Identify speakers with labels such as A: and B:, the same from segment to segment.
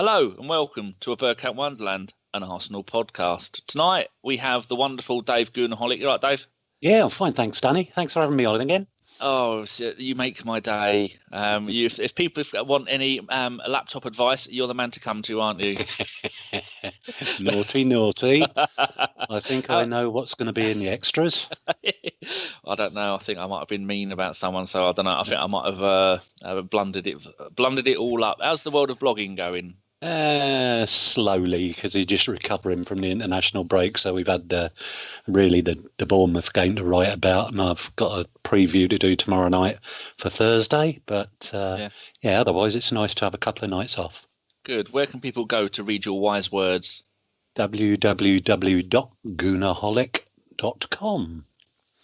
A: Hello and welcome to a Bergkamp Wonderland, an Arsenal podcast. Tonight we have the wonderful Dave Goonaholic. You right, Dave?
B: Yeah, I'm fine, thanks, Danny. Thanks for having me on again.
A: Oh, so you make my day. If people want any laptop advice, you're the man to come to, aren't you?
B: Naughty. I think I know what's going to be in the extras.
A: I don't know. I think I might have been mean about someone, so I don't know. I think I might have blundered it all up. How's the world of blogging going?
B: Slowly, because he's just recovering from the international break. So we've had the Bournemouth game to write about, and I've got a preview to do tomorrow night for Thursday. But otherwise it's nice to have a couple of nights off.
A: Good. Where can people go to read your wise words?
B: www.goonaholic.com.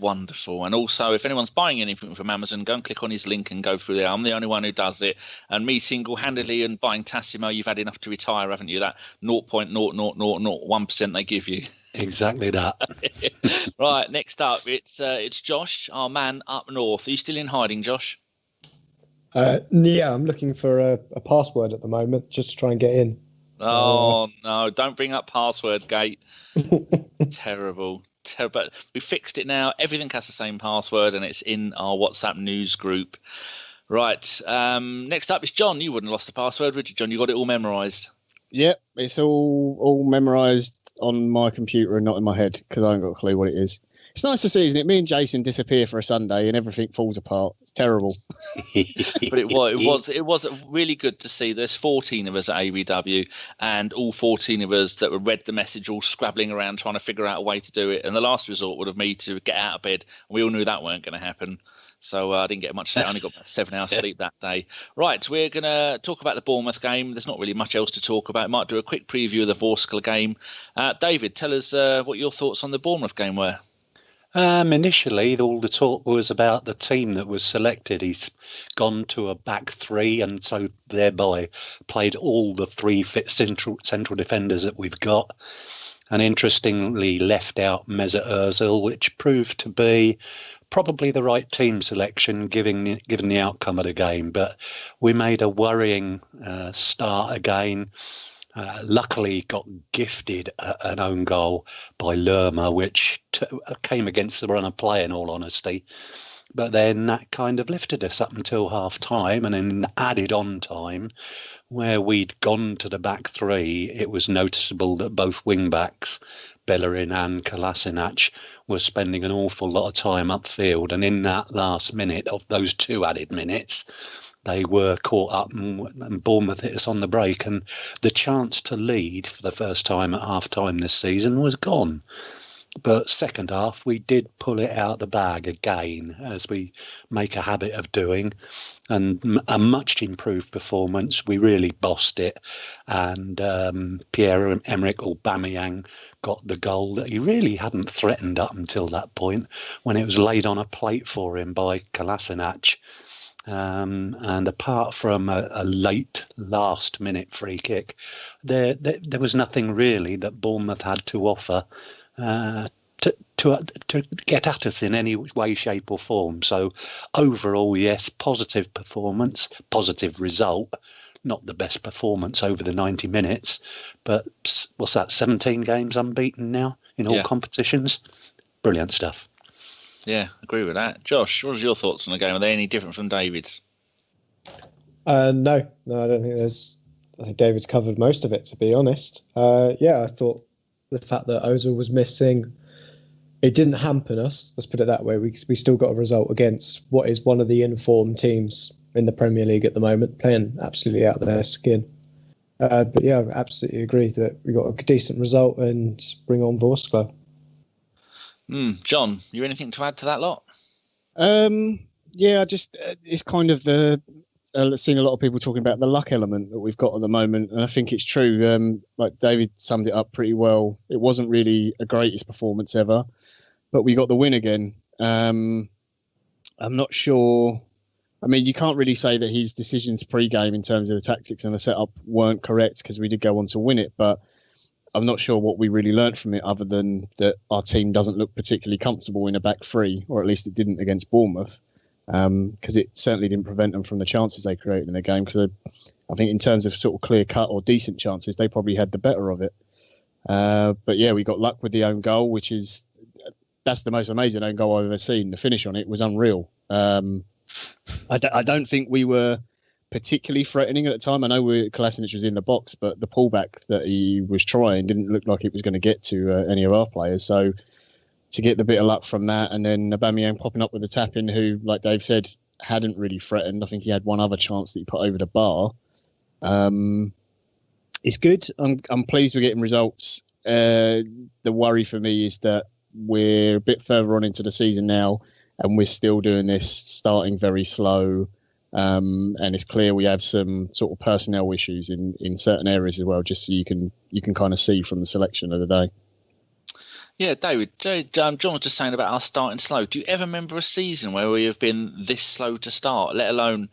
A: Wonderful. And also, if anyone's buying anything from Amazon, go and click on his link and go through there. I'm the only one who does it. And me single-handedly and buying Tassimo, you've had enough to retire, haven't you? That 0.00001% they give you.
B: Exactly that.
A: Right, next up, it's Josh, our man up north. Are you still in hiding, Josh?
C: Yeah, I'm looking for a password at the moment, just to try and get in.
A: So, no, don't bring up password gate. Terrible. But we fixed it now. Everything has the same password, and it's in our WhatsApp news group. Right. Next up is John. You wouldn't have lost the password, would you, John? You got it all memorised.
D: Yep, it's all memorised on my computer and not in my head because I haven't got a clue what it is. It's nice to see, isn't it? Me and Jason disappear for a Sunday and everything falls apart. It's terrible.
A: But it was really good to see. There's 14 of us at ABW, and all 14 of us that read the message all scrabbling around trying to figure out a way to do it. And the last resort would have me to get out of bed. We all knew that weren't going to happen. So I didn't get much sleep. I only got about 7 hours sleep that day. Right, we're going to talk about the Bournemouth game. There's not really much else to talk about. Might do a quick preview of the Vorskla game. David, tell us what your thoughts on the Bournemouth game were.
B: Initially, all the talk was about the team that was selected. He's gone to a back three, and so thereby played all the three fit central defenders that we've got. And interestingly, left out Mesut Ozil, which proved to be probably the right team selection, given the outcome of the game. But we made a worrying start again. Luckily got gifted an own goal by Lerma, which came against the run of play, in all honesty. But then that kind of lifted us up until half time, and then added on time where we'd gone to the back three. It was noticeable that both wing backs, Bellerin and Kolasinac, were spending an awful lot of time upfield. And in that last minute of those 2 added minutes, they were caught up, and Bournemouth hit us on the break, and the chance to lead for the first time at half-time this season was gone. But second half, we did pull it out the bag again, as we make a habit of doing, and a much improved performance. We really bossed it, and Pierre-Emerick Aubameyang got the goal that he really hadn't threatened up until that point, when it was laid on a plate for him by Kolasinac. And apart from a late last-minute free kick, there was nothing really that Bournemouth had to offer to get at us in any way, shape or form. So overall, yes, positive performance, positive result. Not the best performance over the 90 minutes, but what's that, 17 games unbeaten now in all competitions? Brilliant stuff.
A: Yeah, agree with that. Josh, what are your thoughts on the game? Are they any different from David's?
C: No, I don't think there's. I think David's covered most of it, to be honest. I thought the fact that Ozil was missing, it didn't hamper us. Let's put it that way. We still got a result against what is one of the informed teams in the Premier League at the moment, playing absolutely out of their skin. But yeah, I absolutely agree that we got a decent result and bring on Vorskla.
A: John, you anything to add to that lot?
D: Just it's kind of seeing a lot of people talking about the luck element that we've got at the moment, and I think it's true. Like David summed it up pretty well. It wasn't really a greatest performance ever, but we got the win again. I'm not sure. I mean, you can't really say that his decisions pre-game in terms of the tactics and the setup weren't correct, because we did go on to win it, but I'm not sure what we really learnt from it, other than that our team doesn't look particularly comfortable in a back three, or at least it didn't against Bournemouth, because it certainly didn't prevent them from the chances they created in the game, because I think in terms of sort of clear cut or decent chances, they probably had the better of it. But yeah, we got luck with the own goal, that's the most amazing own goal I've ever seen. The finish on it was unreal. I don't think we were particularly threatening at the time. I know Kolasinac was in the box, but the pullback that he was trying didn't look like it was going to get to any of our players. So to get the bit of luck from that, and then Aubameyang popping up with the tap-in, who, like Dave said, hadn't really threatened. I think he had one other chance that he put over the bar. It's good. I'm pleased we're getting results. The worry for me is that we're a bit further on into the season now, and we're still doing this, starting very slow. And it's clear we have some sort of personnel issues in certain areas as well, just so you can kind of see from the selection of the day.
A: Yeah, David, John was just saying about us starting slow. Do you ever remember a season where we have been this slow to start, let alone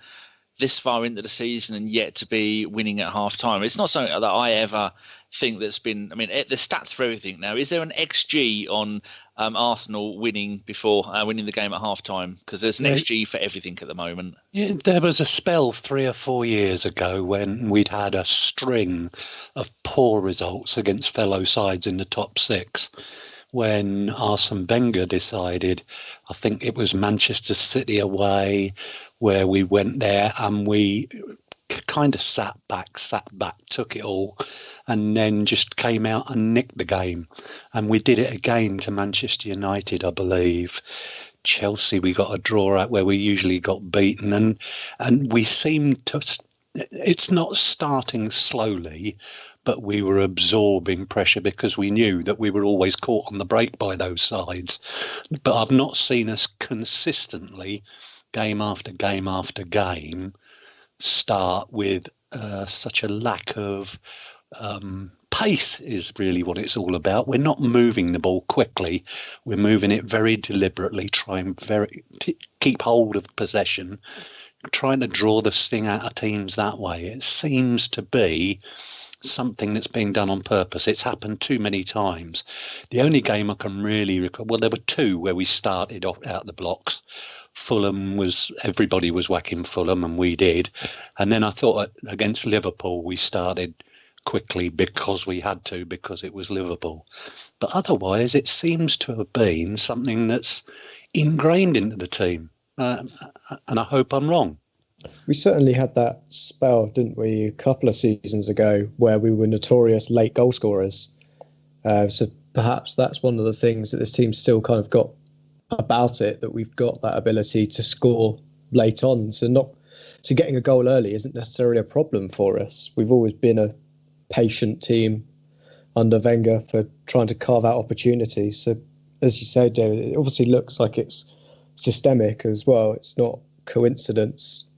A: this far into the season and yet to be winning at half time? It's not something that I ever think that's been. I mean, the stats for everything now. Is there an XG on Arsenal winning before winning the game at half time? Because there's an XG for everything at the moment.
B: Yeah, there was a spell 3 or 4 years ago when we'd had a string of poor results against fellow sides in the top 6. When Arsene Wenger decided, I think it was Manchester City away, where we went there and we kind of sat back, took it all, and then just came out and nicked the game. And we did it again to Manchester United, I believe. Chelsea, we got a draw out where we usually got beaten. And we seemed to... It's not starting slowly, but we were absorbing pressure because we knew that we were always caught on the break by those sides. But I've not seen us consistently, game after game after game, start with such a lack of pace is really what it's all about. We're not moving the ball quickly. We're moving it very deliberately, trying keep hold of possession, trying to draw the sting out of teams that way. It seems to be something that's being done on purpose. It's happened too many times. The only game I can really recall, well, there were 2 where we started off out the blocks. Everybody was whacking Fulham, and we did. And then I thought against Liverpool, we started quickly because we had to, because it was Liverpool. But otherwise, it seems to have been something that's ingrained into the team. And I hope I'm wrong.
C: We certainly had that spell, didn't we, a couple of seasons ago, where we were notorious late goal scorers. So perhaps that's one of the things that this team's still kind of got about it, that we've got that ability to score late on. So getting a goal early isn't necessarily a problem for us. We've always been a patient team under Wenger for trying to carve out opportunities. So as you say, David, it obviously looks like it's systemic as well. It's not coincidence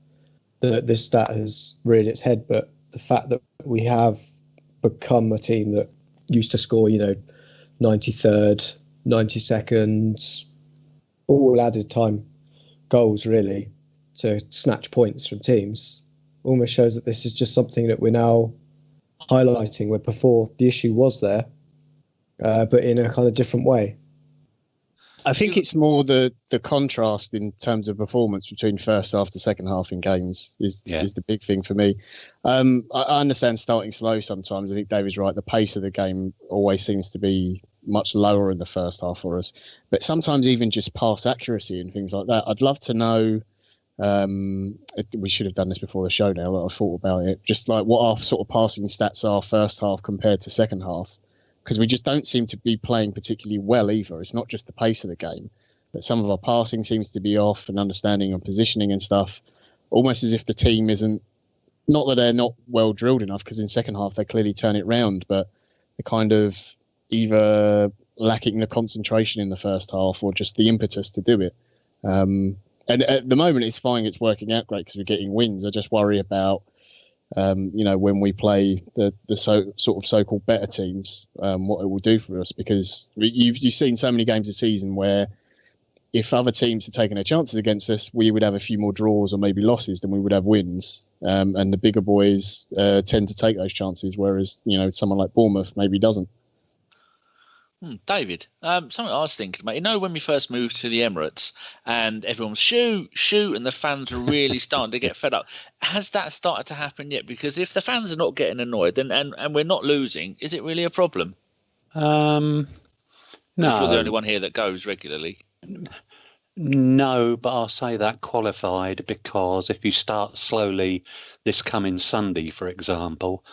C: that this stat has reared its head, but the fact that we have become a team that used to score, 93rd, 92nd, all added time goals really to snatch points from teams, almost shows that this is just something that we're now highlighting, where before the issue was there, but in a kind of different way.
D: I think it's more the contrast in terms of performance between first half to second half in games is the big thing for me. I understand starting slow sometimes. I think David's right. The pace of the game always seems to be much lower in the first half for us. But sometimes even just pass accuracy and things like that. I'd love to know, we should have done this before the show now that I've thought about it, just like what our sort of passing stats are first half compared to second half. Because we just don't seem to be playing particularly well either. It's not just the pace of the game, but some of our passing seems to be off, and understanding and positioning and stuff, almost as if the team isn't, not that they're not well drilled enough, because in second half they clearly turn it round, but they're kind of either lacking the concentration in the first half or just the impetus to do it. And at the moment it's fine, it's working out great because we're getting wins. I just worry about when we play the so-called better teams, what it will do for us, because you've seen so many games this season where if other teams had taken their chances against us, we would have a few more draws or maybe losses than we would have wins. And the bigger boys tend to take those chances, whereas someone like Bournemouth maybe doesn't.
A: David, something I was thinking about. You know, when we first moved to the Emirates and everyone was shoot, and the fans were really starting to get fed up. Has that started to happen yet? Because if the fans are not getting annoyed, then and we're not losing, is it really a problem?
B: No.
A: If you're the only one here that goes regularly.
B: No, but I'll say that qualified because if you start slowly this coming Sunday, for example,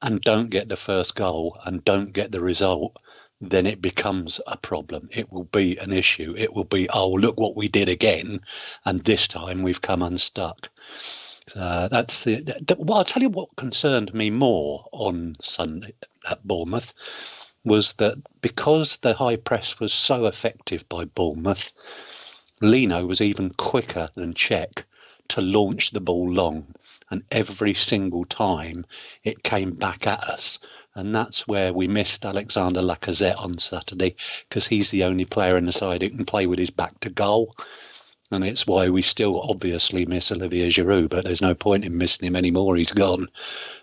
B: and don't get the first goal and don't get the result, then it becomes a problem. It will be an issue. It will be, oh, look what we did again, and this time we've come unstuck. So that's well, I'll tell you what concerned me more on Sunday at Bournemouth was that because the high press was so effective by Bournemouth, Lino was even quicker than Cech to launch the ball long, and every single time it came back at us. And that's where we missed Alexander Lacazette on Saturday, because he's the only player in the side who can play with his back to goal. And it's why we still obviously miss Olivier Giroud, but there's no point in missing him anymore. He's gone.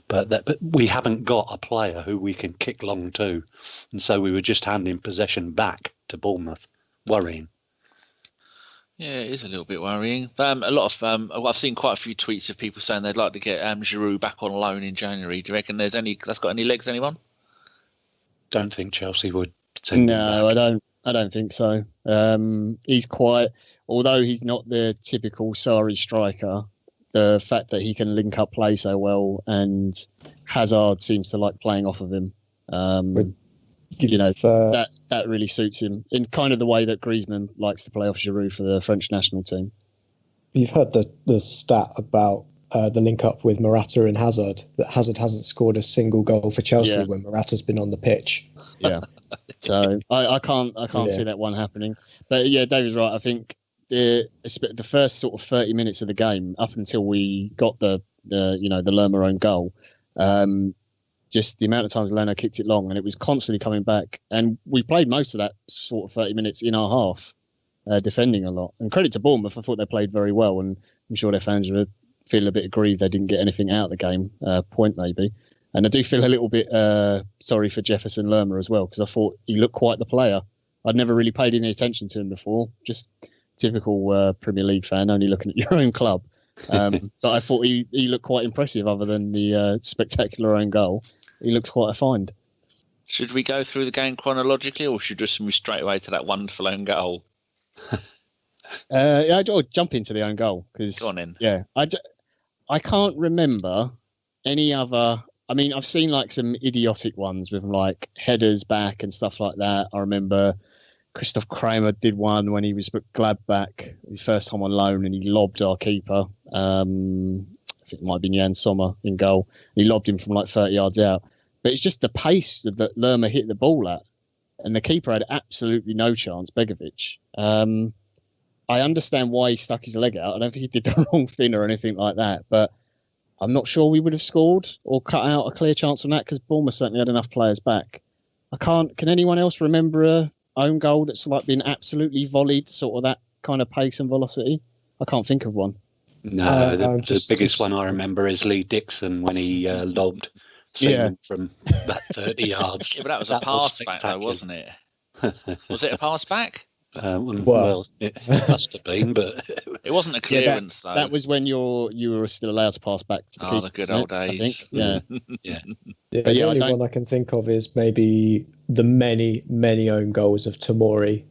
B: But we haven't got a player who we can kick long to. And so we were just handing possession back to Bournemouth. Worrying.
A: Yeah, it is a little bit worrying. A lot of I've seen quite a few tweets of people saying they'd like to get Giroud back on loan in January. Do you reckon that's got any legs? Anyone?
B: Don't think Chelsea would send him
D: No,
B: back.
D: I don't think so. He's quite, although he's not the typical Sarri striker, the fact that he can link up play so well, and Hazard seems to like playing off of him. That really suits him in kind of the way that Griezmann likes to play off Giroud for the French national team.
C: You've heard the stat about the link up with Morata and Hazard, that Hazard hasn't scored a single goal for Chelsea when Morata's been on the pitch.
D: Yeah. So I can't see that one happening. But yeah, David's right. I think the first sort of 30 minutes of the game, up until we got the Lerma own goal, just the amount of times Leno kicked it long, and it was constantly coming back. And we played most of that sort of 30 minutes in our half, defending a lot. And credit to Bournemouth, I thought they played very well, and I'm sure their fans were feeling a bit aggrieved they didn't get anything out of the game, point maybe. And I do feel a little bit sorry for Jefferson Lerma as well, because I thought he looked quite the player. I'd never really paid any attention to him before, just typical Premier League fan, only looking at your own club. But I thought he looked quite impressive, other than the spectacular own goal. He looks quite a find.
A: Should we go through the game chronologically, or should we just move straight away to that wonderful own goal?
D: I'll jump into the own goal, because
A: go on in.
D: Yeah, I can't remember any other. I mean, I've seen like some idiotic ones with like headers back and stuff like that. I remember Christoph Kramer did one when he was at Gladbach, his first time on loan, and he lobbed our keeper. I think it might have been Jan Sommer in goal. He lobbed him from like 30 yards out. But it's just the pace that Lerma hit the ball at. And the keeper had absolutely no chance, Begovic. I understand why he stuck his leg out. I don't think he did the wrong thing or anything like that. But I'm not sure we would have scored or cut out a clear chance from that, because Bournemouth certainly had enough players back. Can anyone else remember a own goal that's like been absolutely volleyed, sort of that kind of pace and velocity? I can't think of one.
B: No, the biggest one I remember is Lee Dixon when he lobbed Seaman from about 30 yards.
A: Yeah, but that was a pass back, though, wasn't it? Was it a pass back?
B: Well, it must have been, but
A: it wasn't a clearance, though.
D: That was when you were still allowed to pass back to the keeper,
A: the good old days.
D: I think.
C: Yeah. The only one I can think of is maybe the many own goals of Tomori,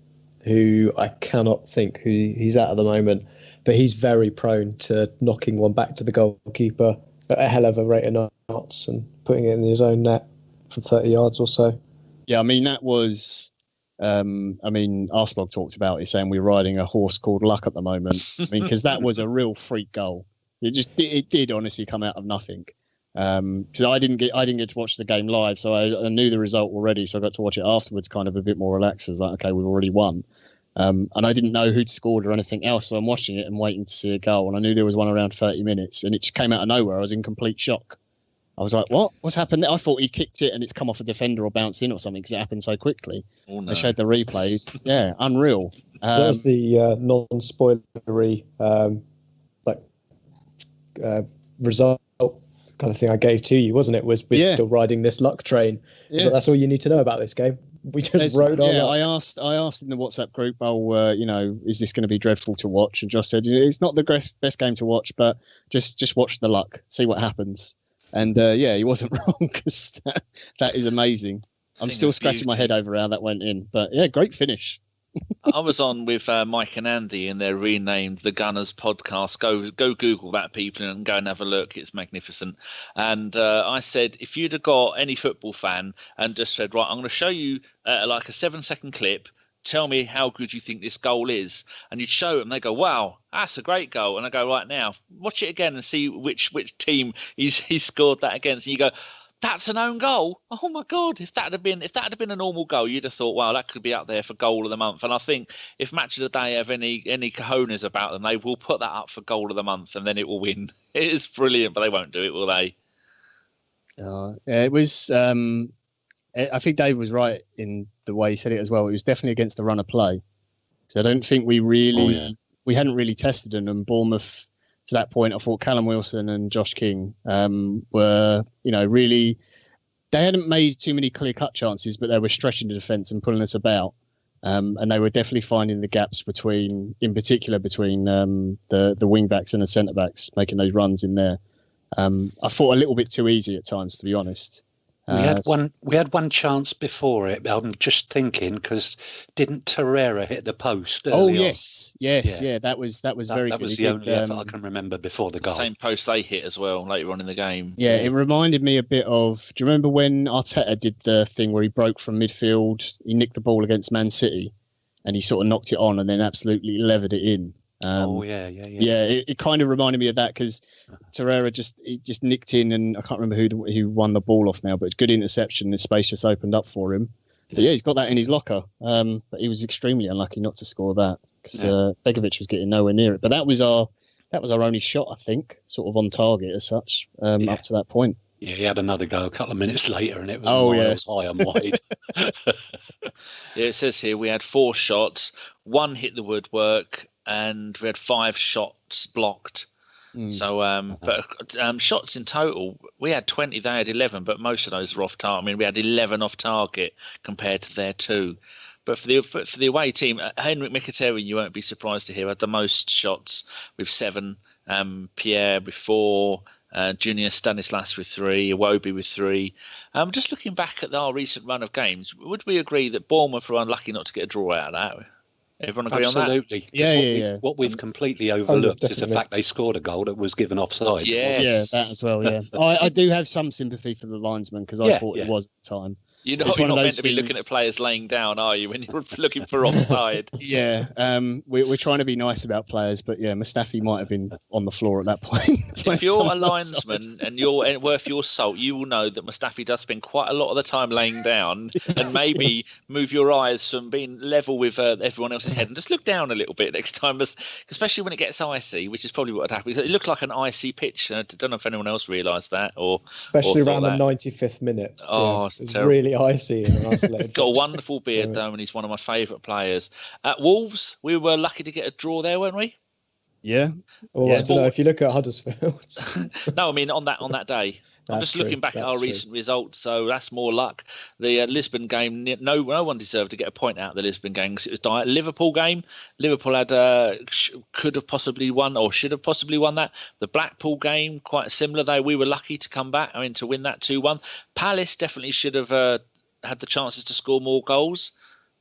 C: who I cannot think who he's at the moment, but he's very prone to knocking one back to the goalkeeper at a hell of a rate of knots and putting it in his own net from 30 yards or so.
D: Yeah, I mean, that was... Arsblog talked about it, saying we're riding a horse called luck at the moment. I mean, because that was a real freak goal. It did honestly come out of nothing. Because I didn't get to watch the game live, so I knew the result already. So I got to watch it afterwards, kind of a bit more relaxed. I was like, okay, we've already won. And I didn't know who'd scored or anything else, so I'm watching it and waiting to see a goal. And I knew there was one around 30 minutes, and it just came out of nowhere. I was in complete shock. I was like, what? What's happened there? I thought he kicked it and it's come off a defender or bounced in or something, because it happened so quickly. Oh, no. They showed the replays. Yeah, unreal.
C: That was the non-spoilery result kind of thing I gave to you, wasn't it? Was we're still riding this luck train. Yeah. So that's all you need to know about this game. we just rode on.
D: Yeah, I asked in the WhatsApp group, is this going to be dreadful to watch? And Josh said, it's not the best game to watch, but just watch the luck, see what happens. And he wasn't wrong, because that is amazing. I'm still scratching my head over how that went in, but yeah, great finish.
A: I was on with Mike and Andy, and they're renamed the Gunners Podcast. Go Google that, people, and go and have a look. It's magnificent. And I said, if you'd have got any football fan and just said, right, I'm going to show you like a 7-second clip. Tell me how good you think this goal is. And you'd show them. They go, wow, that's a great goal. And I go, right, now, watch it again and see which team he scored that against. And you go, that's an own goal. Oh my God! If that had been a normal goal, you'd have thought, wow, that could be up there for goal of the month. And I think if Match of the Day have any cojones about them, they will put that up for goal of the month, and then it will win. It is brilliant, but they won't do it, will they?
D: It was. I think Dave was right in the way he said it as well. It was definitely against the run of play. So I don't think we hadn't really tested them. And Bournemouth, to that point, I thought Callum Wilson and Josh King were, really, they hadn't made too many clear-cut chances, but they were stretching the defence and pulling us about. And they were definitely finding the gaps between the wing-backs and the centre-backs, making those runs in there. I thought a little bit too easy at times, to be honest.
B: We had one chance before it. I'm just thinking, because didn't Torreira hit the post?
D: Oh yes, yeah. That was very good.
B: That was the only effort I can remember before the goal.
A: Same post they hit as well later on in the game.
D: Yeah, it reminded me a bit of. Do you remember when Arteta did the thing where he broke from midfield? He nicked the ball against Man City, and he sort of knocked it on and then absolutely levered it in. Yeah. It kind of reminded me of that, because Torreira just nicked in, and I can't remember who won the ball off now, but it's good interception. The space just opened up for him. But yeah, he's got that in his locker. But he was extremely unlucky not to score that, because Begovic was getting nowhere near it. But that was our only shot, I think, sort of on target as such, up to that point.
B: Yeah, he had another go a couple of minutes later, and it was miles high and wide.
A: Yeah, it says here we had 4 shots, 1 hit the woodwork, and we had 5 shots blocked. So, but shots in total, we had 20, they had 11, but most of those were off target. I mean, we had 11 off target compared to their 2. But for the away team, Henrik Mkhitaryan, you won't be surprised to hear, had the most shots with 7. Pierre with 4. Junior Stanislas with 3, Iwobi with 3. Just looking back at our recent run of games, would we agree that Bournemouth were unlucky not to get a draw out of that? Everyone agree on that?
B: Absolutely. Yeah. What we've completely overlooked is the fact they scored a goal that was given offside.
A: Yes.
D: Yeah, that as well, yeah. I do have some sympathy for the linesman, because I thought it was at the time.
A: You're not meant to be looking at players laying down, are you, when you're looking for offside?
D: Yeah, we're trying to be nice about players, but yeah, Mustafi might have been on the floor at that point.
A: If you're a linesman and you're worth your salt, you will know that Mustafi does spend quite a lot of the time laying down, and maybe move your eyes from being level with everyone else's head and just look down a little bit next time, especially when it gets icy, which is probably what had happened. It looked like an icy pitch. I don't know if anyone else realised that,
C: especially around the 95th minute.
A: Oh, it's
C: terrible. Really icy and an isolated.
A: Got a wonderful beard though, and he's one of my favourite players. At Wolves, we were lucky to get a draw there, weren't we?
D: Yeah.
C: Well, I don't know if you look at Huddersfield.
A: No, I mean on that day. I'm just looking back at our recent results, so that's more luck. The Lisbon game, no one deserved to get a point out of the Lisbon game, because it was dire. Liverpool game, Liverpool had could have possibly won or should have possibly won that. The Blackpool game, quite similar though. We were lucky to come back. To win that 2-1. Palace definitely should have had the chances to score more goals.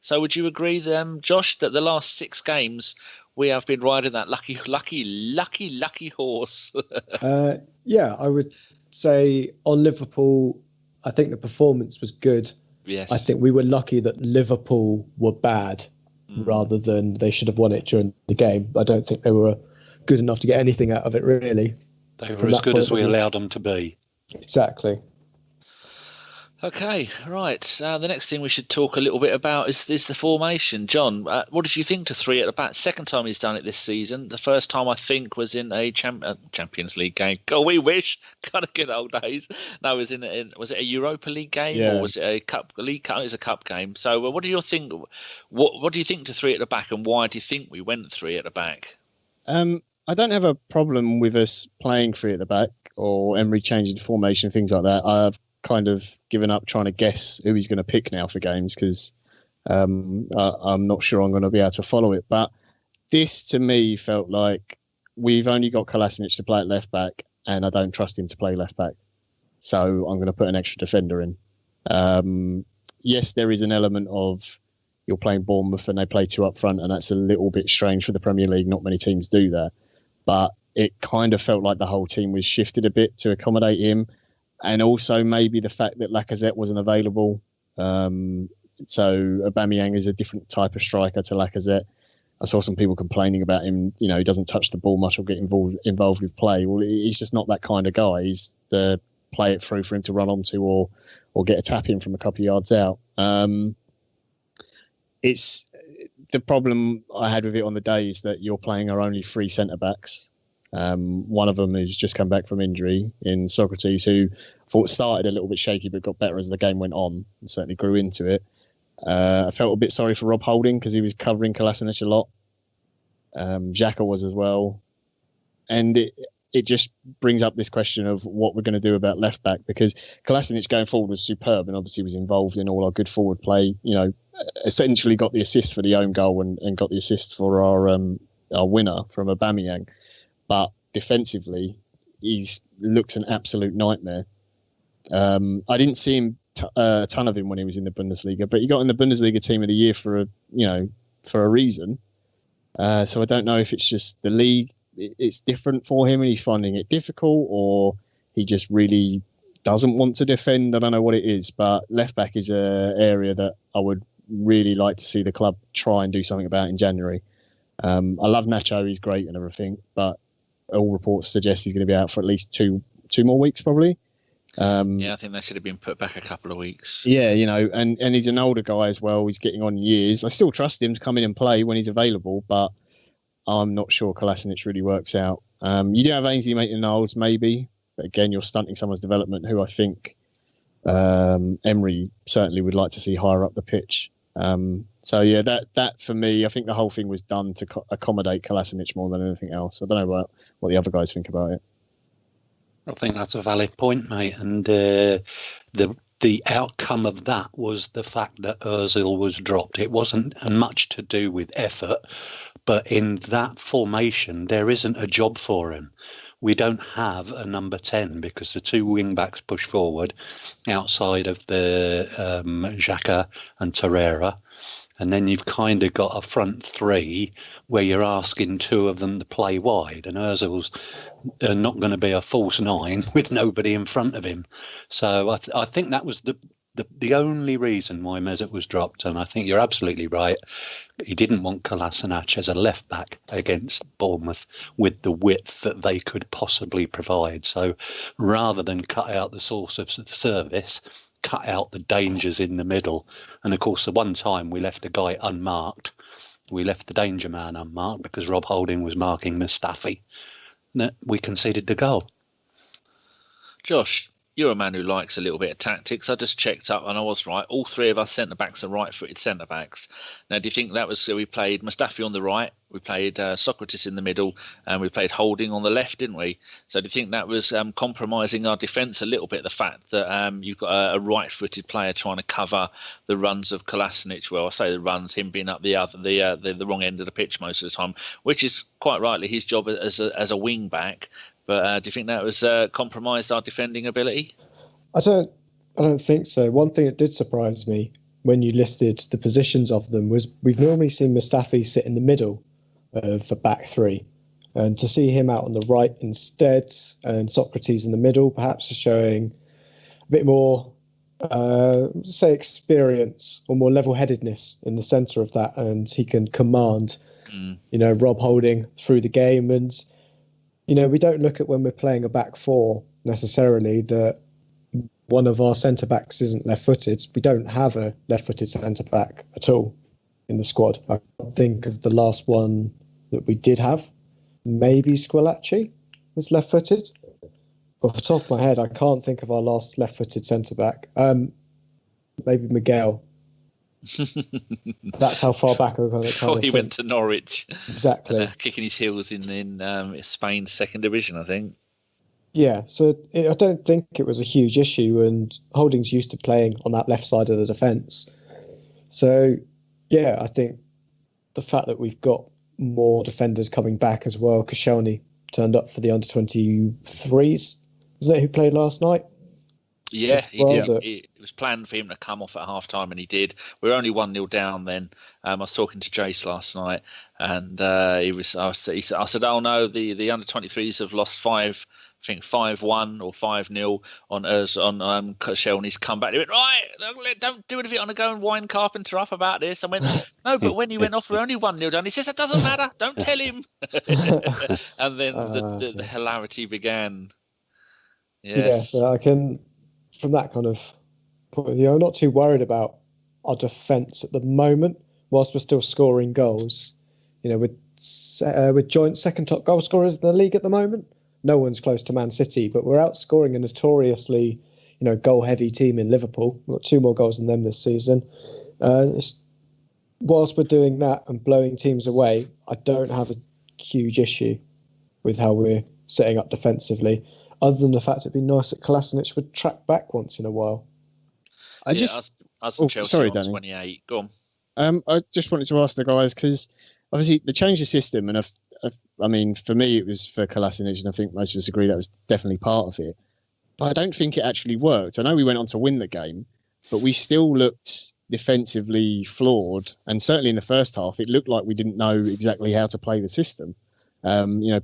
A: So would you agree, Josh, that the last 6 games we have been riding that lucky horse?
C: Yeah, I would say on Liverpool, I think the performance was good.
A: Yes.
C: I think we were lucky that Liverpool were bad rather than they should have won it during the game. I don't think they were good enough to get anything out of it, really.
B: They were as good as we allowed them to be.
C: Exactly.
A: Okay, right. The next thing we should talk a little bit about is the formation. John, what did you think to 3 at the back? Second time he's done it this season. The first time, I think, was in a Champions League game. God, we wish. Kind of good old days. No, was was it a Europa League game or was it a League Cup? It was a cup game. So, what do you think? What do you think to 3 at the back, and why do you think we went 3 at the back?
D: I don't have a problem with us playing 3 at the back or Emery changing the formation, things like that. kind of given up trying to guess who he's going to pick now for games because I'm not sure I'm going to be able to follow it. But this, to me, felt like we've only got Kolasinac to play at left back, and I don't trust him to play left back. So I'm going to put an extra defender in. Yes, there is an element of you're playing Bournemouth and they play two up front, and that's a little bit strange for the Premier League. Not many teams do that. But it kind of felt like the whole team was shifted a bit to accommodate him. And also maybe the fact that Lacazette wasn't available. So Aubameyang is a different type of striker to Lacazette. I saw some people complaining about him. You know, he doesn't touch the ball much or get involved with play. Well, he's just not that kind of guy. He's the play it through for him to run onto or get a tap in from a couple of yards out. It's the problem I had with it on the day is that you're playing our only three centre-backs. One of them who's just come back from injury in Socrates, who I thought started a little bit shaky but got better as the game went on and certainly grew into it. I felt a bit sorry for Rob Holding because he was covering Kolasinac a lot. Xhaka was as well. And it just brings up this question of what we're going to do about left back, because Kolasinac going forward was superb and obviously was involved in all our good forward play. You know, essentially got the assist for the own goal and got the assist for our winner from Aubameyang. But defensively, he's looks an absolute nightmare. I didn't see him a ton of him when he was in the Bundesliga, but he got in the Bundesliga Team of the Year for a reason. So I don't know if it's just the league. It's different for him and he's finding it difficult, or he just really doesn't want to defend. I don't know what it is, but left back is an area that I would really like to see the club try and do something about in January. I love Nacho, he's great and everything, but all reports suggest he's going to be out for at least two more weeks probably.
A: I think they should have been put back a couple of weeks.
D: Yeah, you know, and he's an older guy as well. He's getting on years. I still trust him to come in and play when he's available, but I'm not sure Kolasinac really works out. You do have Ainsley Maitland-Niles, maybe, but again, you're stunting someone's development who I think Emery certainly would like to see higher up the pitch. So yeah, that for me, I think the whole thing was done to accommodate Kolasinac more than anything else. I don't know what the other guys think about it.
B: I think that's a valid point, mate. And the outcome of that was the fact that Ozil was dropped. It wasn't much to do with effort, but in that formation, there isn't a job for him. We don't have a number 10 because the two wing backs push forward outside of the Xhaka and Torreira. And then you've kind of got a front three where you're asking two of them to play wide, and Ozil's not going to be a false nine with nobody in front of him. So I think that was the only reason why Mesut was dropped. And I think you're absolutely right. He didn't want Kolasinac as a left back against Bournemouth with the width that they could possibly provide. So rather than cut out the source of service, cut out the dangers in the middle. And of course, the one time we left a guy unmarked, we left the danger man unmarked because Rob Holding was marking Mustafi, that we conceded the goal.
A: Josh, you're a man who likes a little bit of tactics. I just checked up and I was right. All three of our centre-backs are right-footed centre-backs. Now, do you think that was... we played Mustafi on the right, we played Socrates in the middle, and we played Holding on the left, didn't we? So do you think that was compromising our defence a little bit, the fact that you've got a right-footed player trying to cover the runs of Kolasinac? Well, I say the runs, him being up the wrong end of the pitch most of the time, which is quite rightly his job as a wing-back. But do you think that was compromised our defending ability?
C: I don't think so. One thing that did surprise me when you listed the positions of them was we've normally seen Mustafi sit in the middle of the back three, and to see him out on the right instead and Socrates in the middle, perhaps showing a bit more, say, experience or more level-headedness in the centre of that, and he can command, Rob Holding through the game. And we don't look at when we're playing a back four necessarily that one of our centre-backs isn't left-footed. We don't have a left-footed centre-back at all in the squad. I think of the last one that we did have. Maybe Squillaci was left-footed. Off the top of my head, I can't think of our last left-footed centre-back. Maybe Miguel. That's how far back I'm going to
A: before he went to Norwich.
C: Exactly.
A: Kicking his heels in Spain's second division, I think.
C: Yeah, so I don't think it was a huge issue, and Holding's used to playing on that left side of the defence. So, yeah, I think the fact that we've got more defenders coming back as well, Koscielny turned up for the under-23s, isn't it, who played last night?
A: Yeah, he
C: well,
A: did. It was planned for him to come off at half time, and he did. We were only 1-0 down then. I was talking to Jace last night, and he said, I said, oh no, the under-23s have lost 5-1 or 5-0 on Koscielny's comeback. He went, right, don't do anything. I'm going to go and wind Carpenter up about this. I went, no, but when he went off, we're only 1-0 down. He says, that doesn't matter. Don't tell him. And then the hilarity began. Yes.
C: Yeah, so I can, from that kind of point of view, I'm not too worried about our defence at the moment, whilst we're still scoring goals. You know, with joint second top goal scorers in the league at the moment. No one's close to Man City, but we're outscoring a notoriously, goal-heavy team in Liverpool. We've got 2 more goals than them this season. Whilst we're doing that and blowing teams away, I don't have a huge issue with how we're setting up defensively, other than the fact it'd be nice that Kolasinac would track back once in a while.
D: Sorry, Danny.
A: 28. Go
D: on. I just wanted to ask the guys, because obviously the change of system, and I mean, for me, it was for Kolasinac, and I think most of us agree that was definitely part of it. But I don't think it actually worked. I know we went on to win the game, but we still looked defensively flawed. And certainly in the first half, it looked like we didn't know exactly how to play the system.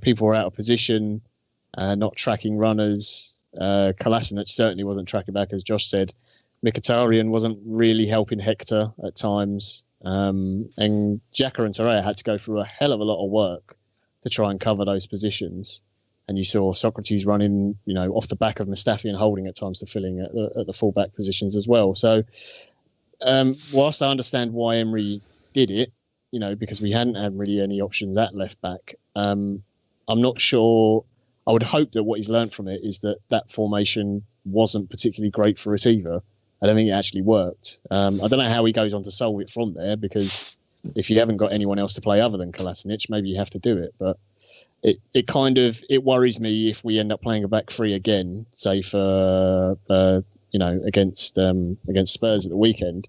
D: People were out of position, not tracking runners. Kolasinac certainly wasn't tracking back, as Josh said. Mkhitaryan wasn't really helping Hector at times. And Xhaka and Torreira had to go through a hell of a lot of work to try and cover those positions. And you saw Socrates running, off the back of Mustafi and Holding at times to filling at the fullback positions as well. So whilst I understand why Emery did it, because we hadn't had really any options at left back, I'm not sure. I would hope that what he's learned from it is that formation wasn't particularly great for us either. I don't think it actually worked. I don't know how he goes on to solve it from there, because if you haven't got anyone else to play other than Kolasinac, maybe you have to do it. But it worries me if we end up playing a back 3 again, say for against Spurs at the weekend,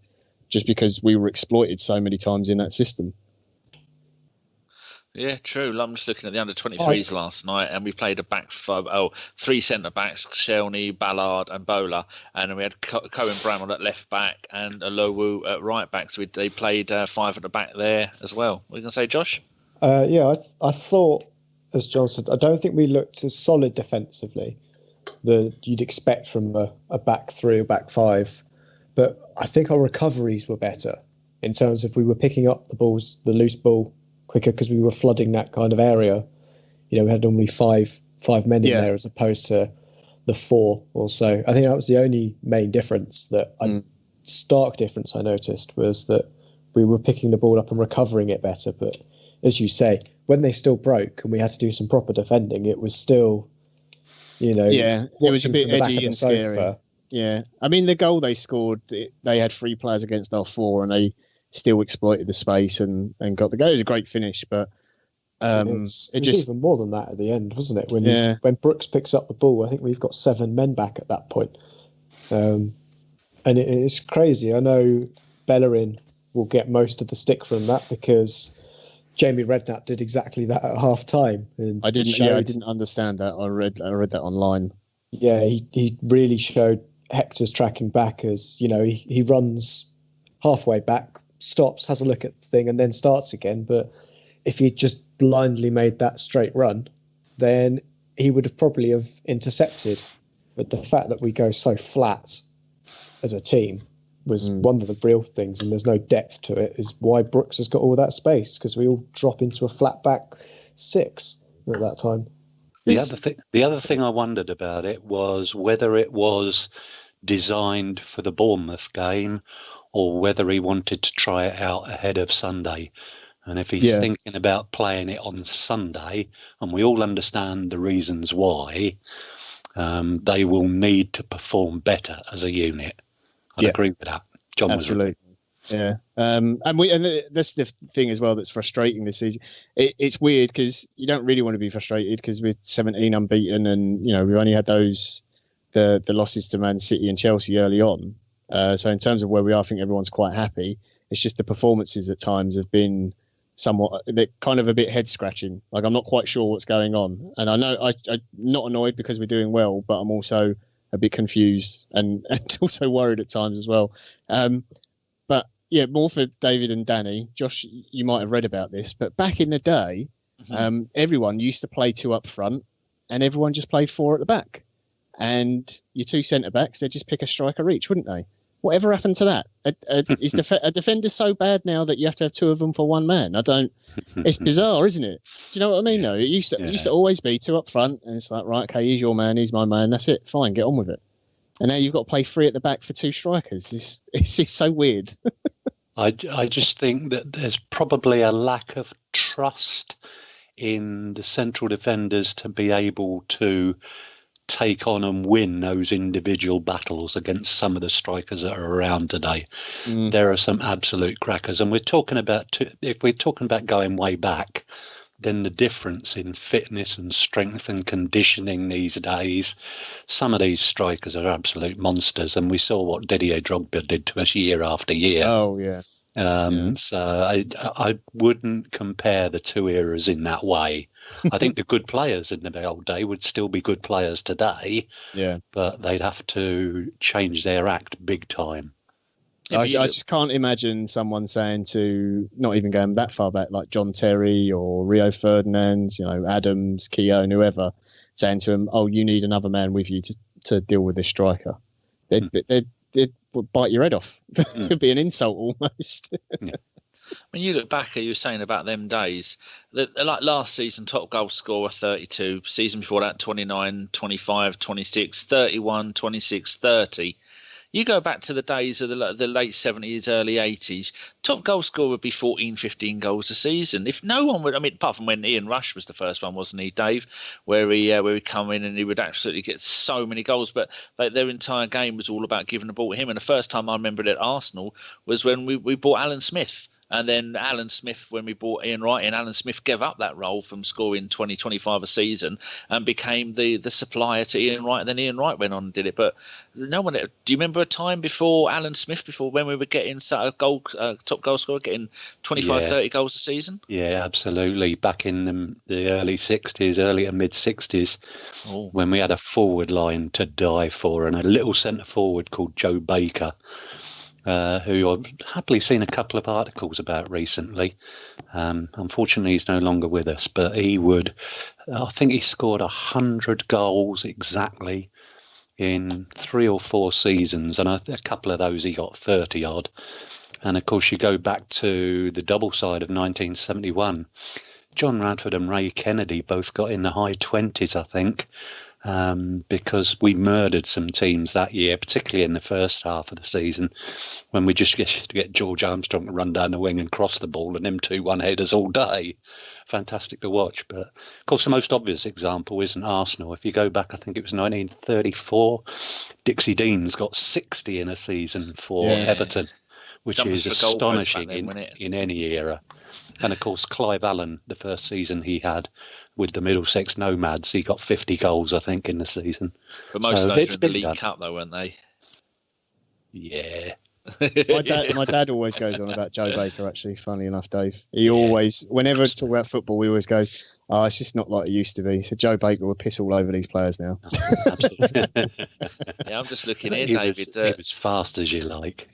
D: just because we were exploited so many times in that system.
A: Yeah, true. I'm just looking at the under-23s last night, and we played a back 3 centre-backs, Koscielny, Ballard and Bola, and then we had Cohen Bramall at left-back and Alowu at right-back, so they played 5 at the back there as well. What are you going to say, Josh?
C: I thought, as John said, I don't think we looked as solid defensively that you'd expect from a back 3 or back 5, but I think our recoveries were better in terms of we were picking up the loose ball quicker, because we were flooding that kind of area. We had normally five men in there as opposed to the 4 or so. I think that was the only main difference stark difference I noticed, was that we were picking the ball up and recovering it better. But as you say, when they still broke and we had to do some proper defending, it was still,
D: it was a bit edgy and scary. Yeah, I mean, the goal they scored, they had 3 players against our 4, and they still exploited the space and got the goal. It was a great finish, but
C: it was even more than that at the end, wasn't it? When Brooks picks up the ball, I think we've got 7 men back at that point. And it's crazy. I know Bellerin will get most of the stick from that, because Jamie Redknapp did exactly that at half time.
D: I didn't understand that. I read that online.
C: Yeah, he really showed Hector's tracking back as, he runs halfway back, stops, has a look at the thing, and then starts again. But if he just blindly made that straight run, then he would have probably have intercepted. But the fact that we go so flat as a team was one of the real things, and there's no depth to it, is why Brooks has got all that space, because we all drop into a flat back 6 at that time.
B: The other thing I wondered about it was whether it was designed for the Bournemouth game, or whether he wanted to try it out ahead of Sunday. And if he's thinking about playing it on Sunday, and we all understand the reasons why, they will need to perform better as a unit. I agree with that. John
D: Absolutely. Yeah, that's the thing as well that's frustrating this season. It's weird because you don't really want to be frustrated because we're 17 unbeaten, and you know we've only had the losses to Man City and Chelsea early on. So in terms of where we are, I think everyone's quite happy. It's just the performances at times have been they're kind of a bit head scratching. Like I'm not quite sure what's going on, and I know I'm not annoyed because we're doing well, but I'm also a bit confused and also worried at times as well. But yeah, more for David and Danny. Josh, you might have read about this, but back in the day, everyone used to play 2 up front and everyone just played 4 at the back. And your 2 centre-backs, they'd just pick a striker each, wouldn't they? Whatever happened to that? Is a defender so bad now that you have to have 2 of them for 1 man? It's bizarre, isn't it? Do you know what I mean, though? It used to always be 2 up front, and it's like, right, okay, he's your man, he's my man, that's it, fine, get on with it. And now you've got to play 3 at the back for 2 strikers. It's so weird.
B: I just think that there's probably a lack of trust in the central defenders to be able to take on and win those individual battles against some of the strikers that are around today. There are some absolute crackers, and if we're talking about going way back, then the difference in fitness and strength and conditioning these days, some of these strikers are absolute monsters, and we saw what Didier Drogba did to us year after year.
D: Oh yeah.
B: So I wouldn't compare the 2 eras in that way. I think the good players in the old day would still be good players today.
D: Yeah,
B: but they'd have to change their act big time.
D: I just can't imagine someone saying to, not even going that far back, like John Terry or Rio Ferdinand, you know, Adams, Keown, whoever, saying to him, "Oh, you need another man with you to deal with this striker." They'd bite your head off. It'd be an insult almost.
A: Yeah. When you look back, you were saying about them days, that like last season, top goal scorer 32, season before that 29, 25, 26, 31, 26, 30. You go back to the days of the late 70s, early 80s, top goal scorer would be 14, 15 goals a season. If no one would, I mean, apart from when Ian Rush was the first one, wasn't he, Dave? Where he'd come in and he would absolutely get so many goals, but their entire game was all about giving the ball to him. And the first time I remember it at Arsenal was when we bought Alan Smith. And then Alan Smith, when we brought Ian Wright in, Alan Smith gave up that role from scoring 20, 25 a season and became the supplier to Ian Wright. And then Ian Wright went on and did it. But no one. Do you remember a time before Alan Smith, before when we were getting top goal scorer, getting 25, 30 goals a season?
B: Yeah, absolutely. Back in the early 60s, early to mid 60s, when we had a forward line to die for and a little centre forward called Joe Baker, who I've happily seen a couple of articles about recently. Unfortunately, he's no longer with us, but I think he scored 100 goals exactly in 3 or 4 seasons, and a couple of those he got 30 odd. And of course, you go back to the double side of 1971. John Radford and Ray Kennedy both got in the high 20s, I think. Because we murdered some teams that year, particularly in the first half of the season, when we just get George Armstrong to run down the wing and cross the ball, and them 2 one-headers all day. Fantastic to watch. But of course, the most obvious example isn't Arsenal. If you go back, I think it was 1934, Dixie Dean's got 60 in a season for Everton, which is astonishing in any era. And of course, Clive Allen, the first season he had with the Middlesex Nomads, he got 50 goals, I think, in the season.
A: But most of those were in the League Cup, though, weren't they?
B: Yeah.
D: My dad always goes on about Joe Baker, actually, funnily enough, Dave. He always, whenever we talk about football, he always goes, "Oh, it's just not like it used to be." So Joe Baker will piss all over these players now.
B: Absolutely.
A: Yeah, I'm just looking here,
B: David.
A: He
B: was fast as you like.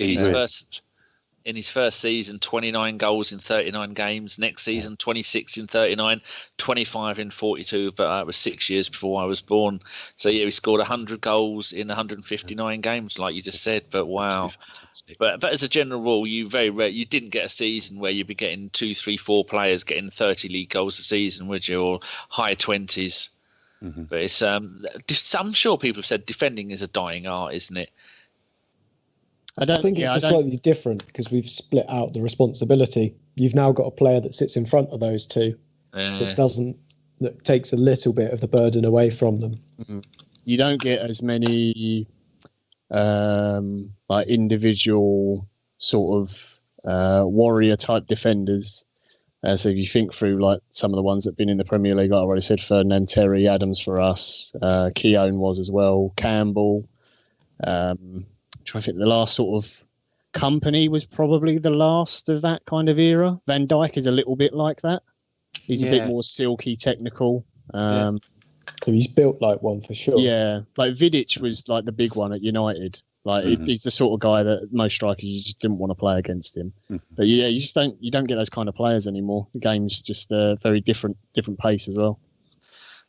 A: In his first season, 29 goals in 39 games. Next season, 26 in 39, 25 in 42. But that was 6 years before I was born. So, yeah, he scored 100 goals in 159 games, like you just said. But, wow. But as a general rule, you didn't get a season where you'd be getting 2, 3, 4 players getting 30 league goals a season, would you? Or high 20s. Mm-hmm. But it's I'm sure people have said defending is a dying art, isn't it?
C: I think it's slightly different because we've split out the responsibility. You've now got a player that sits in front of those 2 that takes a little bit of the burden away from them.
D: Mm-hmm. You don't get as many like individual sort of warrior type defenders. So if you think through like some of the ones that have been in the Premier League, like I already said, Ferdinand, Terry, Adams for us, Keown was as well, Campbell. Trying to think, the last sort of Company was probably the last of that kind of era. Van Dijk is a little bit like that. He's a bit more silky, technical.
C: He's built like one for sure.
D: Yeah, like Vidic was like the big one at United. Like he's the sort of guy that most strikers you just didn't want to play against him. But yeah, you don't get those kind of players anymore. The game's just a very different pace as well.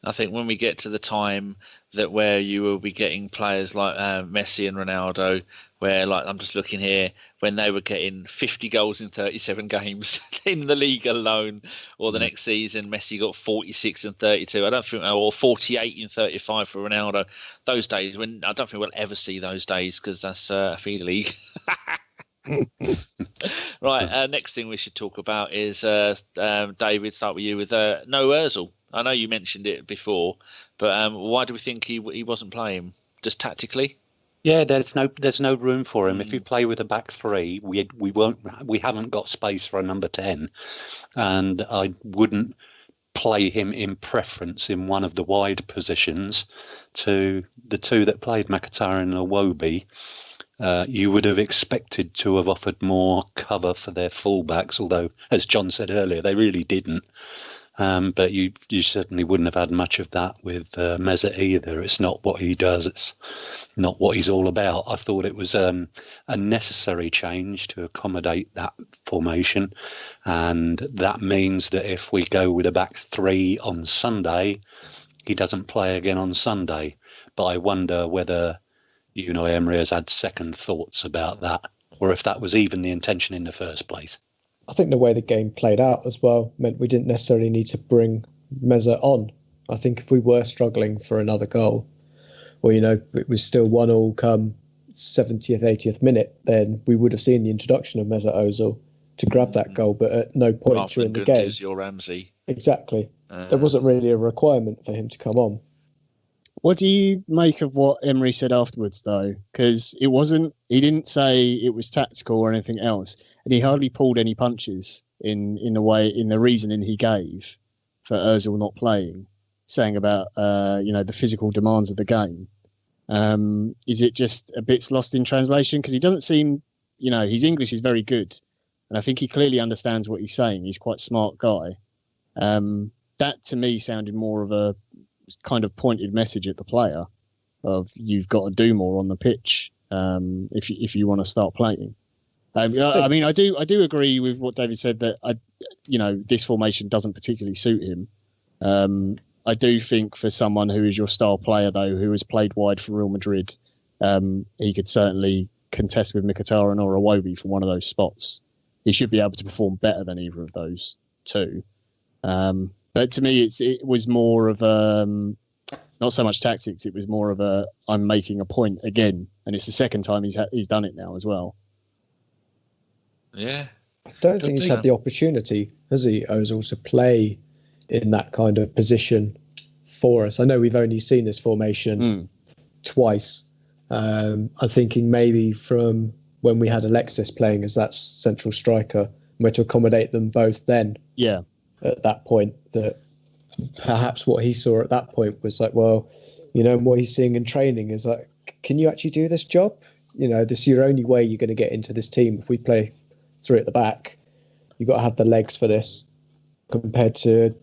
A: I think when we get to the time that where you will be getting players like Messi and Ronaldo, where like I'm just looking here, when they were getting 50 goals in 37 games in the league alone, or the next season Messi got 46 and 32. I don't think, or 48 and 35 for Ronaldo. Those days, when I don't think we'll ever see those days because that's a feeder league. Right, next thing we should talk about is David. Start with you with no Ozil. I know you mentioned it before, but why do we think he wasn't playing? Just tactically?
B: Yeah, there's no room for him. If you play with a back three, we haven't got space for a number 10, and I wouldn't play him in preference in one of the wide positions to the two that played, Mkhitaryan and Iwobi. You would have expected to have offered more cover for their fullbacks, although, as John said earlier, they really didn't. But you certainly wouldn't have had much of that with Meza either. It's not what he does. It's not what he's all about. I thought it was a necessary change to accommodate that formation. And that means that if we go with a back three on Sunday, he doesn't play again on Sunday. But I wonder whether Emery has had second thoughts about that, or if that was even the intention in the first place.
C: I think the way the game played out as well meant we didn't necessarily need to bring Meza on. I think if we were struggling for another goal, or it was still 1-1 come 70th, 80th minute, then we would have seen the introduction of Mesut Ozil to grab that goal. But at no point during the game,
A: your Ramsey.
C: Exactly, there wasn't really a requirement for him to come on.
D: What do you make of what Emery said afterwards, though? Because he didn't say it was tactical or anything else, and he hardly pulled any punches in the reasoning he gave for Ozil not playing, saying about the physical demands of the game. Is it just a bit lost in translation? Because he doesn't seem, his English is very good, and I think he clearly understands what he's saying. He's quite a smart guy. That to me sounded more of a kind of pointed message at the player of you've got to do more on the pitch if you want to start playing. I do agree with what David said that this formation doesn't particularly suit him. I do think for someone who is your star player though, who has played wide for Real Madrid, he could certainly contest with Mkhitaryan or Iwobi for one of those spots. He should be able to perform better than either of those two. But to me, it was more of not so much tactics. It was more of I'm making a point again, and it's the second time he's done it now as well.
A: Yeah,
C: I don't think he's had the opportunity, has he, Ozil, to play in that kind of position for us. I know we've only seen this formation twice. I'm thinking maybe from when we had Alexis playing as that central striker, we had to accommodate them both then. Yeah. At that point, that perhaps what he saw at that point was like, well, what he's seeing in training is like, can you actually do this job? This is your only way you're going to get into this team. If we play three at the back, you've got to have the legs for this, compared to,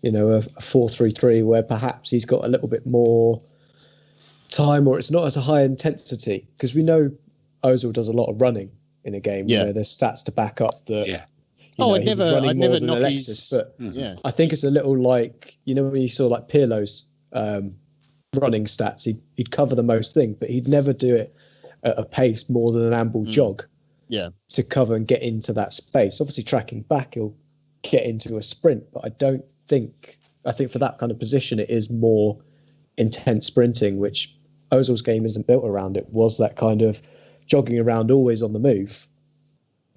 C: a 4-3-3 where perhaps he's got a little bit more time, or it's not as a high intensity, because we know Ozil does a lot of running in a game.
D: Yeah.
C: There's stats to back up that.
B: Yeah.
D: I'd never knock
C: Alexis, but I think it's a little like, when you saw like Pirlo's running stats, he'd cover the most thing, but he'd never do it at a pace more than an amble jog to cover and get into that space. Obviously tracking back, he'll get into a sprint, but I think for that kind of position, it is more intense sprinting, which Ozil's game isn't built around. It was that kind of jogging around, always on the move,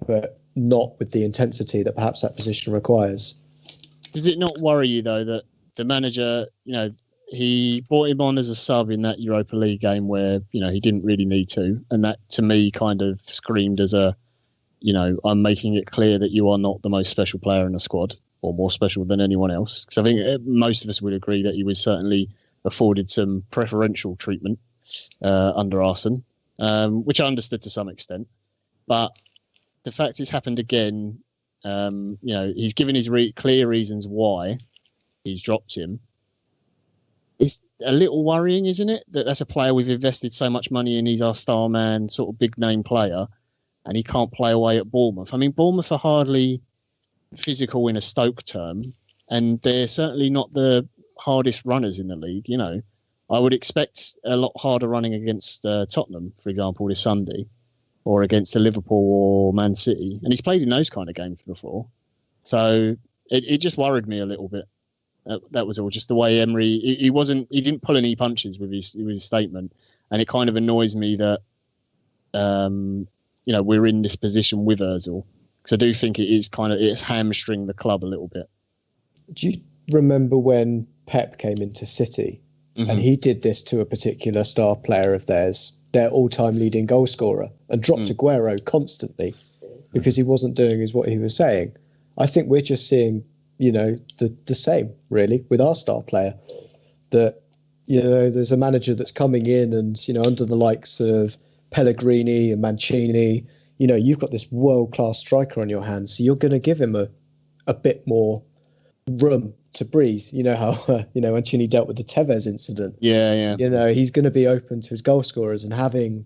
C: but not with the intensity that perhaps that position requires.
D: Does it not worry you, though, that the manager, he brought him on as a sub in that Europa League game where, he didn't really need to, and that to me kind of screamed as I'm making it clear that you are not the most special player in the squad or more special than anyone else. Because I think most of us would agree that he was certainly afforded some preferential treatment under Arsene, which I understood to some extent. But the fact it's happened again, he's given his clear reasons why he's dropped him. It's a little worrying, isn't it? That's a player we've invested so much money in. He's our star man, sort of big name player, and he can't play away at Bournemouth. I mean, Bournemouth are hardly physical in a Stoke term, and they're certainly not the hardest runners in the league. I would expect a lot harder running against Tottenham, for example, this Sunday, or against Liverpool or Man City. And he's played in those kind of games before. So it just worried me a little bit. That was all. Just the way Emery, he didn't pull any punches with his statement. And it kind of annoys me that, we're in this position with Ozil. Because I do think it's hamstring the club a little bit.
C: Do you remember when Pep came into City? Mm-hmm. And he did this to a particular star player of theirs, their all-time leading goal scorer, and dropped Aguero constantly because he wasn't doing what he was saying. I think we're just seeing, the same, really, with our star player. That, there's a manager that's coming in and, under the likes of Pellegrini and Mancini, you've got this world-class striker on your hands, so you're going to give him a bit more room to breathe. How Mancini dealt with the Tevez incident.
D: Yeah.
C: He's going to be open to his goal scorers, and having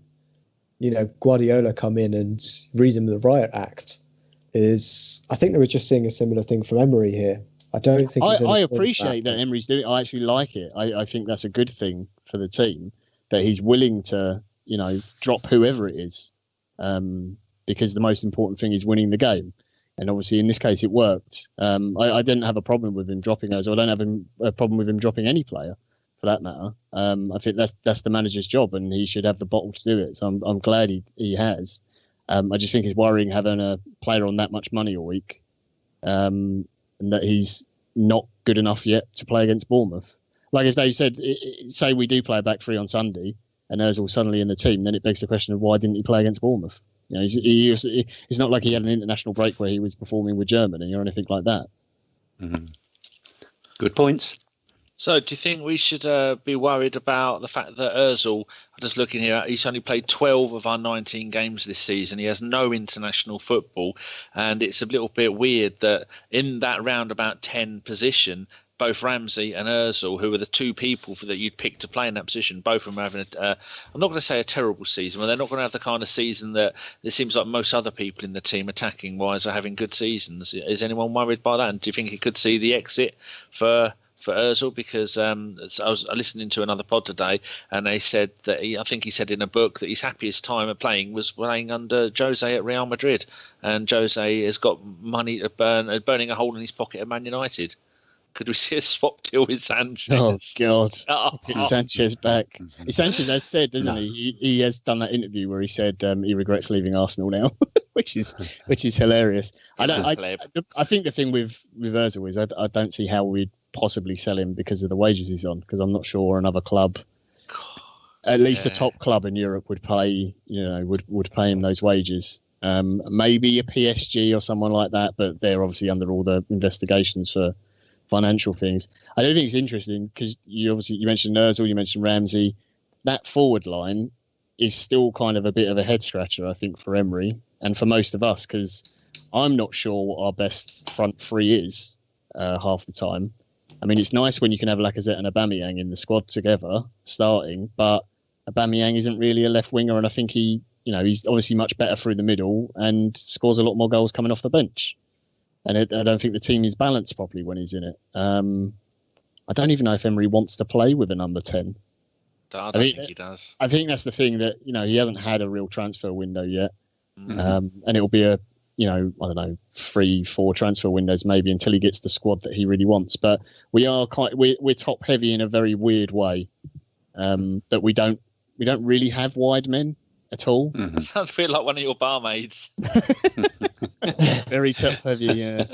C: Guardiola come in and read him the riot act I think they were just seeing a similar thing from Emery here. I don't think
D: I appreciate that Emery's doing it. I actually like it. I think that's a good thing for the team, that he's willing to drop whoever it is, because the most important thing is winning the game. And obviously, in this case, it worked. I didn't have a problem with him dropping those. I don't have a problem with him dropping any player, for that matter. I think that's the manager's job, and he should have the bottle to do it. So I'm glad he has. I just think it's worrying having a player on that much money a week, and that he's not good enough yet to play against Bournemouth. Like if they said, say we do play a back three on Sunday, and Ozil's suddenly in the team, then it begs the question of why didn't he play against Bournemouth? It's not like he had an international break where he was performing with Germany or anything like that.
B: Mm-hmm. Good points.
A: So, do you think we should be worried about the fact that Ozil, I'm just looking here, he's only played 12 of our 19 games this season. He has no international football, and it's a little bit weird that in that roundabout 10 position, both Ramsey and Ozil, who are the two people that you'd pick to play in that position, both of them are having I'm not going to say a terrible season, but they're not going to have the kind of season that it seems like most other people in the team attacking-wise are having good seasons. Is anyone worried by that? And do you think he could see the exit for Ozil? Because I was listening to another pod today, and they said that I think he said in a book that his happiest time of playing was playing under Jose at Real Madrid, and Jose has got money to burning a hole in his pocket at Man United. Could we see a swap deal with Sanchez?
D: Oh God! Get Sanchez back. Sanchez has said, doesn't he? He has done that interview where he said he regrets leaving Arsenal now, which is hilarious. I think the thing with Ozil is I don't see how we'd possibly sell him because of the wages he's on. Because I'm not sure another club, at least a top club in Europe, would pay would pay him those wages. Maybe a PSG or someone like that, but they're obviously under all the investigations for financial things. I don't think it's interesting because you mentioned Ozil, you mentioned Ramsey. That forward line is still kind of a bit of a head scratcher, I think, for Emery and for most of us, because I'm not sure what our best front three is half the time. I mean, it's nice when you can have Lacazette and Aubameyang in the squad together starting, but Aubameyang isn't really a left winger, and I think he's obviously much better through the middle and scores a lot more goals coming off the bench. And I don't think the team is balanced properly when he's in it. I don't even know if Emery wants to play with a number 10.
A: I don't think he does.
D: I think that's the thing, that he hasn't had a real transfer window yet. Mm-hmm. And it'll be I don't know, 3-4 transfer windows maybe until he gets the squad that he really wants. But we're top heavy in a very weird way, that we don't really have wide men at all.
A: Mm-hmm. Sounds a bit like one of your barmaids.
D: Very top heavy, yeah.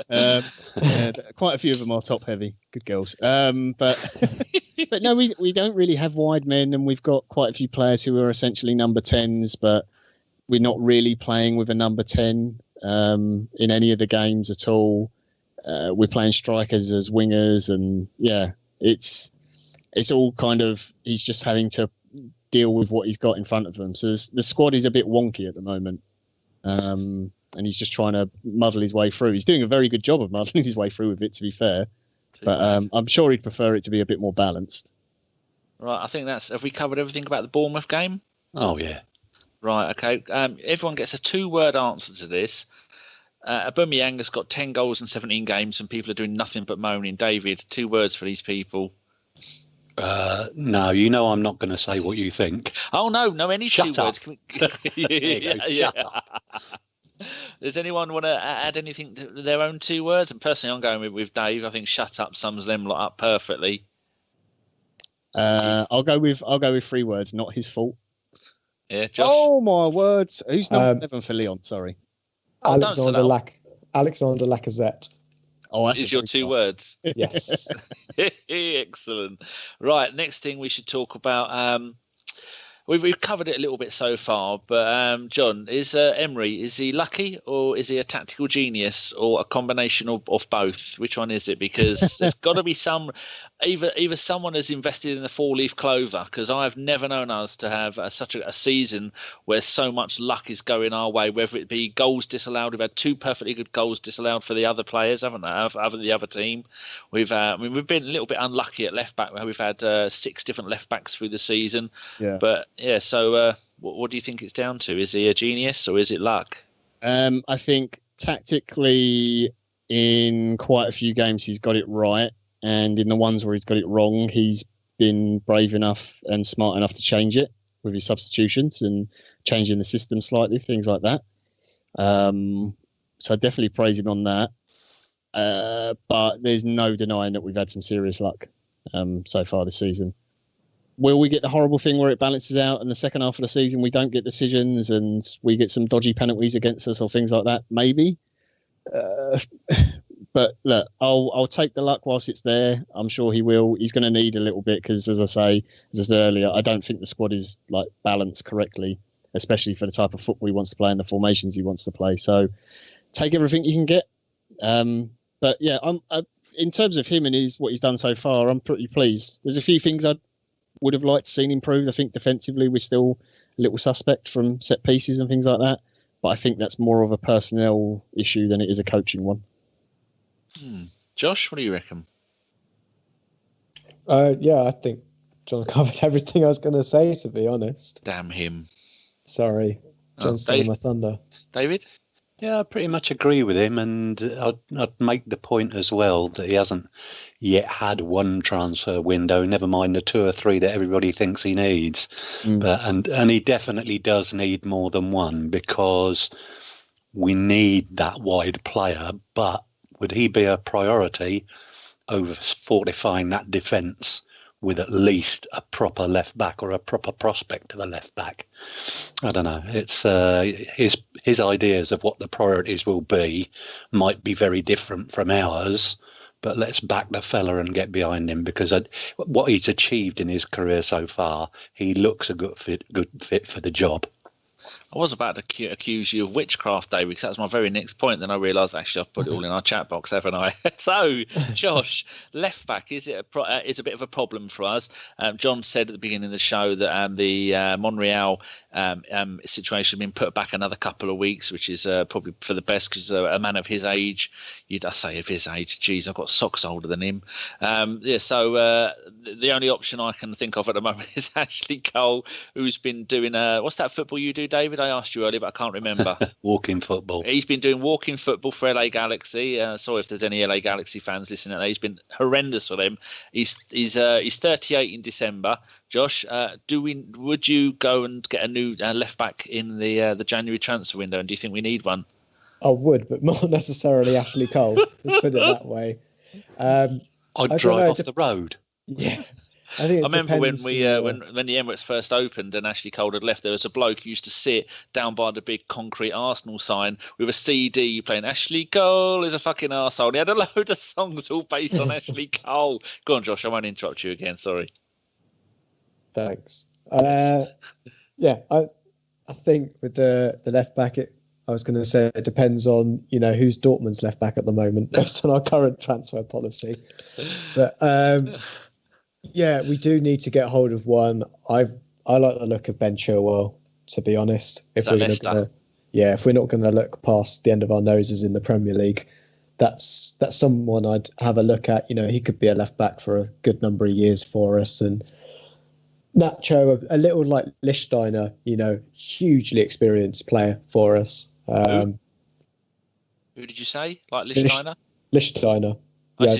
D: Quite a few of them are top heavy. Good girls. But no, we don't really have wide men, and we've got quite a few players who are essentially number 10s, but we're not really playing with a number 10. in any of the games at all. We're playing strikers as wingers, and it's all kind of, he's just having to deal with what he's got in front of him. So the squad is a bit wonky at the moment, and he's just trying to muddle his way through. He's doing a very good job of muddling his way through with it, to be fair. But I'm sure he'd prefer it to be a bit more balanced.
A: Right, I think have we covered everything about the Bournemouth game?
B: Oh, yeah.
A: Right, okay. Everyone gets a 2-word answer to this. Aubameyang has got 10 goals in 17 games and people are doing nothing but moaning. David, 2 words for these people.
B: No, you know I'm not going to say what you think.
A: Oh, no, any
B: Shut
A: 2
B: up.
A: words.
B: Shut up.
A: Does anyone want to add anything to their own 2 words? And personally, I'm going with Dave. I think shut up sums them lot up perfectly.
D: I'll go with 3 words. Not his fault.
A: Yeah, Josh.
D: Oh my words! Who's number 11 for Leon? Sorry,
C: Alexander Lacazette.
D: Oh, that's
A: is your 2 words.
C: Yes.
A: Excellent. Right, next thing we should talk about. We've covered it a little bit so far, but John, is Emery, is he lucky or is he a tactical genius or a combination of both? Which one is it? Because there's got to be some, either someone has invested in the 4-leaf clover, because I've never known us to have such a season where so much luck is going our way, whether it be goals disallowed. We've had 2 perfectly good goals disallowed for the other players, haven't we? Other the other team. We've been a little bit unlucky at left back, where we've had 6 different left backs through the season.
D: Yeah.
A: But yeah, so what do you think it's down to? Is he a genius or is it luck?
D: I think tactically, in quite a few games, he's got it right. And in the ones where he's got it wrong, he's been brave enough and smart enough to change it with his substitutions and changing the system slightly, things like that. So I definitely praise him on that. But there's no denying that we've had some serious luck so far this season. Will we get the horrible thing where it balances out and the second half of the season we don't get decisions and we get some dodgy penalties against us or things like that? Maybe. But look, I'll take the luck whilst it's there. I'm sure he will. He's going to need a little bit because, as I said earlier, I don't think the squad is like balanced correctly, especially for the type of football he wants to play and the formations he wants to play. So take everything you can get. But yeah, in terms of him and what he's done so far, I'm pretty pleased. There's a few things I would have liked to seen improved. I think defensively we're still a little suspect from set pieces and things like that. But I think that's more of a personnel issue than it is a coaching one.
A: Josh, what do you reckon?
C: Yeah, I think John covered everything I was going to say, to be honest.
A: Damn him.
C: Sorry. John stole my thunder.
A: David?
B: Yeah, I pretty much agree with him, and I'd make the point as well that he hasn't yet had one transfer window, never mind the 2 or 3 that everybody thinks he needs. But and he definitely does need more than one, because we need that wide player. But would he be a priority over fortifying that defence with at least a proper left back or a proper prospect of a left back? I don't know. It's his ideas of what the priorities will be might be very different from ours, but let's back the fella and get behind him, because what he's achieved in his career so far, he looks a good fit for the job.
A: I was about to accuse you of witchcraft, David, because that was my very next point. Then I realised actually I've put it all in our chat box, haven't I? So, Josh, left back is a bit of a problem for us. John said at the beginning of the show that the Monreal situation has been put back another couple of weeks, which is probably for the best, because a man of his age, I say of his age, geez, I've got socks older than him. So the only option I can think of at the moment is Ashley Cole, who's been doing what's that football you do, David? I asked you earlier, but I can't remember.
B: Walking football.
A: He's been doing walking football for LA Galaxy. Sorry if there's any LA Galaxy fans listening. He's been horrendous for them. He's 38 in December. Josh, would you go and get a new left back in the January transfer window? And do you think we need one?
C: I would, but not necessarily Ashley Cole. Let's put it that way.
B: I'd drive off the road.
C: Yeah. I
A: remember when when the Emirates first opened and Ashley Cole had left, there was a bloke who used to sit down by the big concrete Arsenal sign with a CD playing Ashley Cole is a fucking arsehole. He had a load of songs all based on Ashley Cole. Go on, Josh, I won't interrupt you again, sorry.
C: Thanks. I think with the left back, I was going to say it depends on, who's Dortmund's left back at the moment based on our current transfer policy. But yeah, we do need to get hold of one. I like the look of Ben Chilwell, to be honest. If we're not going to look past the end of our noses in the Premier League, that's someone I'd have a look at. He could be a left back for a good number of years for us. And Nacho, a little like Lichtsteiner, hugely experienced player for us.
A: Who did you say? Like Lichtsteiner?
C: Lichtsteiner. Yeah,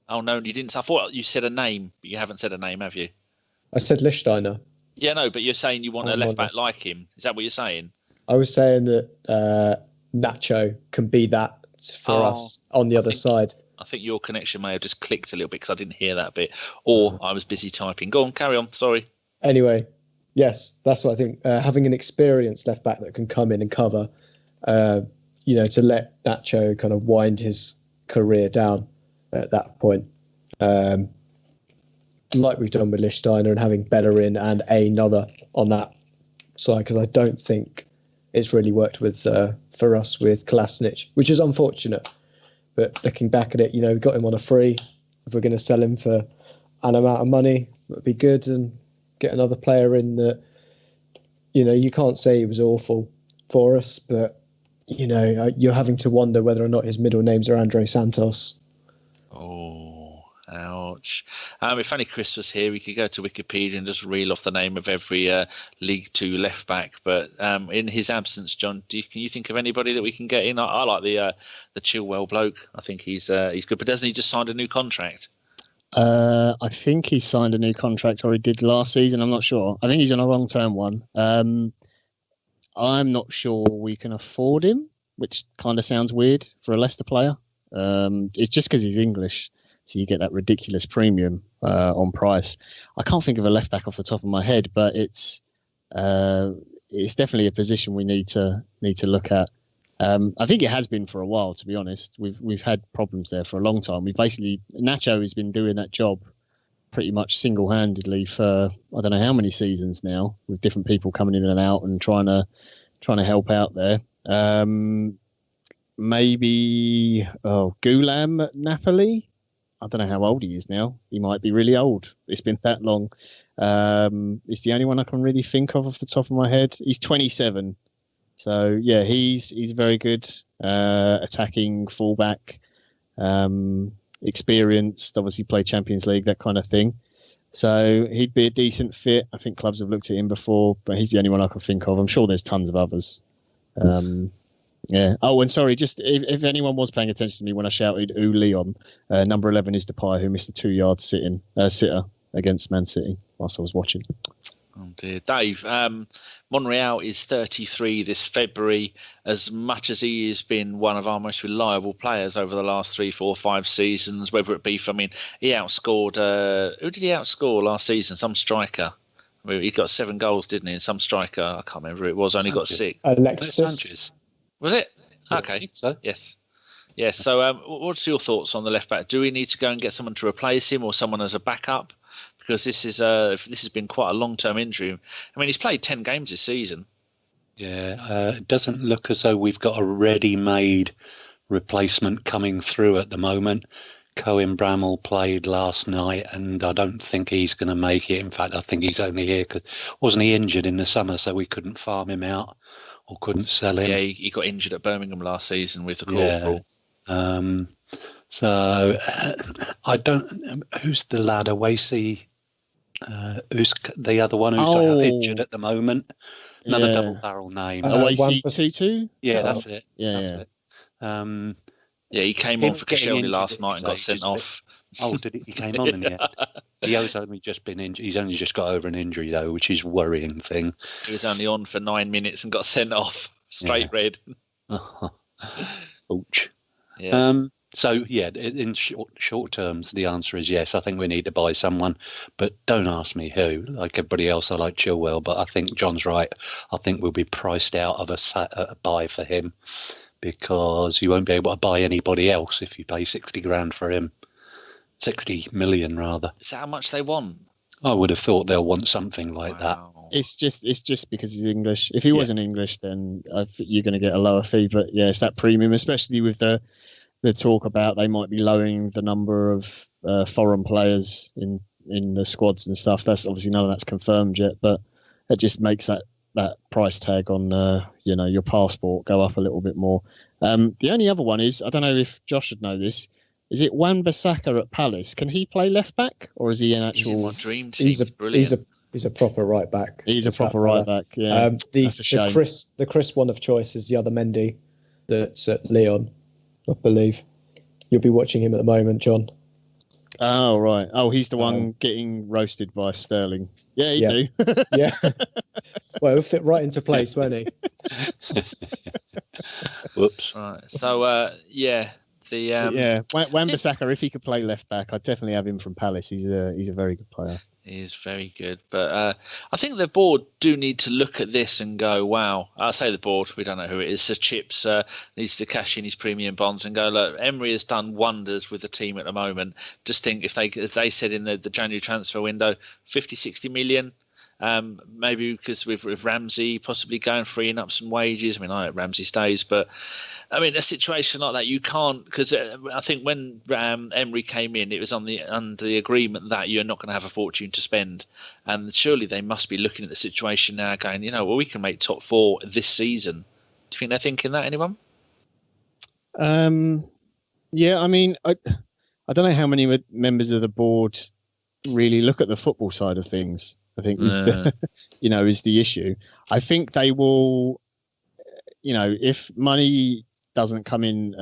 A: Oh, no, you didn't. I thought you said a name, but you haven't said a name, have you?
C: I said Lichtsteiner.
A: Yeah, no, but you're saying you want a left back like him. Is that what you're saying?
C: I was saying that Nacho can be that for us on the other side.
A: I think your connection may have just clicked a little bit because I didn't hear that bit, or I was busy typing. Go on, carry on. Sorry.
C: Anyway, yes, that's what I think. Having an experienced left back that can come in and cover, to let Nacho kind of wind his career down at that point, like we've done with Lichtsteiner, and having Bellerin and another on that side, because I don't think it's really worked with for us with Kolasinac, which is unfortunate. But looking back at it, we got him on a free. If we're going to sell him for an amount of money, that'd be good, and get another player in that, you can't say he was awful for us, but, you're having to wonder whether or not his middle names are Andre Santos.
A: Oh, ouch. If only Chris was here, we could go to Wikipedia and just reel off the name of every League Two left back. But in his absence, John, can you think of anybody that we can get in? I like the Chilwell bloke. I think he's good. But doesn't he just signed a new contract?
D: I think he signed a new contract, or he did last season. I'm not sure. I think he's on a long-term one. I'm not sure we can afford him, which kind of sounds weird for a Leicester player. It's just because he's English, so you get that ridiculous premium on price. I can't think of a left back off the top of my head, but it's definitely a position we need to look at. I think it has been for a while, to be honest. We've had problems there for a long time. Nacho has been doing that job pretty much single-handedly for I don't know how many seasons now, with different people coming in and out and trying to help out there. Maybe Gulam at Napoli. I don't know how old he is now. He might be really old. It's been that long. It's the only one I can really think of off the top of my head. He's 27. So, yeah, he's very good. Attacking fullback. Experienced. Obviously played Champions League, that kind of thing. So he'd be a decent fit. I think clubs have looked at him before, but he's the only one I can think of. I'm sure there's tons of others. Yeah. Oh, and sorry, just if anyone was paying attention to me when I shouted "Ooh, Leon," number 11 is Depay, who missed a 2-yard sitter against Man City whilst I was watching.
A: Oh dear, Dave. Monreal is 33 this February. As much as he has been one of our most reliable players over the last 3, 4, 5 seasons, whether it be he outscored. Who did he outscore last season? Some striker. I mean, he got 7 goals, didn't he? And some striker, I can't remember who it was, only got 6.
C: Alexis
B: Sanchez.
A: Was it? Okay.
B: I think so.
A: Yes. Yes. So, what's your thoughts on the left back? Do we need to go and get someone to replace him, or someone as a backup? Because this has been quite a long-term injury. I mean, he's played 10 games this season.
B: Yeah, it doesn't look as though we've got a ready-made replacement coming through at the moment. Cohen Bramall played last night, and I don't think he's going to make it. In fact, I think he's only here because wasn't he injured in the summer, so we couldn't farm him out or couldn't sell him.
A: Yeah, he got injured at Birmingham last season with the corporal.
B: So I don't. Who's the lad? Awasi? Who's the other one who's injured at the moment? Another double barrel name.
D: Awasi Tutu?
B: Yeah, that's it.
D: That's
B: it.
A: Yeah, he came on for Koscielny last night and got sent off.
B: Oh, did he? He came on in the end. He has only just been injured. He's only just got over an injury though, which is a worrying thing.
A: He was only on for 9 minutes and got sent off straight red.
B: Ouch.
A: Yes.
B: So yeah, in short terms, the answer is yes. I think we need to buy someone, but don't ask me who. Like everybody else, I like Chilwell, but I think John's right. I think we'll be priced out of a buy for him because you won't be able to buy anybody else if you pay 60 grand for him. 60 million rather.
A: Is that how much they want?
B: I would have thought they'll want something like that.
D: It's just because he's English. If he wasn't English, then you're going to get a lower fee. But yeah, it's that premium, especially with the talk about they might be lowering the number of foreign players in the squads and stuff. That's obviously none of that's confirmed yet, but it just makes that price tag on your passport go up a little bit more. The only other one is, I don't know if Josh should know this, is it Wan-Bissaka at Palace? Can he play left back, or is he an actual?
A: He's in my dream team.
C: He's a proper right back.
D: He's a proper right back. Yeah, that's a shame.
C: The Chris one of choice is the other Mendy that's at Lyon, I believe. You'll be watching him at the moment, John.
D: Oh right. Oh, he's the one getting roasted by Sterling. Yeah, he do.
C: Yeah. Well, he'll fit right into place, won't he?
B: Whoops.
A: Right. So
D: Wan-Bissaka, if he could play left back, I'd definitely have him from Palace. He's a very good player.
A: He is very good, but I think the board do need to look at this and go, wow. I say the board, we don't know who it is. So Chips needs to cash in his premium bonds and go, look, Emery has done wonders with the team at the moment. Just think if they, as they said in the January transfer window, 50, 60 million. Maybe because with Ramsey possibly going freeing up some wages. I mean, I hope Ramsey stays, but I mean, a situation like that you can't, because I think when Emery came in, it was under the agreement that you're not going to have a fortune to spend, and surely they must be looking at the situation now, going, we can make top 4 this season. Do you think they're thinking that, anyone?
D: Yeah, I mean, I don't know how many members of the board really look at the football side of things. I think is the issue. I think they will, if money doesn't come in,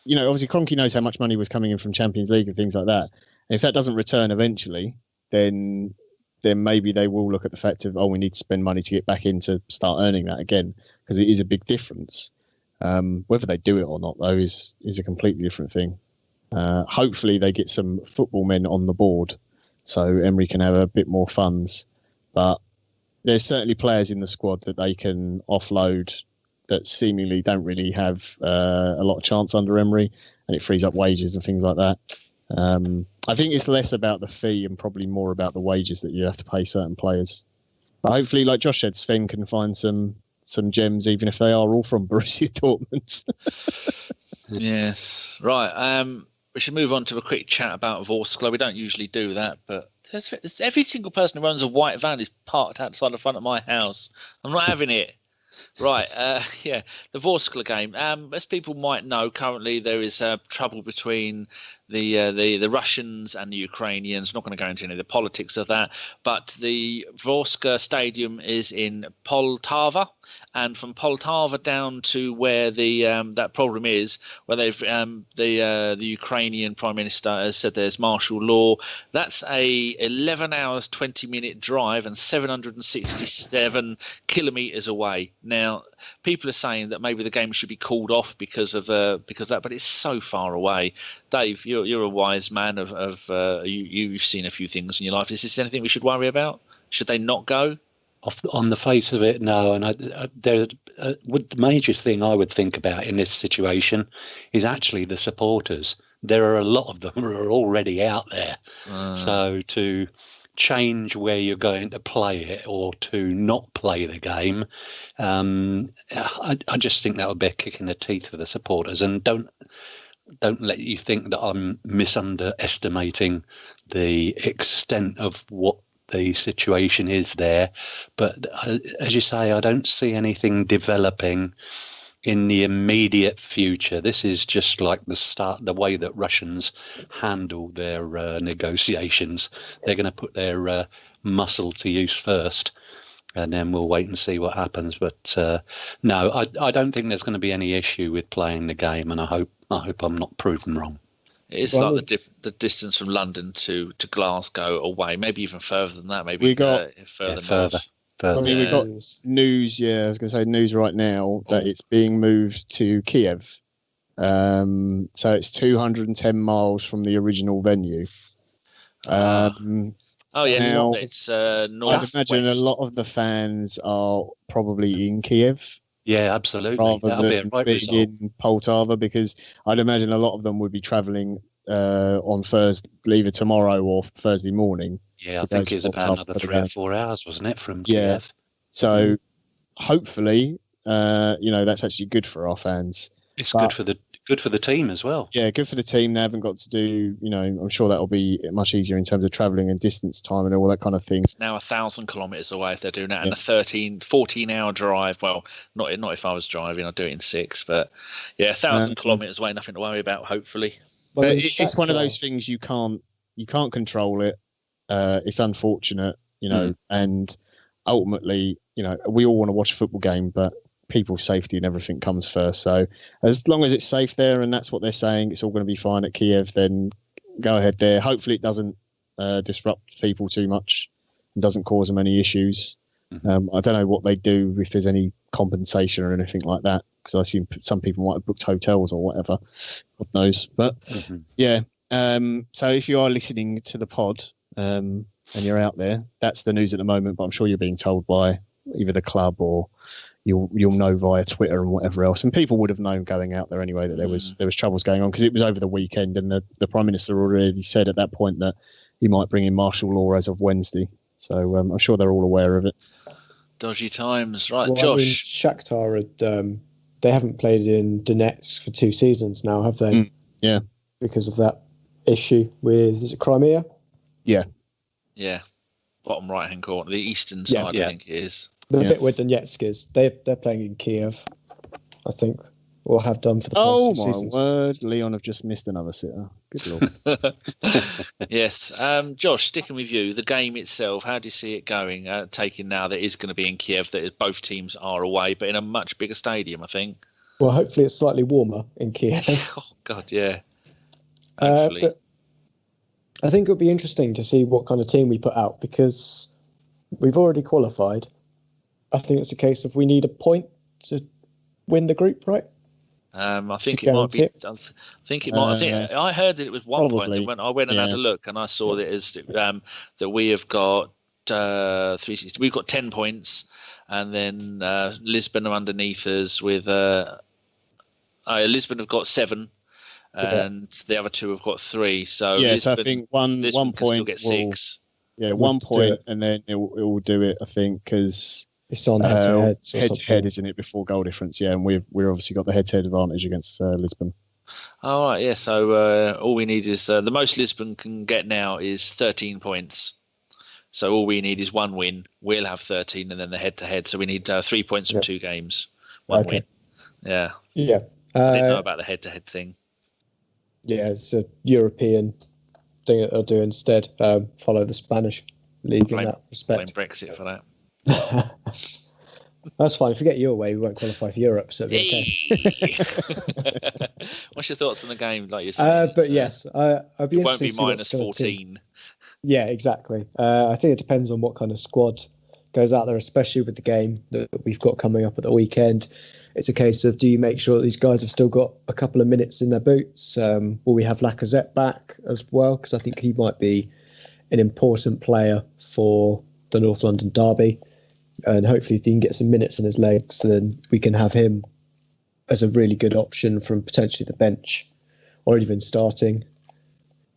D: obviously Kroenke knows how much money was coming in from Champions League and things like that. And if that doesn't return eventually, then maybe they will look at the fact of, we need to spend money to get back in to start earning that again, because it is a big difference. Whether they do it or not, though, is a completely different thing. Hopefully they get some football men on the board, so Emery can have a bit more funds. But there's certainly players in the squad that they can offload that seemingly don't really have a lot of chance under Emery, and it frees up wages and things like that. I think it's less about the fee and probably more about the wages that you have to pay certain players. But hopefully, like Josh said, Sven can find some gems, even if they are all from Borussia Dortmund.
A: Yes. Right. We should move on to a quick chat about Vorskla. We don't usually do that, but every single person who owns a white van is parked outside the front of my house. I'm not having it. Right, the Vorskla game. As people might know, currently there is trouble between the Russians and the Ukrainians. I'm not going to go into any of the politics of that, but the Vorskla Stadium is in Poltava, and from Poltava down to where the that problem is, where they've the Ukrainian Prime Minister has said there's martial law. That's a 11 hours 20-minute drive and 767 kilometers away. Now, people are saying that maybe the game should be called off because of that, but it's so far away. Dave, you're a wise man you've seen a few things in your life. Is this anything we should worry about? Should they not go?
B: On the face of it, no. And the major thing I would think about in this situation is actually the supporters. There are a lot of them who are already out there. So to change where you're going to play it or to not play the game, I just think that would be a kick in the teeth for the supporters. And don't let you think that I'm misunderestimating the extent of what the situation is there, but as you say, I don't see anything developing in the immediate future. This is just like the way that Russians handle their negotiations. They're going to put their muscle to use first, and then we'll wait and see what happens. But no, I don't think there's going to be any issue with playing the game, and I hope I'm not proven wrong.
A: It's like the distance from London to Glasgow away, maybe even further than that. Maybe
B: we got
A: further.
D: I mean, we've got news. Yeah, I was going to say news right now that it's being moved to Kiev. So it's 210 miles from the original venue.
A: Yes,
D: now,
A: it's north.
D: I'd imagine a lot of the fans are probably in Kiev.
B: Yeah, absolutely.
D: Rather than being in Poltava, because I'd imagine a lot of them would be travelling on Thursday, either tomorrow or Thursday morning.
B: Yeah, I think it was about another 3 or 4 hours, wasn't it, from Kiev?
D: So hopefully, that's actually good for our fans.
B: It's good for the team as well.
D: Yeah, good for the team. They haven't got to do, I'm sure that'll be much easier in terms of travelling and distance time and all that kind of thing.
A: It's now 1,000 kilometres away if they're doing that, and a 14-hour drive. Well, not if I was driving, I'd do it in 6. But 1,000 kilometres away, nothing to worry about. Hopefully,
D: but it's one of those things you can't control it. It's unfortunate, and ultimately, we all want to watch a football game, but people's safety and everything comes first. So as long as it's safe there, and that's what they're saying, it's all going to be fine at Kiev, then go ahead there. Hopefully it doesn't disrupt people too much and doesn't cause them any issues. I don't know what they do, if there's any compensation or anything like that, because I assume some people might have booked hotels or whatever. God knows. But so if you are listening to the pod and you're out there, that's the news at the moment, but I'm sure you're being told by either the club or you'll know via Twitter and whatever else. And people would have known going out there anyway that there was troubles going on, because it was over the weekend, and the Prime Minister already said at that point that he might bring in martial law as of Wednesday. So I'm sure they're all aware of it.
A: Dodgy times, right?
C: Well,
A: Josh,
C: Shakhtar they haven't played in Donetsk for 2 seasons now, have they?
D: Yeah, because
C: of that issue with, is it Crimea?
D: Yeah.
A: Bottom right hand corner, the eastern side, I think it is.
C: The bit where Donetsk is, they're playing in Kiev, I think, or have done for the past 2 seasons.
D: Oh my word, Leon have just missed another sitter. Good lord.
A: Yes. Josh, sticking with you, the game itself, how do you see it going, taking now that it is going to be in Kiev, that both teams are away, but in a much bigger stadium, I think?
C: Well, hopefully it's slightly warmer in Kiev.
A: Oh, God, yeah.
C: But I think it'll be interesting to see what kind of team we put out, because we've already qualified. I think it's a case of we need a point to win the group, right?
A: I think it might be. I think I heard that it was 1 point. That when I went and had a look, and I saw that is that we have got 360. We've got 10 points, and then Lisbon are underneath us with. Lisbon have got 7, and the other 2 have got 3. So
D: Lisbon,
A: so
D: I think one point
A: still get 6.
D: Yeah, 1 point, and then it will do it. I think because.
C: It's on head
D: to head, isn't it, before goal difference? Yeah, and we've obviously got the head-to-head advantage against Lisbon.
A: All right, yeah. So all we need is the most Lisbon can get now is 13 points. So all we need is 1 win. We'll have 13, and then the head-to-head. So we need 3 points from 2 games, 1 win. Yeah.
C: Yeah.
A: I didn't know about the head-to-head thing. Yeah,
C: it's a European thing that they'll do instead. Follow the Spanish league in that respect.
A: Blame Brexit for that.
C: That's fine. If we get you away, we won't qualify for Europe, so it'll be okay.
A: What's your thoughts on the game, like you're saying?
C: But yes, I'd be interested.
A: It won't be
C: to see
A: minus 14.
C: Yeah, exactly. I think it depends on what kind of squad goes out there, especially with the game that we've got coming up at the weekend. It's a case of, do you make sure that these guys have still got a couple of minutes in their boots? Will we have Lacazette back as well? Because I think he might be an important player for the North London derby. And hopefully if he can get some minutes in his legs, then we can have him as a really good option from potentially the bench or even starting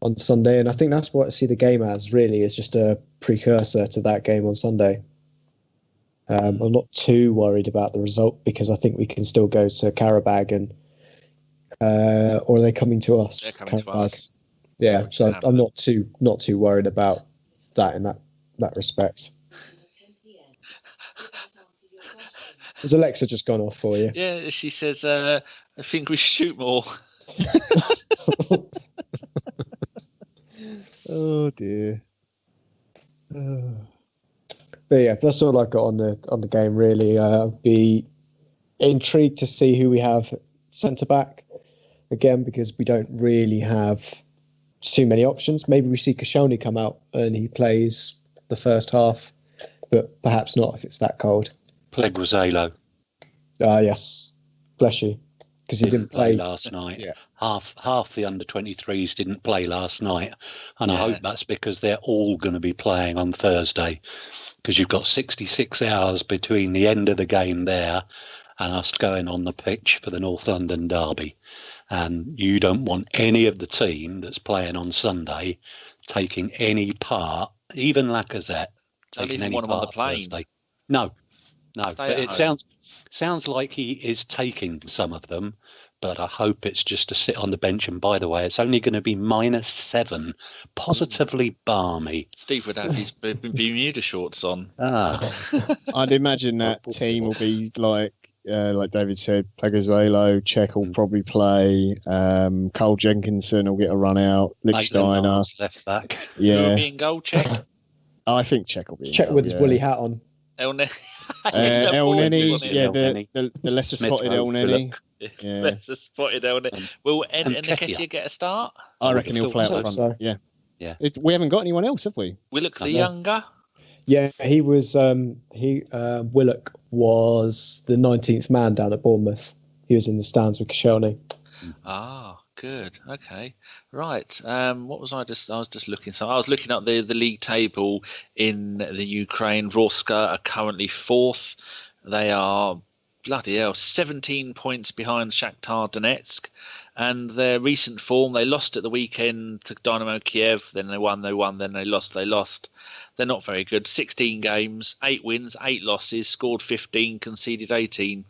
C: on Sunday. And I think that's what I see the game as, really, is just a precursor to that game on Sunday. I'm not too worried about the result, because I think we can still go to Karabag and or are they coming to us?
A: They're coming to us.
C: Yeah, so I'm not too worried about that in that respect. Has Alexa just gone off for you?
A: Yeah, she says, I think we shoot more.
D: Oh dear.
C: But yeah, that's all I've got on the game, really. I'd be intrigued to see who we have centre back again, because we don't really have too many options. Maybe we see Koscielny come out and he plays the first half, but perhaps not if it's that cold.
B: Pleguezuelo.
C: Yes. Bless you. Because he didn't play
B: last night.
C: Yeah.
B: Half the under-23s didn't play last night. And I hope that's because they're all going to be playing on Thursday. Because you've got 66 hours between the end of the game there and us going on the pitch for the North London derby. and you don't want any of the team that's playing on Sunday taking any part, even Lacazette taking any part on Thursday. No. But it sounds like he is taking some of them, but I hope it's just to sit on the bench. And by the way, it's only going to be -7, positively balmy.
A: Steve would have his Bermuda shorts on.
D: I'd imagine that team will be like David said, Plegazuelo, Czech will probably play. Cole Jenkinson will get a run out. Lichtsteiner
B: left back.
A: Yeah. Who will be in goal, Czech?
D: I think Czech will be in
C: Czech
D: goal,
C: with his woolly hat on.
D: El Neni, the lesser spotted El Neni.
A: Yeah. Lesser spotted El Neni. Will Nketiah get a start?
D: I reckon he'll play up front. So. Yeah. We haven't got anyone else, have we?
A: Willock the younger.
C: Yeah, he was. Willock was the 19th man down at Bournemouth. He was in the stands with Koscielny.
A: Ah, good. Okay, right. What was I was just looking. So I was looking at the league table in the Ukraine. Vorska are currently 4th. They are bloody hell 17 points behind Shakhtar Donetsk. And their recent form, they lost at the weekend to Dynamo Kiev. Then they won. Then they lost. They're not very good. 16 games, 8 wins, 8 losses, scored 15, conceded 18.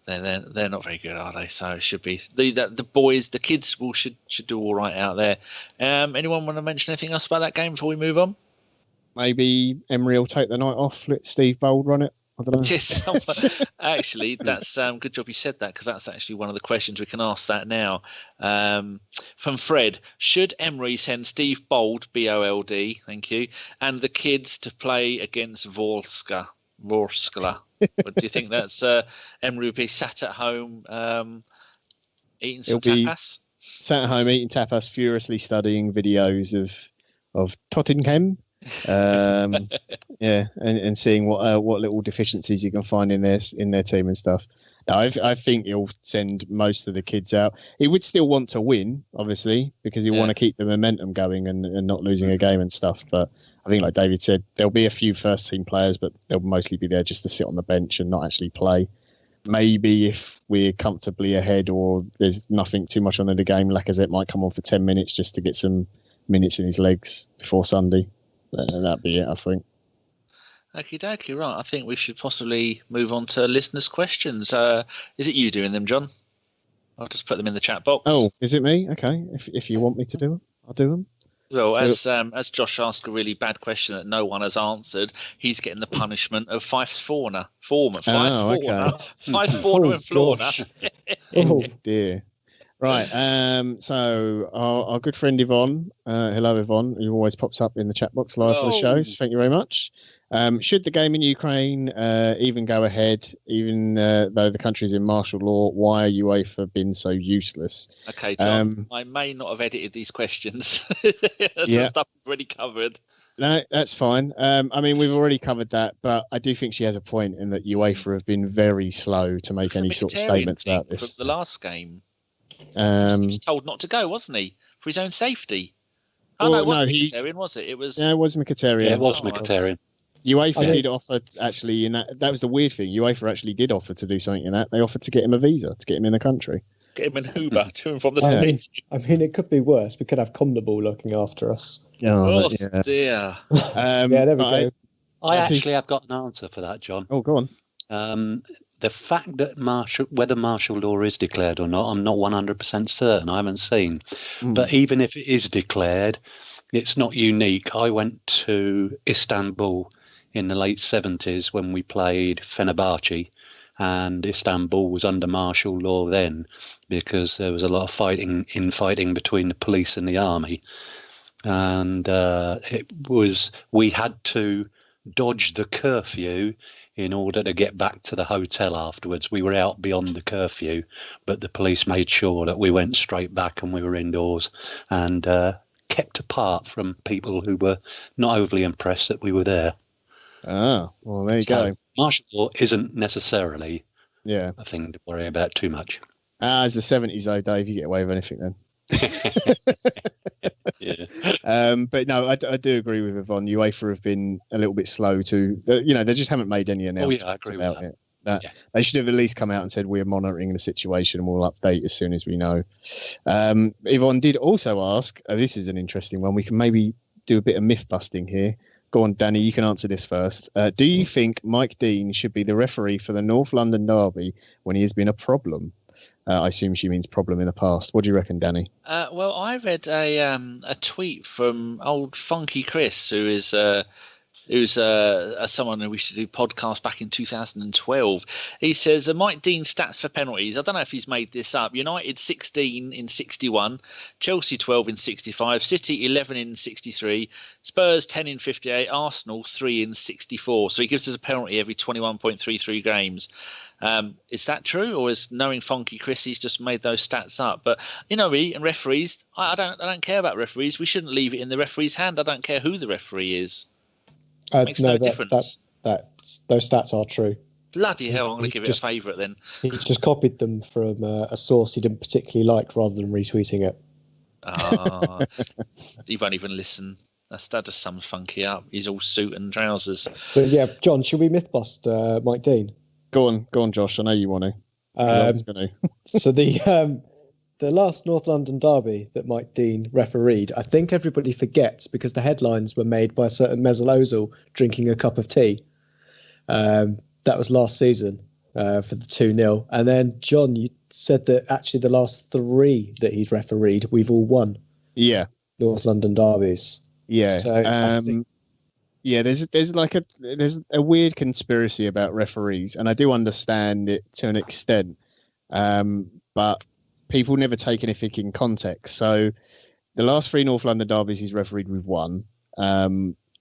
A: They're not very good, are they? So it should be the boys, the kids should do all right out there. Anyone want to mention anything else about that game before we move on?
D: Maybe Emery will take the night off. Let Steve Bold run it. I don't know.
A: Yes, actually, that's good job you said that, because that's actually one of the questions we can ask that now. From Fred, should Emery send Steve Bold, Bold, thank you, and the kids to play against Vorskla? But do you think that's Emery would be sat at home eating some tapas?
D: Sat at home eating tapas, furiously studying videos of Tottenham. And seeing what little deficiencies you can find in their team and stuff. No, I think he'll send most of the kids out. He would still want to win, obviously, because he'll want to keep the momentum going and not losing a game and stuff. But I think, like David said, there'll be a few first team players, but they'll mostly be there just to sit on the bench and not actually play. Maybe if we're comfortably ahead or there's nothing too much on in the game, Lacazette might come on for 10 minutes just to get some minutes in his legs before Sunday. And that'd be it, I think.
A: Okie dokie, right. I think we should possibly move on to listeners' questions. Is it you doing them, John? I'll just put them in the chat box.
D: Oh, is it me? Okay. If you want me to do them, I'll do them.
A: Well, as Josh asked a really bad question that no one has answered, he's getting the punishment of Fife's Fauna. Fife's Fauna and Florna.
D: Oh, dear. Right, so our good friend Yvonne, hello Yvonne, who always pops up in the chat box live for the shows. Thank you very much. Should the game in Ukraine even go ahead, even though the country's in martial law, why are UEFA been so useless?
A: Okay, John, I may not have edited these questions.
D: Yeah.
A: Stuff we've already covered.
D: No, that's fine. I mean, we've already covered that, but I do think she has a point in that UEFA have been very slow to make any sort of statements about this.
A: From the last game. He was told not to go, wasn't he, for his own safety? Oh, it wasn't Mkhitaryan, was it? It was
D: Mkhitaryan.
B: Yeah, it was Mkhitaryan.
D: UEFA did offer, actually, in that was the weird thing. UEFA actually did offer to do something in that. They offered to get him a visa to get him in the country.
A: Get him an Uber to and from the stadium.
C: I mean, it could be worse. We could have Condable looking after us.
A: Dear.
C: Yeah, there we go.
B: I actually have got an answer for that, John.
D: Oh, go on.
B: The fact that whether martial law is declared or not, I'm not 100% certain. I haven't seen. But even if it is declared, it's not unique. I went to Istanbul in the late 70s when we played Fenerbahce, and Istanbul was under martial law then because there was a lot of infighting between the police and the army. And we had to dodge the curfew in order to get back to the hotel afterwards. We were out beyond the curfew, but the police made sure that we went straight back and we were indoors and kept apart from people who were not overly impressed that we were there.
D: Ah, well, there you go.
B: Martial law isn't necessarily
D: a
B: thing to worry about too much.
D: It's the 70s though, Dave. You get away with anything then. But no, I do agree with Yvonne. UEFA have been a little bit slow to, they just haven't made any announcements
B: I agree
D: about
B: with that.
D: it. They should have at least come out and said we're monitoring the situation and we'll update as soon as we know. Yvonne did also ask, this is an interesting one, we can maybe do a bit of myth busting here. Go on, Danny, you can answer this first. Do you think Mike Dean should be the referee for the North London Derby when he has been a problem? I assume she means problem in the past. What do you reckon, Danny?
A: Well, I read a tweet from old Funky Chris, who's someone who we used to do podcast back in 2012. He says Mike Dean stats for penalties. I don't know if he's made this up. United 16 in 61, Chelsea 12 in 65, City 11 in 63, Spurs 10 in 58, Arsenal 3 in 64. So he gives us a penalty every 21.33 games. Is that true, or is knowing Funky Chris he's just made those stats up? But and referees, I don't care about referees. We shouldn't leave it in the referee's hand. I don't care who the referee is. Makes no difference.
C: Those stats are true.
A: Bloody hell, I'm going to give it a favourite then.
C: He just copied them from a source he didn't particularly like rather than retweeting it.
A: He won't even listen. That just sums Funky up. He's all suit and trousers.
C: But yeah, John, should we myth bust Mike Dean?
D: Go on, Josh. I know you want to.
C: So the last North London derby that Mike Dean refereed, I think everybody forgets because the headlines were made by a certain Mesut Ozil drinking a cup of tea. That was last season for the 2-0. And then, John, you said that actually the last 3 that he'd refereed, we've all won.
D: Yeah.
C: North London derbies.
D: Yeah. So there's a weird conspiracy about referees, and I do understand it to an extent. But people never take anything in context. So the last 3 North London derbies he's refereed, we've won.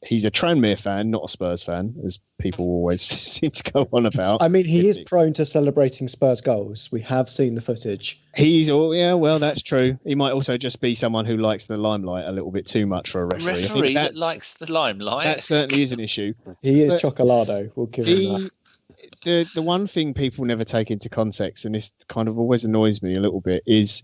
D: He's a Tranmere fan, not a Spurs fan, as people always seem to go on about.
C: I mean, he is prone to celebrating Spurs goals. We have seen the footage.
D: Well, that's true. He might also just be someone who likes the limelight a little bit too much for a referee.
A: Referee that likes the limelight.
D: That certainly is an issue.
C: He is Chocolado. We'll give him that.
D: The one thing people never take into context, and this kind of always annoys me a little bit, is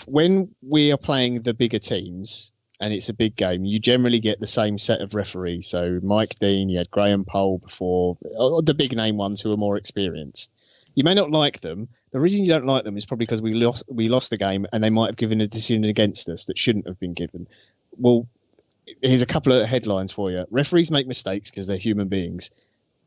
D: when we are playing the bigger teams and it's a big game, you generally get the same set of referees. So Mike Dean, you had Graham Poll before, the big name ones who are more experienced. You may not like them. The reason you don't like them is probably because we lost the game and they might have given a decision against us that shouldn't have been given. Well, here's a couple of headlines for you. Referees make mistakes because they're human beings.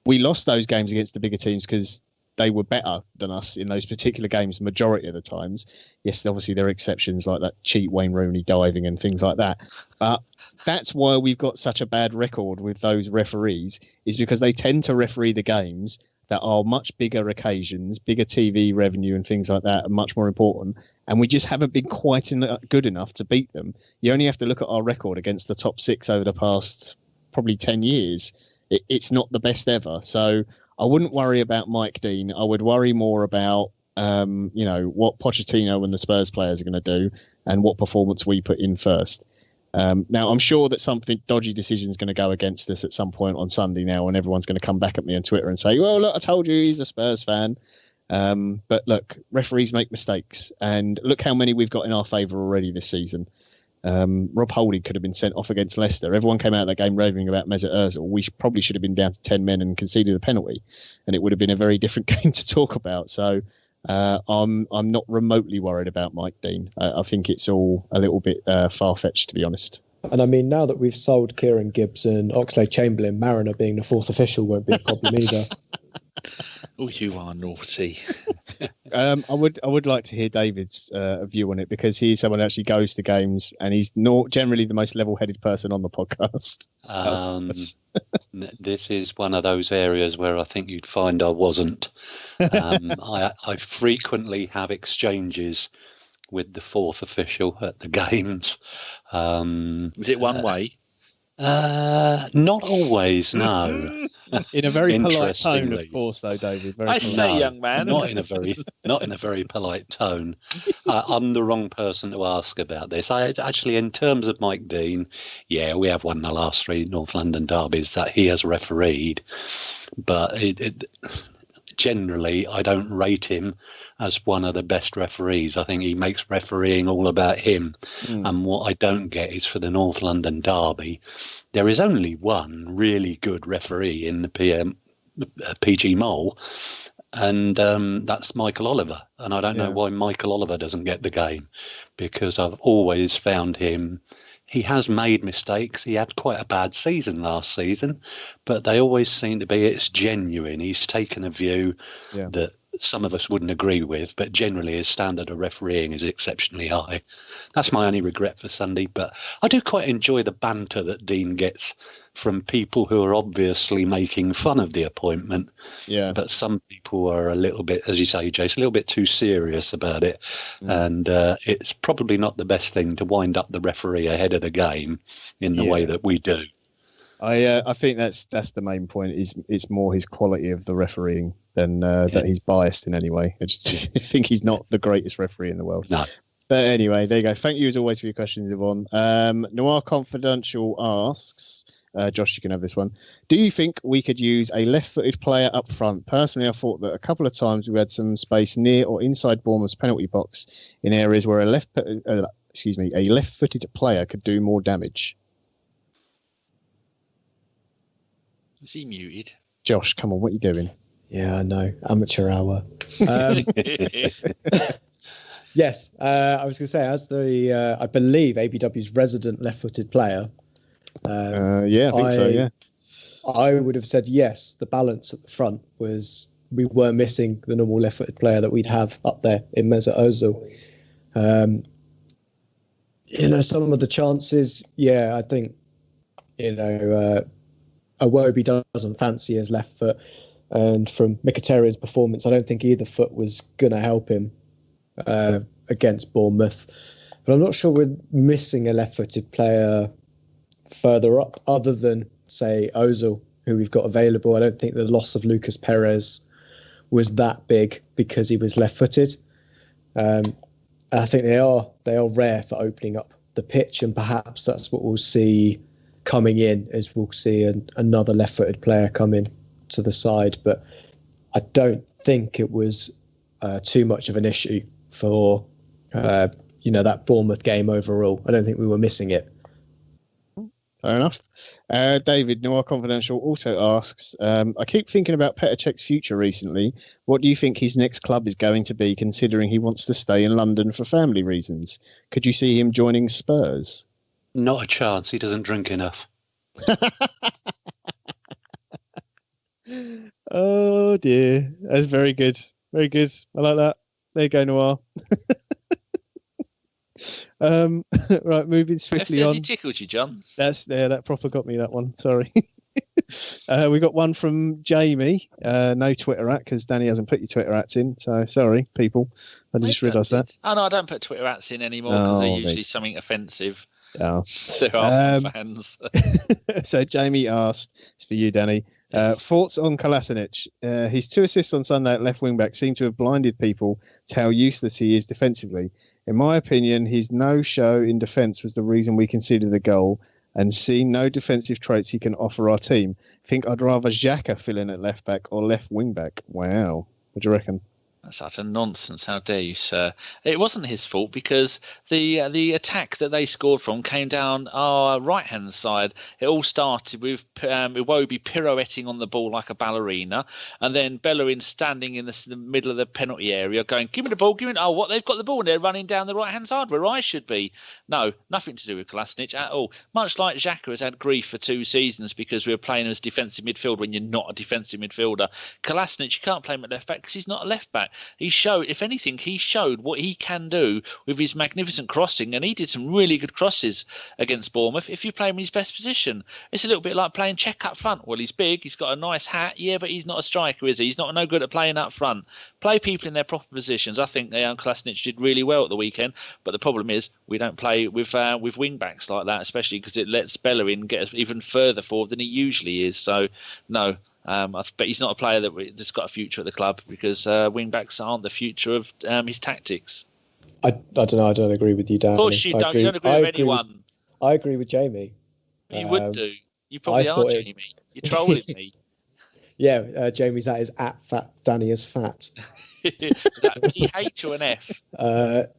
D: We lost those games against the bigger teams because they were better than us in those particular games, majority of the times. Yes, obviously there are exceptions like that cheat Wayne Rooney diving and things like that. But that's why we've got such a bad record with those referees, is because they tend to referee the games that are much bigger occasions, bigger TV revenue and things like that are much more important. And we just haven't been quite good enough to beat them. You only have to look at our record against the top 6 over the past probably 10 years. It's not the best ever. So I wouldn't worry about Mike Dean. I would worry more about, what Pochettino and the Spurs players are going to do and what performance we put in first. Now, I'm sure that something dodgy decision is going to go against us at some point on Sunday now, and everyone's going to come back at me on Twitter and say, well, look, I told you he's a Spurs fan. But look, referees make mistakes, and look how many we've got in our favour already this season. Rob Holding could have been sent off against Leicester. Everyone came out of that game raving about Mesut Ozil. We probably should have been down to 10 men and conceded a penalty, and it would have been a very different game to talk about. So I'm not remotely worried about Mike Dean. I think it's all a little bit far-fetched, to be honest.
C: And I mean, now that we've sold Kieran Gibbs and Oxlade-Chamberlain, Mariner being the 4th official won't be a problem either.
A: Oh, you are naughty.
D: I would like to hear David's view on it, because he's someone who actually goes to games and he's not generally the most level-headed person on the podcast.
B: This is one of those areas where I think you'd find I wasn't. I frequently have exchanges with the 4th official at the games.
A: Is it one way?
B: Not always, no.
D: In a very polite tone, of course, though, David.
A: I say, young man.
B: Not in a very polite tone. I'm the wrong person to ask about this. Actually, in terms of Mike Dean, yeah, we have won the last 3 North London derbies that he has refereed, but generally, I don't rate him as one of the best referees. I think he makes refereeing all about him. And what I don't get is, for the North London derby, there is only one really good referee in the PG Mole, and that's Michael Oliver. And I don't know why Michael Oliver doesn't get the game, because I've always found him. He has made mistakes. He had quite a bad season last season, but they always seem to be, it's genuine. He's taken a view that some of us wouldn't agree with, but generally his standard of refereeing is exceptionally high. That's my only regret for Sunday, but I do quite enjoy the banter that Dean gets from people who are obviously making fun of the appointment. Yeah. But some people are a little bit, as you say, Jace, a little bit too serious about it. And it's probably not the best thing to wind up the referee ahead of the game in the way that we do.
D: I think that's the main point. It's more his quality of the refereeing than that he's biased in any way. I just think he's not the greatest referee in the world.
B: No.
D: But anyway, there you go. Thank you as always for your questions, Yvonne. Noir Confidential asks, Josh, you can have this one. Do you think we could use a left-footed player up front? Personally, I thought that a couple of times we had some space near or inside Bournemouth's penalty box in areas where a left-footed player could do more damage.
A: Is he muted?
D: Josh, come on, what are you doing?
C: Yeah, I know. Amateur hour. Yes, I was going to say, as I believe ABW's resident left-footed player.
D: I think so, yeah.
C: I would have said yes. The balance at the front was, we were missing the normal left-footed player that we'd have up there in Mesut Ozil. Some of the chances, I think, Iwobi doesn't fancy his left foot, and from Mkhitaryan's performance, I don't think either foot was going to help him against Bournemouth. But I'm not sure we're missing a left-footed player further up, other than, say, Ozil, who we've got available. I don't think the loss of Lucas Perez was that big because he was left-footed. I think they are rare for opening up the pitch, and perhaps that's what we'll see coming in, as we'll see another left-footed player come in to the side. But I don't think it was too much of an issue for that Bournemouth game overall. I don't think we were missing it.
D: Fair enough. David, Noir Confidential, also asks, I keep thinking about Petr Cech's future recently. What do you think his next club is going to be, considering he wants to stay in London for family reasons? Could you see him joining Spurs?
B: Not a chance. He doesn't drink enough.
D: Oh dear, that's very good. Very good. I like that. There you go, Noir. Right, moving swiftly on.
A: He tickled you, John.
D: That proper got me, that one. Sorry. We got one from Jamie. No Twitter at, because Danny hasn't put your Twitter ats in. So sorry, people. I just realised that.
A: Oh no, I don't put Twitter ats in anymore because they're usually something offensive.
D: Yeah.
A: There are some fans.
D: So Jamie asked, it's for you, Danny. Thoughts on Kolasinac? His 2 assists on Sunday at left wing back seem to have blinded people to how useless he is defensively. In my opinion, his no-show in defence was the reason we conceded the goal, and see no defensive traits he can offer our team. Think I'd rather Xhaka fill in at left back or left wing back. Wow. What do you reckon?
A: That's utter nonsense. How dare you, sir? It wasn't his fault, because the attack that they scored from came down our right-hand side. It all started with Iwobi pirouetting on the ball like a ballerina, and then Bellerin standing in the middle of the penalty area going, give me the ball, give me the... Oh, what? They've got the ball and they're running down the right-hand side where I should be. No, nothing to do with Kolasinac at all. Much like Xhaka has had grief for 2 seasons because we were playing as defensive midfield when you're not a defensive midfielder. Kolasinac, you can't play him at left back because he's not a left back. He showed what he can do with his magnificent crossing, and he did some really good crosses against Bournemouth if you play him in his best position. It's a little bit like playing Cech up front. Well, he's big, he's got a nice hat, but he's not a striker, is he? He's not no good at playing up front. Play people in their proper positions. I think Kolasinac did really well at the weekend, but the problem is we don't play with wing backs like that, especially because it lets Bellerin get us even further forward than he usually is. So, no. But he's not a player that's got a future at the club, because wing backs aren't the future of his tactics.
C: I don't know. I don't agree with you, Dan.
A: Of course you don't. You don't agree with anyone.
C: I agree with Jamie.
A: You would do. You probably are, Jamie. You're trolling me.
C: Yeah, Jamie's at fat. Danny is fat.
A: Is that an EH or an F?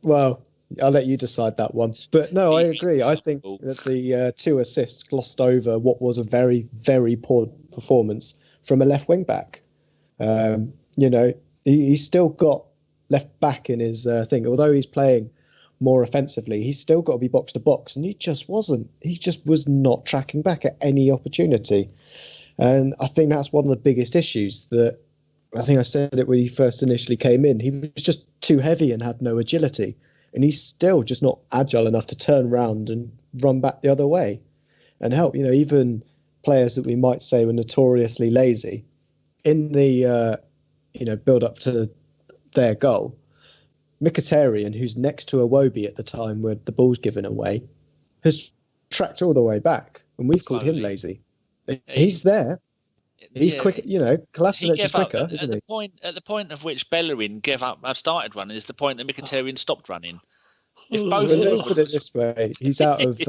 C: Well, I'll let you decide that one. But no, I agree. I think that the 2 assists glossed over what was a very, very poor performance from a left wing back. He's still got left back in his thing. Although he's playing more offensively, he's still got to be box to box, and he just wasn't. He just was not tracking back at any opportunity. And I think that's one of the biggest issues. That I think I said it when he first initially came in. He was just too heavy and had no agility. And he's still just not agile enough to turn around and run back the other way and help. Even players that we might say were notoriously lazy in the, build up to their goal. Mkhitaryan, who's next to Iwobi at the time where the ball's given away, has tracked all the way back. And we've called him lazy. He's there. He's quick, Kolasinac is quicker, isn't he?
A: At the point of which Bellerin started running is the point that Mkhitaryan stopped running.
C: Let's put it this way. He's out of...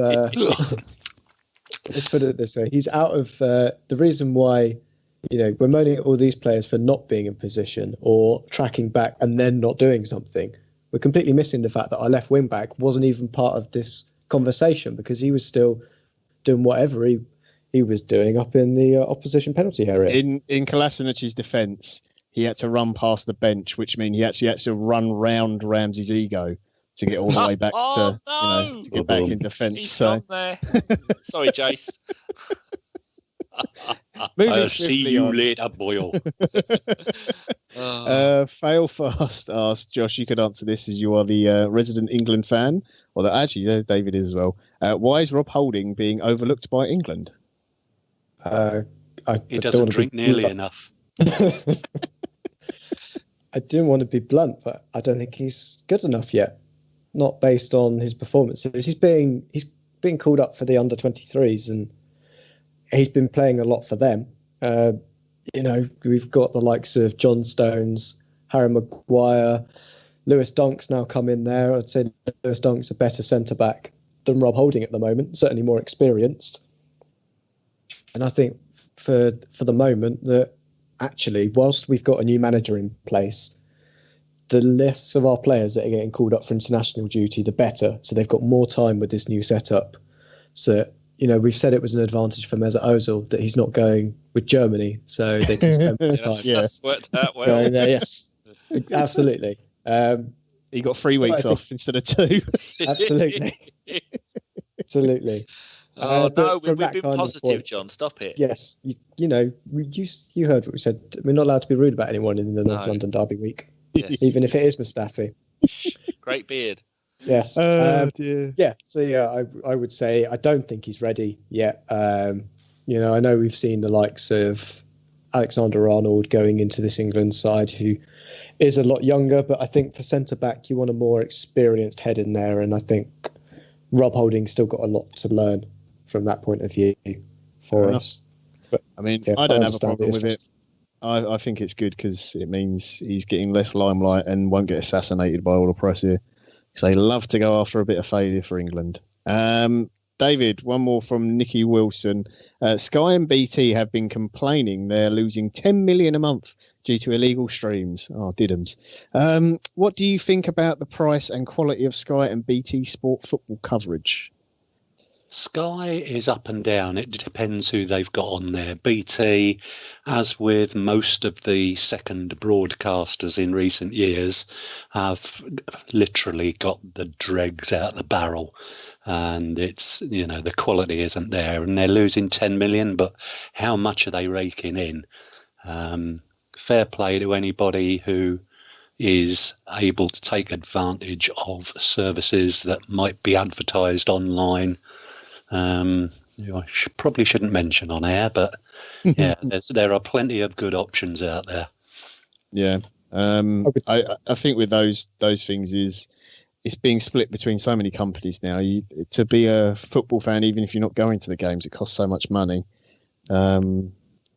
C: let's put it this way. He's out of... the reason why, we're moaning at all these players for not being in position or tracking back and then not doing something. We're completely missing the fact that our left wing back wasn't even part of this conversation because he was still doing whatever he was doing up in the opposition penalty area.
D: In Kolasinac's defence, he had to run past the bench, which means he actually had to run round Ramsey's ego to get all the way back to get back in defence.
A: So there. Sorry, Jace.
B: I'll see you later, Boyle.
D: Fail fast asked, Josh, you could answer this as you are the resident England fan, or that actually David is as well. Why is Rob Holding being overlooked by England?
B: He doesn't drink nearly enough.
C: I didn't want to be blunt, but I don't think he's good enough yet. Not based on his performances. He's being called up for the under-23s, and he's been playing a lot for them. We've got the likes of John Stones, Harry Maguire, Lewis Dunk's now come in there. I'd say Lewis Dunk's a better centre-back than Rob Holding at the moment, certainly more experienced. And I think for the moment that actually, whilst we've got a new manager in place, the less of our players that are getting called up for international duty, the better. So they've got more time with this new setup. So, we've said it was an advantage for Mesut Ozil that he's not going with Germany, so they can spend more time.
A: That's worked out well.
C: Going there, yes, absolutely.
D: He got 3 weeks off instead of 2.
C: Absolutely. Absolutely.
A: Oh, no, we've been positive, John. Stop it.
C: Yes. You heard what we said. We're not allowed to be rude about anyone in the North London Derby week, even if it is Mustafi.
A: Great beard.
C: Yes.
D: Dear.
C: Yeah. So, I would say I don't think he's ready yet. I know we've seen the likes of Alexander-Arnold going into this England side, who is a lot younger, but I think for centre-back, you want a more experienced head in there, and I think Rob Holding's still got a lot to learn from that point of view for us. But
D: I mean, I don't have a problem with it. I think it's good because it means he's getting less limelight and won't get assassinated by all the press here. Because they love to go after a bit of failure for England. David, one more from Nicky Wilson. Sky and BT have been complaining they're losing 10 million a month due to illegal streams. Oh, diddums. What do you think about the price and quality of Sky and BT Sport football coverage?
B: Sky is up and down. It depends who they've got on there. BT, as with most of the second broadcasters in recent years, have literally got the dregs out the barrel. And it's, the quality isn't there. And they're losing 10 million, but how much are they raking in? Fair play to anybody who is able to take advantage of services that might be advertised online. I probably shouldn't mention on air, but yeah, there are plenty of good options out there.
D: Yeah, I think with those things is it's being split between so many companies now. To be a football fan, even if you're not going to the games, it costs so much money. I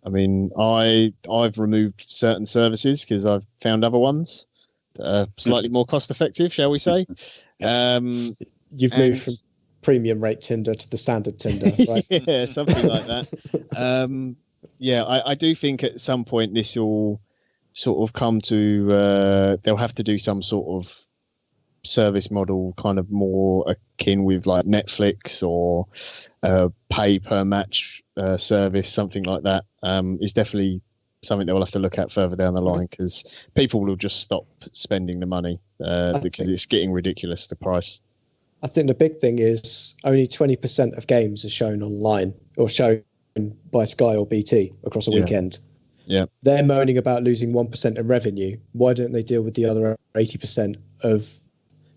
D: mean, I've removed certain services because I've found other ones that are slightly more cost effective, shall we say?
C: You've moved from premium rate Tinder to the standard Tinder, right?
D: Yeah, something like that. I do think at some point this will sort of come to they'll have to do some sort of service model kind of more akin with like Netflix or pay per match service, something like that. Is definitely something that we'll have to look at further down the line, because people will just stop spending the money because it's getting ridiculous, the price.
C: I think the big thing is only 20% of games are shown online or shown by Sky or BT across a weekend.
D: Yeah.
C: They're moaning about losing 1% of revenue. Why don't they deal with the other 80% of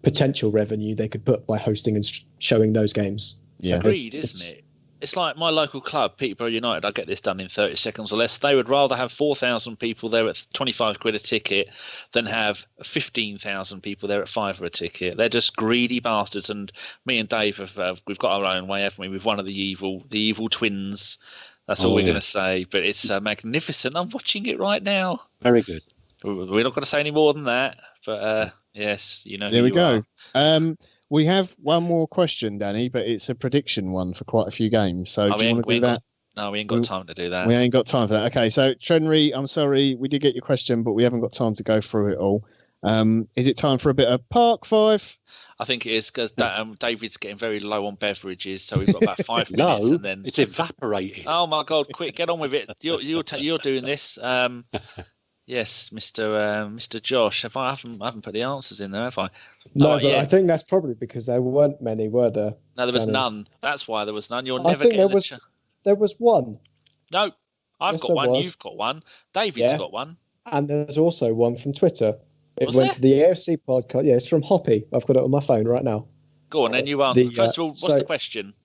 C: potential revenue they could put by hosting and showing those games?
D: Yeah.
A: Agreed, isn't it? It's like my local club, Peterborough United. I get this done in 30 seconds or less. They would rather have 4,000 people there at 25 quid a ticket than have 15,000 people there at £5 a ticket. They're just greedy bastards. And me and Dave we've got our own way, haven't we? With one of the evil twins. That's all we're going to say. But it's magnificent. I'm watching it right now.
B: Very good.
A: We're not going to say any more than that. But yes, you know.
D: There we go. We have one more question, Danny, but it's a prediction one for quite a few games. So do you want to do that?
A: No, we ain't got time to do that.
D: We ain't got time for that. Okay, so Trenry, I'm sorry, we did get your question, but we haven't got time to go through it all. Is it time for a bit of Park 5?
A: I think it is, because David's getting very low on beverages, so we've got about 5 minutes.
B: No,
A: and then
B: it's evaporating.
A: Oh my God! Quick, get on with it. You're doing this. Yes, Mr. Josh. I haven't put the answers in there, have I?
C: No, but yeah. I think that's probably because there weren't many, were there?
A: No, there was none. That's why there was none. You're
C: I
A: never
C: think
A: getting
C: there was one.
A: No, I've got one. You've got one. David's got one.
C: And there's also one from Twitter. It
A: Was
C: went
A: there?
C: to the AFC podcast. Yeah, it's from Hoppy. I've got it on my phone right now.
A: Go on, then you answer. First of all, what's the question?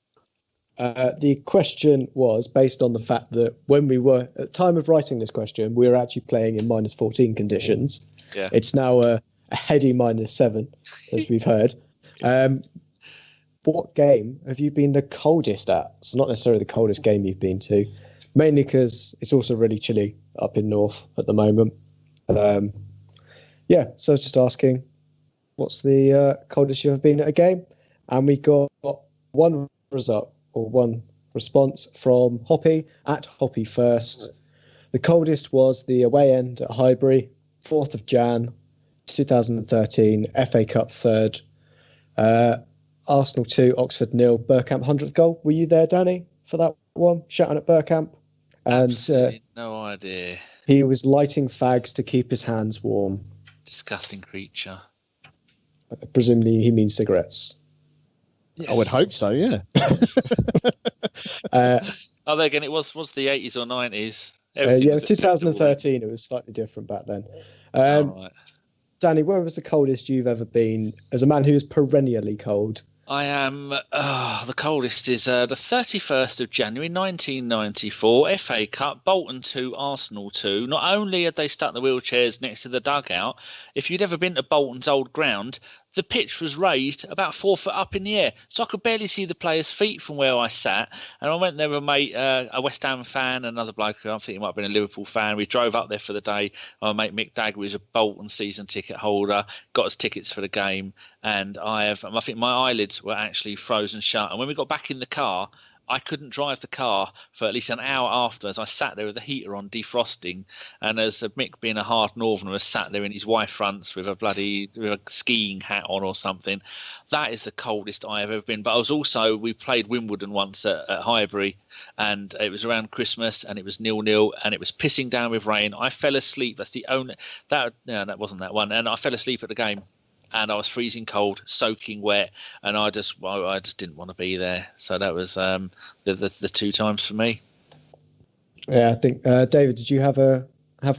C: The question was based on the fact that when we were, at the time of writing this question, we were actually playing in -14 conditions.
A: Yeah.
C: It's now a heady -7, as we've heard. What game have you been the coldest at? It's not necessarily the coldest game you've been to, mainly because it's also really chilly up in North at the moment. So I was just asking, what's the coldest you've ever been at a game? And we got one result, or one response from Hoppy, at Hoppy First. The coldest was the away end at Highbury, 4th of Jan, 2013, FA Cup third. Arsenal 2, Oxford 0, Bergkamp 100th goal. Were you there, Danny, for that one? Shouting at Bergkamp? And
A: no idea.
C: He was lighting fags to keep his hands warm.
A: Disgusting creature.
C: Presumably he means cigarettes.
A: Yes.
D: I would hope so, yeah.
A: There again, it was the 80s or 90s.
C: It was 2013. It was slightly different back then.
A: Right.
C: Danny, where was the coldest you've ever been as a man who is perennially cold?
A: I am. The coldest is the 31st of January 1994, FA Cup, Bolton 2, Arsenal 2. Not only had they stuck the wheelchairs next to the dugout, if you'd ever been to Bolton's old ground, the pitch was raised about 4 foot up in the air, so I could barely see the players' feet from where I sat. And I went there with a mate, a West Ham fan, another bloke who I think he might have been a Liverpool fan. We drove up there for the day. My mate Mick Dagger was a Bolton season ticket holder, got us tickets for the game, and I think my eyelids were actually frozen shut. And when we got back in the car, I couldn't drive the car for at least an hour afterwards. I sat there with the heater on, defrosting, and as Mick, being a hard northerner, was sat there in his white fronts with a skiing hat on or something. That is the coldest I have ever been. But we played Wimbledon once at Highbury, and it was around Christmas, and it was 0-0, and it was pissing down with rain. I fell asleep. That's the only that wasn't that one, and I fell asleep at the game. And I was freezing cold, soaking wet, and I just didn't want to be there. So that was the 2 times for me.
C: Yeah, I think David, did you have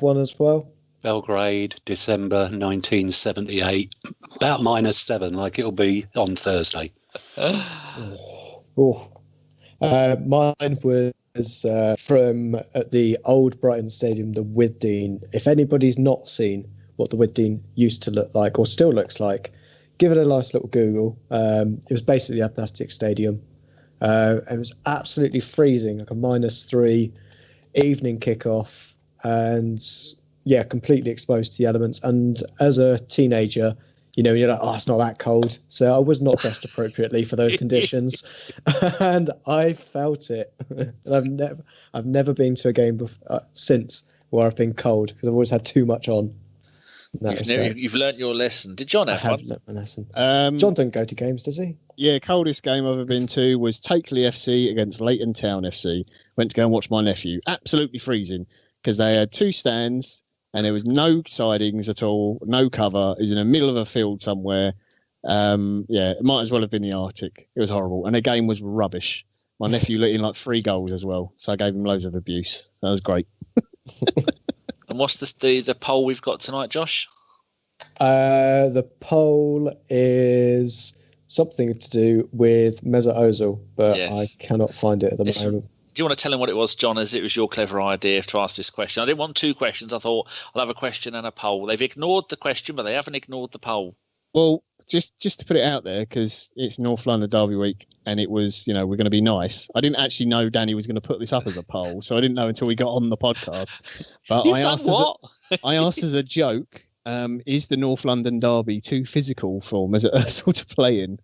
C: one as well?
B: Belgrade, December 1978, about -7, like it'll be on Thursday.
C: Mine was from at the old Brighton Stadium, the Withdean. If anybody's not seen what the Withdean used to look like or still looks like, give it a nice little Google. It was basically the Athletic Stadium. It was absolutely freezing, like a -3 evening kickoff, and completely exposed to the elements. And as a teenager, you're like, it's not that cold. So I was not dressed appropriately for those conditions, and I felt it. And I've never been to a game since where I've been cold, because I've always had too much on.
A: You've learnt your lesson. Did John have one? I have
C: learnt my lesson. John don't go to games, does he?
D: Yeah, coldest game I've ever been to was Takeley FC against Leighton Town FC. Went to go and watch my nephew. Absolutely freezing. because they had 2 stands and there was no sidings at all, no cover. It was in the middle of a field somewhere. It might as well have been the Arctic. It was horrible, and the game was rubbish. My nephew let in like 3 goals as well, so I gave him loads of abuse. That was great.
A: And what's the poll we've got tonight, Josh?
C: The poll is something to do with Mesut Ozil, but yes. I cannot find it at the moment.
A: Do you want to tell him what it was, John, as it was your clever idea to ask this question? I didn't want 2 questions. I thought I'll have a question and a poll. They've ignored the question, but they haven't ignored the poll.
D: Well, just to put it out there, because it's North London Derby week, and it was, we're going to be nice. I didn't actually know Danny was going to put this up as a poll, so I didn't know until we got on the podcast. But I asked as a joke, is the North London Derby too physical for Mesut Ozil to play in?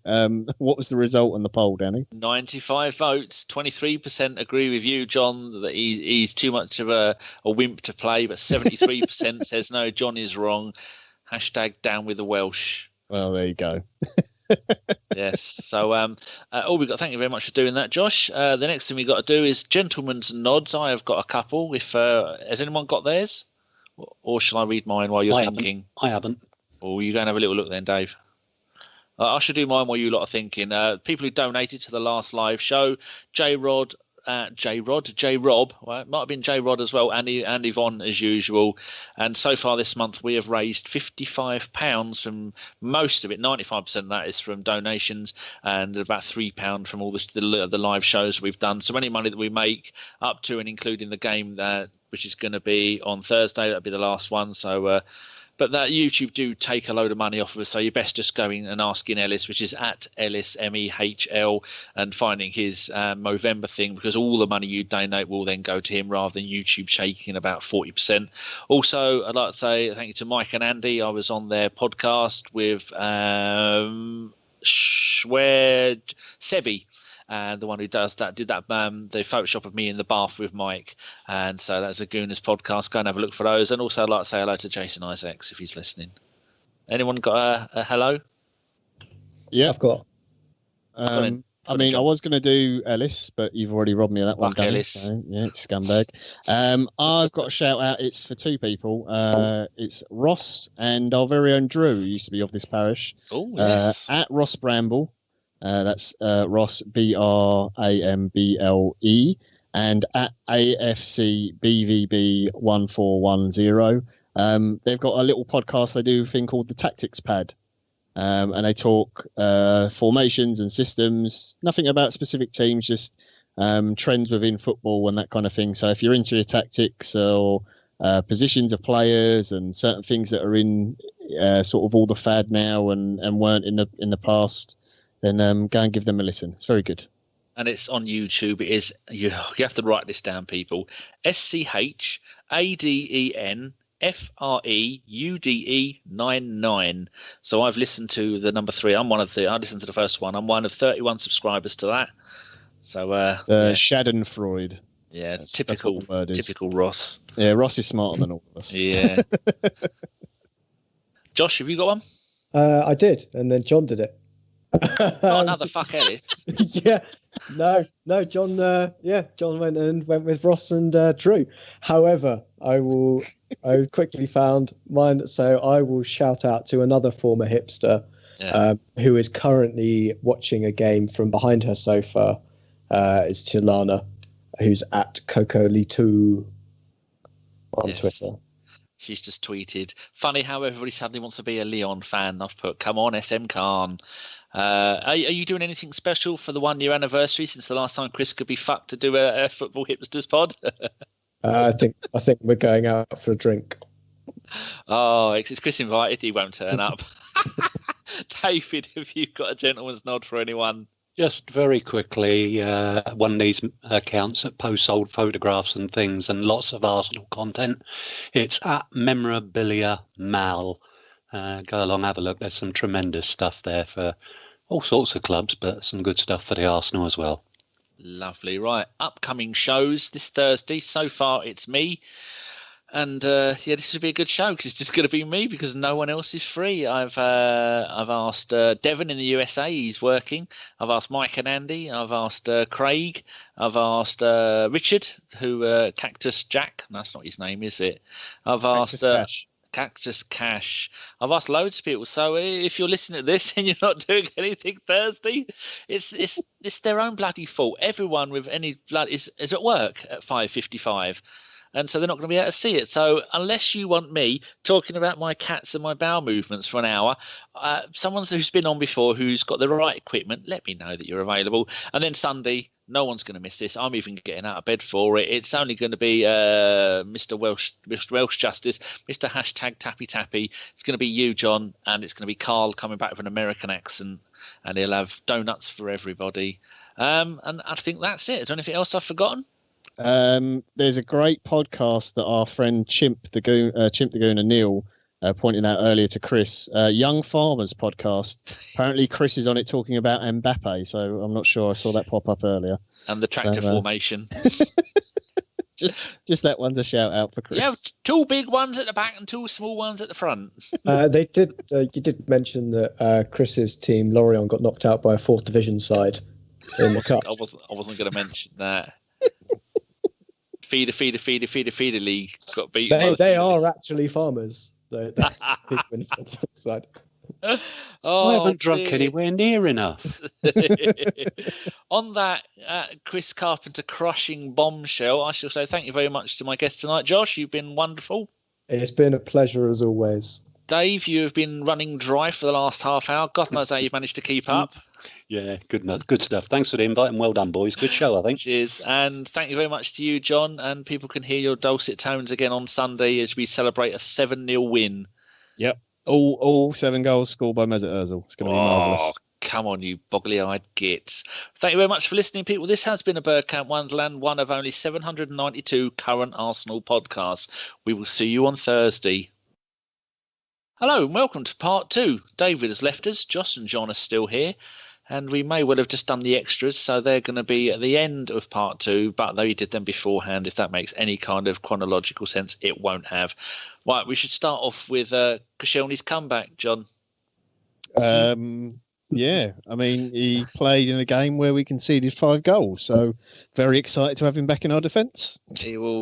D: What was the result on the poll, Danny?
A: 95 votes, 23% agree with you, John, that he's too much of a wimp to play, but 73% says no, John is wrong. Hashtag down with the Welsh.
D: Well, there you go.
A: Yes. So, thank you very much for doing that, Josh. The next thing we've got to do is gentlemen's nods. I have got a couple. Has anyone got theirs? Or shall I read mine while you're thinking?
B: I haven't.
A: Or you go and have a little look then, Dave. I should do mine while you lot are thinking. People who donated to the last live show, J-Rob, well, it might have been J-Rod as well, and Yvonne as usual. And so far this month, we have raised £55 from most of it. 95% of that is from donations, and about £3 from all the live shows we've done. So any money that we make up to and including the game which is going to be on Thursday, that'll be the last one. So, but that YouTube do take a load of money off of us, so you're best just going and asking Ellis, which is at Ellis MEHL, and finding his Movember thing, because all the money you donate will then go to him rather than YouTube shaking about 40%. Also, I'd like to say thank you to Mike and Andy. I was on their podcast with Sebi. And the one who did the Photoshop of me in the bath with Mike. And so that's a Gooners podcast. Go and have a look for those. And also I'd like to say hello to Jason Isaacs if he's listening. Anyone got a hello?
C: Yeah, I've got.
D: I was going to do Ellis, but you've already robbed me of that one, Danny.
A: Ellis.
D: So, yeah, scumbag. I've got a shout out. It's for 2 people. It's Ross and our very own Drew, who used to be of this parish.
A: Oh, yes.
D: At Ross Bramble. That's Ross BRAMBLE, and at AFC BVB 1410. They've got a little podcast they do, a thing called the Tactics Pad, and they talk formations and systems, nothing about specific teams, just trends within football and that kind of thing. So if you're into your tactics or positions of players and certain things that are in sort of all the fad now and weren't in the past, then go and give them a listen. It's very good.
A: And it's on YouTube. It is, you have to write this down, people. SCHADENFREUDE 99. So I've listened to the number 3. I listened to the first one. I'm one of 31 subscribers to that. So
D: Schadenfreude.
A: Yeah, typical Ross.
D: Yeah, Ross is smarter than all of us.
A: Yeah. Josh, have you got one?
C: I did, and then John did it.
A: Not another fuck Ellis.
C: Yeah, no, John. John went with Ross and Drew. However, I quickly found mine, so I will shout out to another former hipster who is currently watching a game from behind her sofa. It's Tilana, who's at Coco Litu on Twitter.
A: She's just tweeted, funny how everybody suddenly wants to be a Leon fan. I've put, come on, SM Khan. Are you doing anything special for the 1-year anniversary since the last time Chris could be fucked to do a football hipsters pod?
C: I think we're going out for a drink.
A: Oh, is Chris invited? He won't turn up. David, have you got a gentleman's nod for anyone?
B: Just very quickly, one of these accounts that posts old photographs and things and lots of Arsenal content. It's at Memorabilia Mal. Go along, have a look. There's some tremendous stuff there for all sorts of clubs, but some good stuff for the Arsenal as well.
A: Lovely. Right. Upcoming shows this Thursday. So far, it's me. And this would be a good show because it's just going to be me because no one else is free. I've asked Devon in the USA, he's working. I've asked Mike and Andy. I've asked Craig. I've asked Richard, who Cactus Jack. No, that's not his name, is it? I've asked Cactus Cash. I've asked loads of people. So if you're listening to this and you're not doing anything Thursday, it's their own bloody fault. Everyone with any blood is at work at 5:55. And so they're not going to be able to see it. So unless you want me talking about my cats and my bowel movements for an hour, someone who's been on before, who's got the right equipment, let me know that you're available. And then Sunday, no one's going to miss this. I'm even getting out of bed for it. It's only going to be Mr. Welsh Justice, Mr. Hashtag Tappy Tappy. It's going to be you, John, and it's going to be Carl coming back with an American accent, and he'll have donuts for everybody. And I think that's it. Is there anything else I've forgotten?
D: There's a great podcast that our friend Chimp the Gooner Neil pointed out earlier to Chris. Young Farmers podcast. Apparently, Chris is on it talking about Mbappe. So I'm not sure. I saw that pop up earlier.
A: And the tractor formation.
D: Just that one's a shout out for Chris.
A: You have 2 big ones at the back and 2 small ones at the front.
C: They did. You did mention that Chris's team Lorient got knocked out by a 4th division side in the cup.
A: I wasn't going to mention that. Feeder league got beaten.
C: They are actually farmers. That's people in the side.
B: I haven't drunk anywhere near enough.
A: On that Chris Carpenter crushing bombshell, I shall say thank you very much to my guest tonight. Josh, you've been wonderful.
C: It's been a pleasure as always.
A: Dave, you have been running dry for the last half hour. God knows how you've managed to keep up.
B: Yeah, good stuff. Thanks for the invite and well done, boys. Good show, I think.
A: Cheers. And thank you very much to you, John. And people can hear your dulcet tones again on Sunday as we celebrate a 7-0 win.
D: Yep. All 7 goals scored by Mesut Ozil. It's going to be marvellous.
A: Come on, you boggly-eyed gits. Thank you very much for listening, people. This has been a Bergkamp Wonderland, one of only 792 current Arsenal podcasts. We will see you on Thursday. Hello and welcome to part 2. David has left us. Josh and John are still here. And we may well have just done the extras, so they're going to be at the end of part 2, but they did them beforehand. If that makes any kind of chronological sense, it won't have. Right, we should start off with Koscielny's comeback, John.
D: Yeah, I mean, he played in a game where we conceded 5 goals, so very excited to have him back in our defence.
A: He will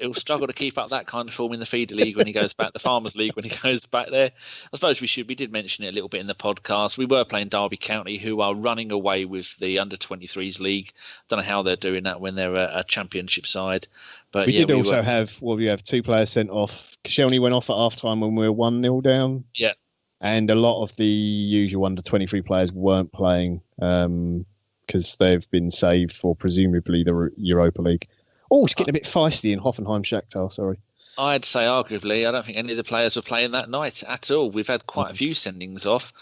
A: he'll struggle to keep up that kind of form in the feeder league when he goes back, the Farmers League when he goes back there. I suppose we did mention it a little bit in the podcast. We were playing Derby County, who are running away with the under-23s league. Don't know how they're doing that when they're a championship side. But
D: we have 2 players sent off. Koscielny went off at half-time when we were 1-0 down.
A: Yeah.
D: And a lot of the usual under-23 players weren't playing because they've been saved for presumably the Europa League. Oh, it's getting a bit feisty in Hoffenheim Shakhtar, sorry.
A: I'd say arguably. I don't think any of the players were playing that night at all. We've had quite a few sendings off.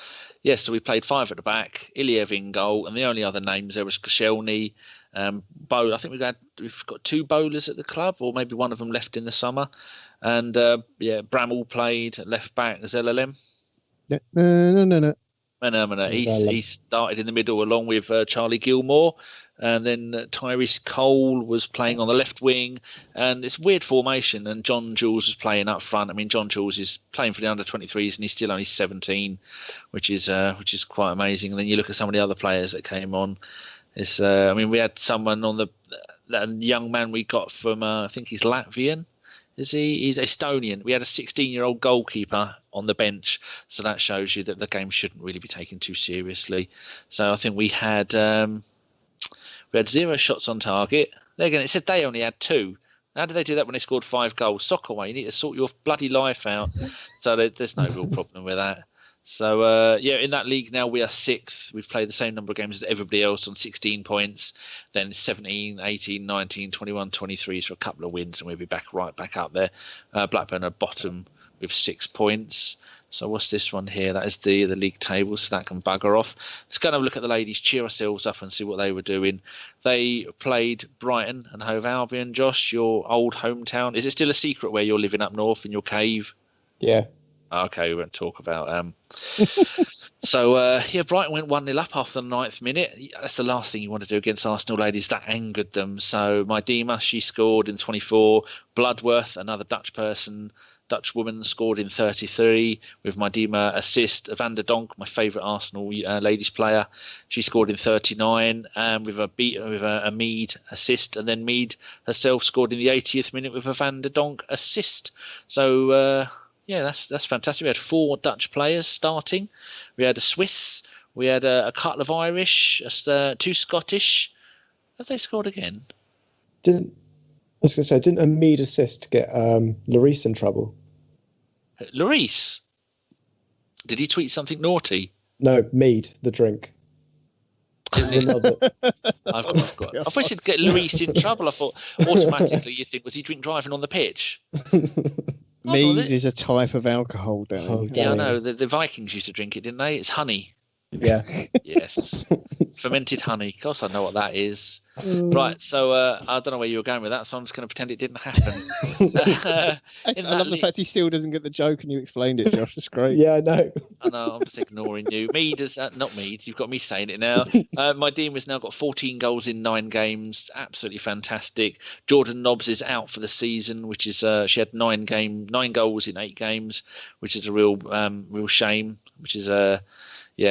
A: Yes, so we played 5 at the back, Iliev in goal, and the only other names there was Koscielny, Bowl. I think we've got 2 bowlers at the club, or maybe one of them left in the summer. And Bramall played at left back as LLM.
D: No.
A: He started in the middle along with Charlie Gilmore, and then Tyrese Cole was playing on the left wing, and it's a weird formation. And John Jules was playing up front. I mean, John Jules is playing for the under-23s, and he's still only 17, which is quite amazing. And then you look at some of the other players that came on. We had someone on that young man we got from I think he's Latvian. Is he? He's Estonian. We had a 16-year-old goalkeeper on the bench, so that shows you that the game shouldn't really be taken too seriously. So I think we had 0 shots on target. There again, it said they only had 2. How did they do that when they scored 5 goals? Sock away. You need to sort your bloody life out. So there's no real problem with that. So, in that league now we are 6th. We've played the same number of games as everybody else on 16 points. Then 17, 18, 19, 21, 23 for a couple of wins, and we'll be right back up there. Blackburn are bottom with 6 points. So what's this one here? That is the league table, so that can bugger off. Let's go and have a look at the ladies, cheer ourselves up and see what they were doing. They played Brighton and Hove Albion. Josh, your old hometown. Is it still a secret where you're living up north in your cave?
C: Yeah.
A: Okay, we won't talk about So, Brighton went 1-0 up after the 9th minute. That's the last thing you want to do against Arsenal, ladies. That angered them. So, Maitland-Niles, she scored in 24. Bloodworth, another Dutch woman, scored in 33 with Maitland-Niles assist. Van der Donk, my favourite Arsenal ladies player, she scored in 39 with a Mead assist. And then Mead herself scored in the 80th minute with a Van der Donk assist. So, that's fantastic. We had 4 Dutch players starting. We had a Swiss. We had a couple of Irish, 2 Scottish. Have they scored again?
C: Didn't a Mead assist get Lloris in trouble?
A: Lloris? Did he tweet something naughty?
C: No, Mead, the drink.
A: I wish he'd get Lloris in trouble. I thought automatically you think, was he drink driving on the pitch?
D: Mead is a type of alcohol, Danny.
A: Yeah, I know. The Vikings used to drink it, didn't they? It's honey.
C: Yeah.
A: Yes. Fermented honey. Of course I know what that is. Right, so I don't know where you were going with that, so I'm just going to pretend it didn't happen.
D: I love the fact he still doesn't get the joke and you explained it, Josh. It's great.
C: Yeah, I know.
A: I know, I'm just ignoring you. Mead is not Mead. You've got me saying it now. My team has now got 14 goals in 9 games. Absolutely fantastic. Jordan Nobbs is out for the season, which is she had 9 goals in 8 games, which is a real shame. Which is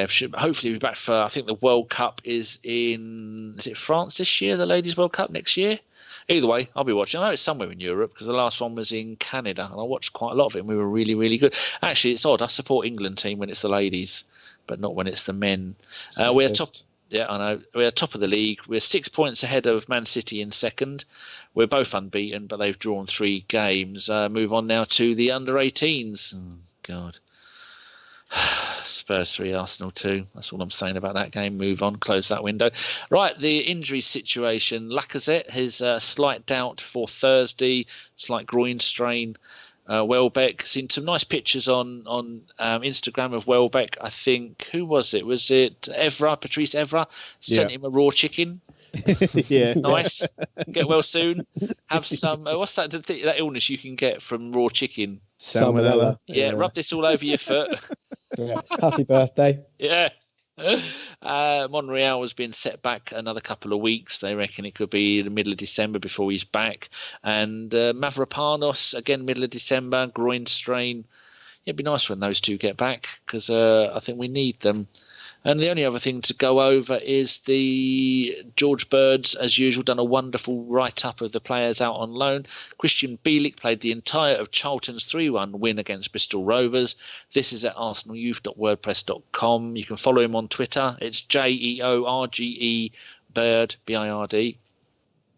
A: should hopefully be back for. I think the World Cup is it France this year? The Ladies World Cup next year. Either way, I'll be watching. I know it's somewhere in Europe because the last one was in Canada, and I watched quite a lot of it. And we were really, really good. Actually, it's odd. I support England team when it's the ladies, but not when it's the men. We're top. Yeah, I know. We're top of the league. We're 6 points ahead of Man City in second. We're both unbeaten, but they've drawn 3 games. Move on now to the under-18s. Oh, God. Spurs 3, Arsenal 2. That's all I'm saying about that game. Move on, close that window. Right, the injury situation. Lacazette has slight doubt for Thursday, slight groin strain. Welbeck, seen some nice pictures on Instagram of Welbeck. I think, who was it? Was it Patrice Evra? Sent him a raw chicken.
D: Yeah,
A: nice. Get well soon. Have some. What's that illness you can get from raw chicken?
C: Salmonella.
A: Yeah, rub this all over your foot.
C: Yeah. Happy birthday.
A: Yeah. Monreal has been set back another couple of weeks. They reckon it could be the middle of December before he's back. And Mavropanos, again, middle of December, groin strain. It'd be nice when those two get back because I think we need them. And the only other thing to go over is the George Birds, as usual, done a wonderful write-up of the players out on loan. Christian Bielik played the entire of Charlton's 3-1 win against Bristol Rovers. This is at arsenalyouth.wordpress.com. You can follow him on Twitter. It's JEORGE Bird, BIRD.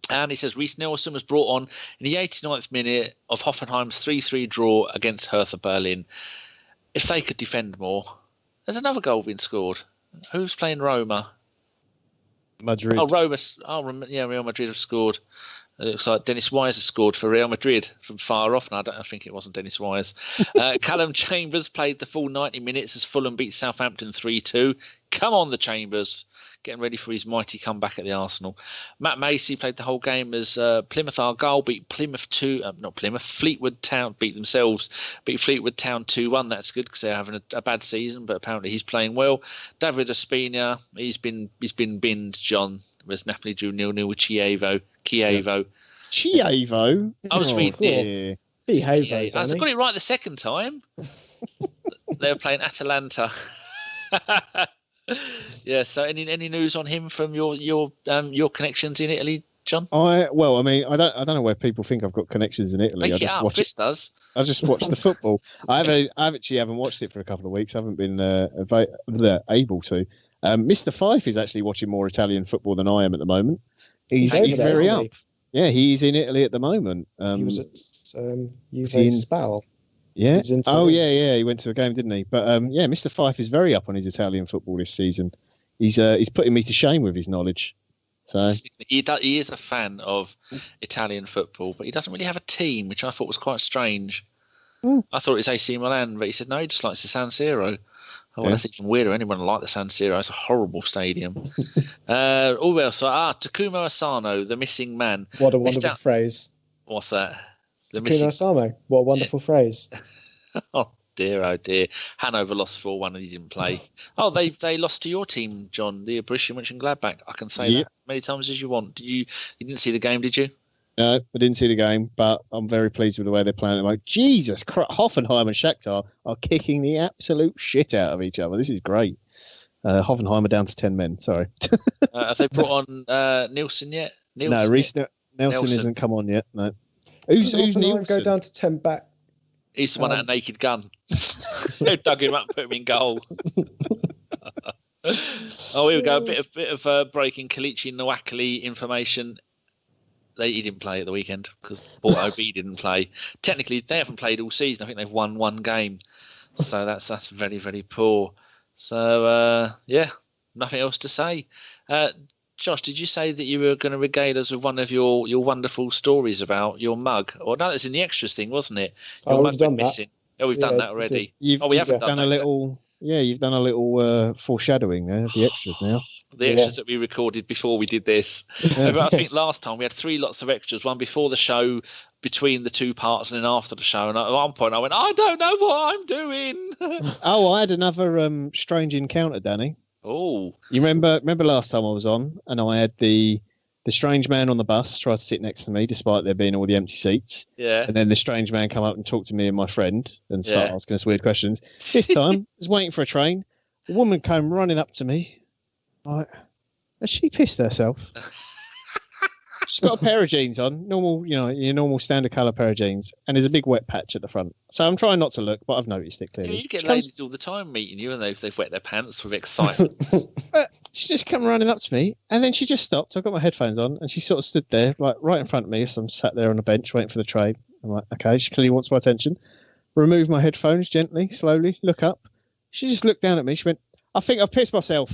A: And he says Reece Nelson was brought on in the 89th minute of Hoffenheim's 3-3 draw against Hertha Berlin. If they could defend more. There's another goal being scored. Who's playing Roma?
D: Madrid.
A: Oh, Roma. Oh, yeah, Real Madrid have scored. It looks like Dennis Wise has scored for Real Madrid from far off. No, I think it wasn't Dennis Wise. Callum Chambers played the full 90 minutes as Fulham beat Southampton 3-2. Come on, the Chambers. Getting ready for his mighty comeback at the Arsenal. Matt Macey played the whole game as Plymouth Argyle beat Fleetwood Town beat themselves. Beat Fleetwood Town 2-1. That's good because they're having a bad season, but apparently he's playing well. David Ospina, he's been binned, John, as Napoli drew 0-0 with Chievo.
D: Chievo?
A: I was reading it.
C: Behave,
A: I got it right the second time. They were playing Atalanta. Yeah. So, any news on him from your connections in Italy, John?
D: I don't know where people think I've got connections in Italy.
A: Make it up. Chris does.
D: I just watch the football. I actually haven't watched it for a couple of weeks. I haven't been able to. Mr. Fife is actually watching more Italian football than I am at the moment. He's very up. Yeah, he's in Italy at the moment.
C: He was at Juve Spal.
D: Yeah. He went to a game, didn't he? But Mr. Fife is very up on his Italian football this season. He's putting me to shame with his knowledge. So
A: he is a fan of Italian football, but he doesn't really have a team, which I thought was quite strange. I thought it was AC Milan, but he said no, he just likes the San Siro. Oh, well, that's even weirder. Anyone like the San Siro? It's a horrible stadium. Takuma Asano, the missing man.
C: What a wonderful phrase.
A: What's that?
C: Takuma Asano. What a wonderful phrase.
A: Oh, dear, oh dear. Hanover lost 4-1 and he didn't play. Oh, they lost to your team, John, the Borussia Mönchengladbach. I can say that as many times as you want. You didn't see the game, did you?
D: No, I didn't see the game, but I'm very pleased with the way they're playing. I'm like, Jesus Christ, Hoffenheim and Shakhtar are kicking the absolute shit out of each other. This is great. Hoffenheim are down to 10 men, sorry.
A: Have they brought on Nielsen yet?
D: No, Reece Nelson isn't come on yet, no. Who's Nielsen?
C: Go down to 10 back.
A: He's the one at a naked gun. Who dug him up and put him in goal. Oh, here we go. A bit of breaking Kalichi Nwakali information. He didn't play at the weekend because Porto B didn't play. Technically, they haven't played all season. I think they've won one game. So that's very, very poor. So, nothing else to say. Josh, did you say that you were going to regale us with one of your wonderful stories about your mug? Or no, it's in the extras thing, wasn't it? Your mug went missing. Oh, we've done that already. We haven't done that.
D: You've done a little foreshadowing there of the extras now.
A: The extras that we recorded before we did this. I think last time we had 3 lots of extras, one before the show, between the 2 parts, and then after the show. And at one point I went, I don't know what I'm doing.
D: Oh, I had another strange encounter, Danny.
A: Oh.
D: You remember last time I was on and I had the strange man on the bus try to sit next to me despite there being all the empty seats.
A: Yeah.
D: And then the strange man come up and talk to me and my friend and start asking us weird questions. This time, I was waiting for a train. A woman came running up to me. Like, has she pissed herself? She's got a pair of jeans on, normal, your normal standard colour pair of jeans, and there's a big wet patch at the front. So I'm trying not to look, but I've noticed it clearly.
A: Yeah, you get ladies all the time meeting you, and they've wet their pants with excitement.
D: But she just come running up to me, and then she just stopped. I've got my headphones on, and she sort of stood there, like right in front of me. So I'm sat there on a bench waiting for the train. I'm like, okay, she clearly wants my attention. Remove my headphones gently, slowly, look up. She just looked down at me. She went, I think I've pissed myself.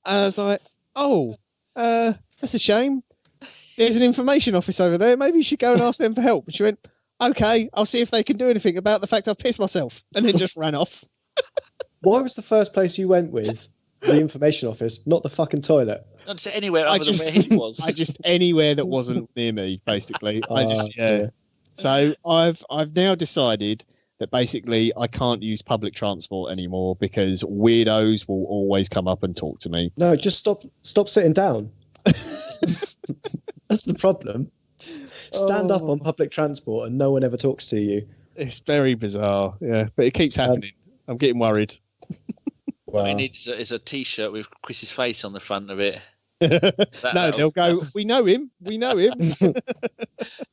D: I was like, oh, that's a shame. There's an information office over there. Maybe you should go and ask them for help. And she went, okay, I'll see if they can do anything about the fact I've pissed myself. And then just ran off.
C: Why was the first place you went with the information office, not the fucking toilet?
A: Not to anywhere other than where he was.
D: I just anywhere that wasn't near me, basically. So I've now decided that basically I can't use public transport anymore because weirdos will always come up and talk to me.
C: No, just stop sitting down. That's the problem. Stand up on public transport and no one ever talks to you.
D: It's very bizarre, yeah, but it keeps happening. I'm getting worried.
A: What we need is a T-shirt with Chris's face on the front of it.
D: They'll go, we know him.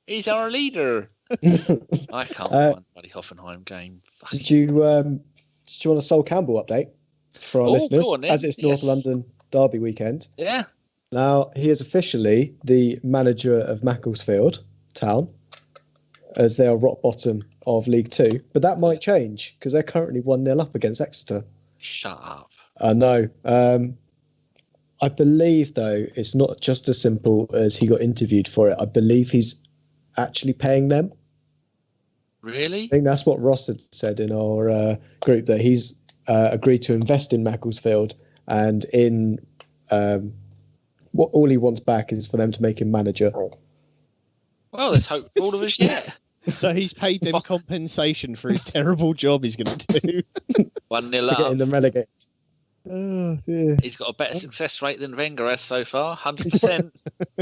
A: He's our leader. I can't find bloody Hoffenheim game.
C: Did you want a Sol Campbell update for our listeners? As it's North London Derby weekend.
A: Yeah.
C: Now, he is officially the manager of Macclesfield Town, as they are rock bottom of League Two. But that might change because they're currently 1-0 up against Exeter.
A: Shut up.
C: I know. I believe, though, it's not just as simple as he got interviewed for it. I believe he's actually paying them.
A: Really?
C: I think that's what Ross had said in our group, that he's agreed to invest in Macclesfield, and in what all he wants back is for them to make him manager.
A: Well, let's hope for all of us yet.
D: So he's paid them compensation for his terrible job he's going to do.
A: 1-0 up.
C: Getting them relegated.
D: Oh, dear.
A: He's got a better success rate than Wenger has so far, 100%.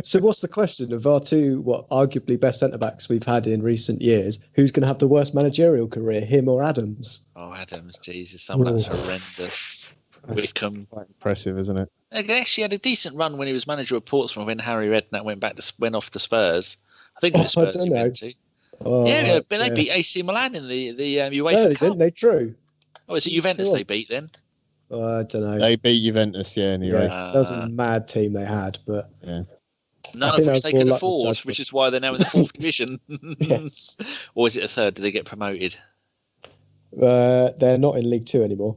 C: So what's the question of our two, arguably best centre-backs we've had in recent years? Who's going to have the worst managerial career, him or Adams?
A: Oh, Adams, Jesus, some of that's horrendous. Wickham.
D: Quite impressive, isn't it?
A: He actually had a decent run when he was manager of Portsmouth when Harry Redknapp went off to Spurs. I think it was Spurs he went to. But they beat AC Milan in the UEFA
C: No, they
A: Cup.
C: didn't. They drew.
A: Oh, is it Juventus they beat then?
C: I don't know.
D: They beat Juventus, anyway.
C: That was a mad team they had, but
A: none of which they could afford, which is why they're now in the 4th division.
C: Yes.
A: Or is it a 3rd? Do they get promoted?
C: They're not in League Two anymore.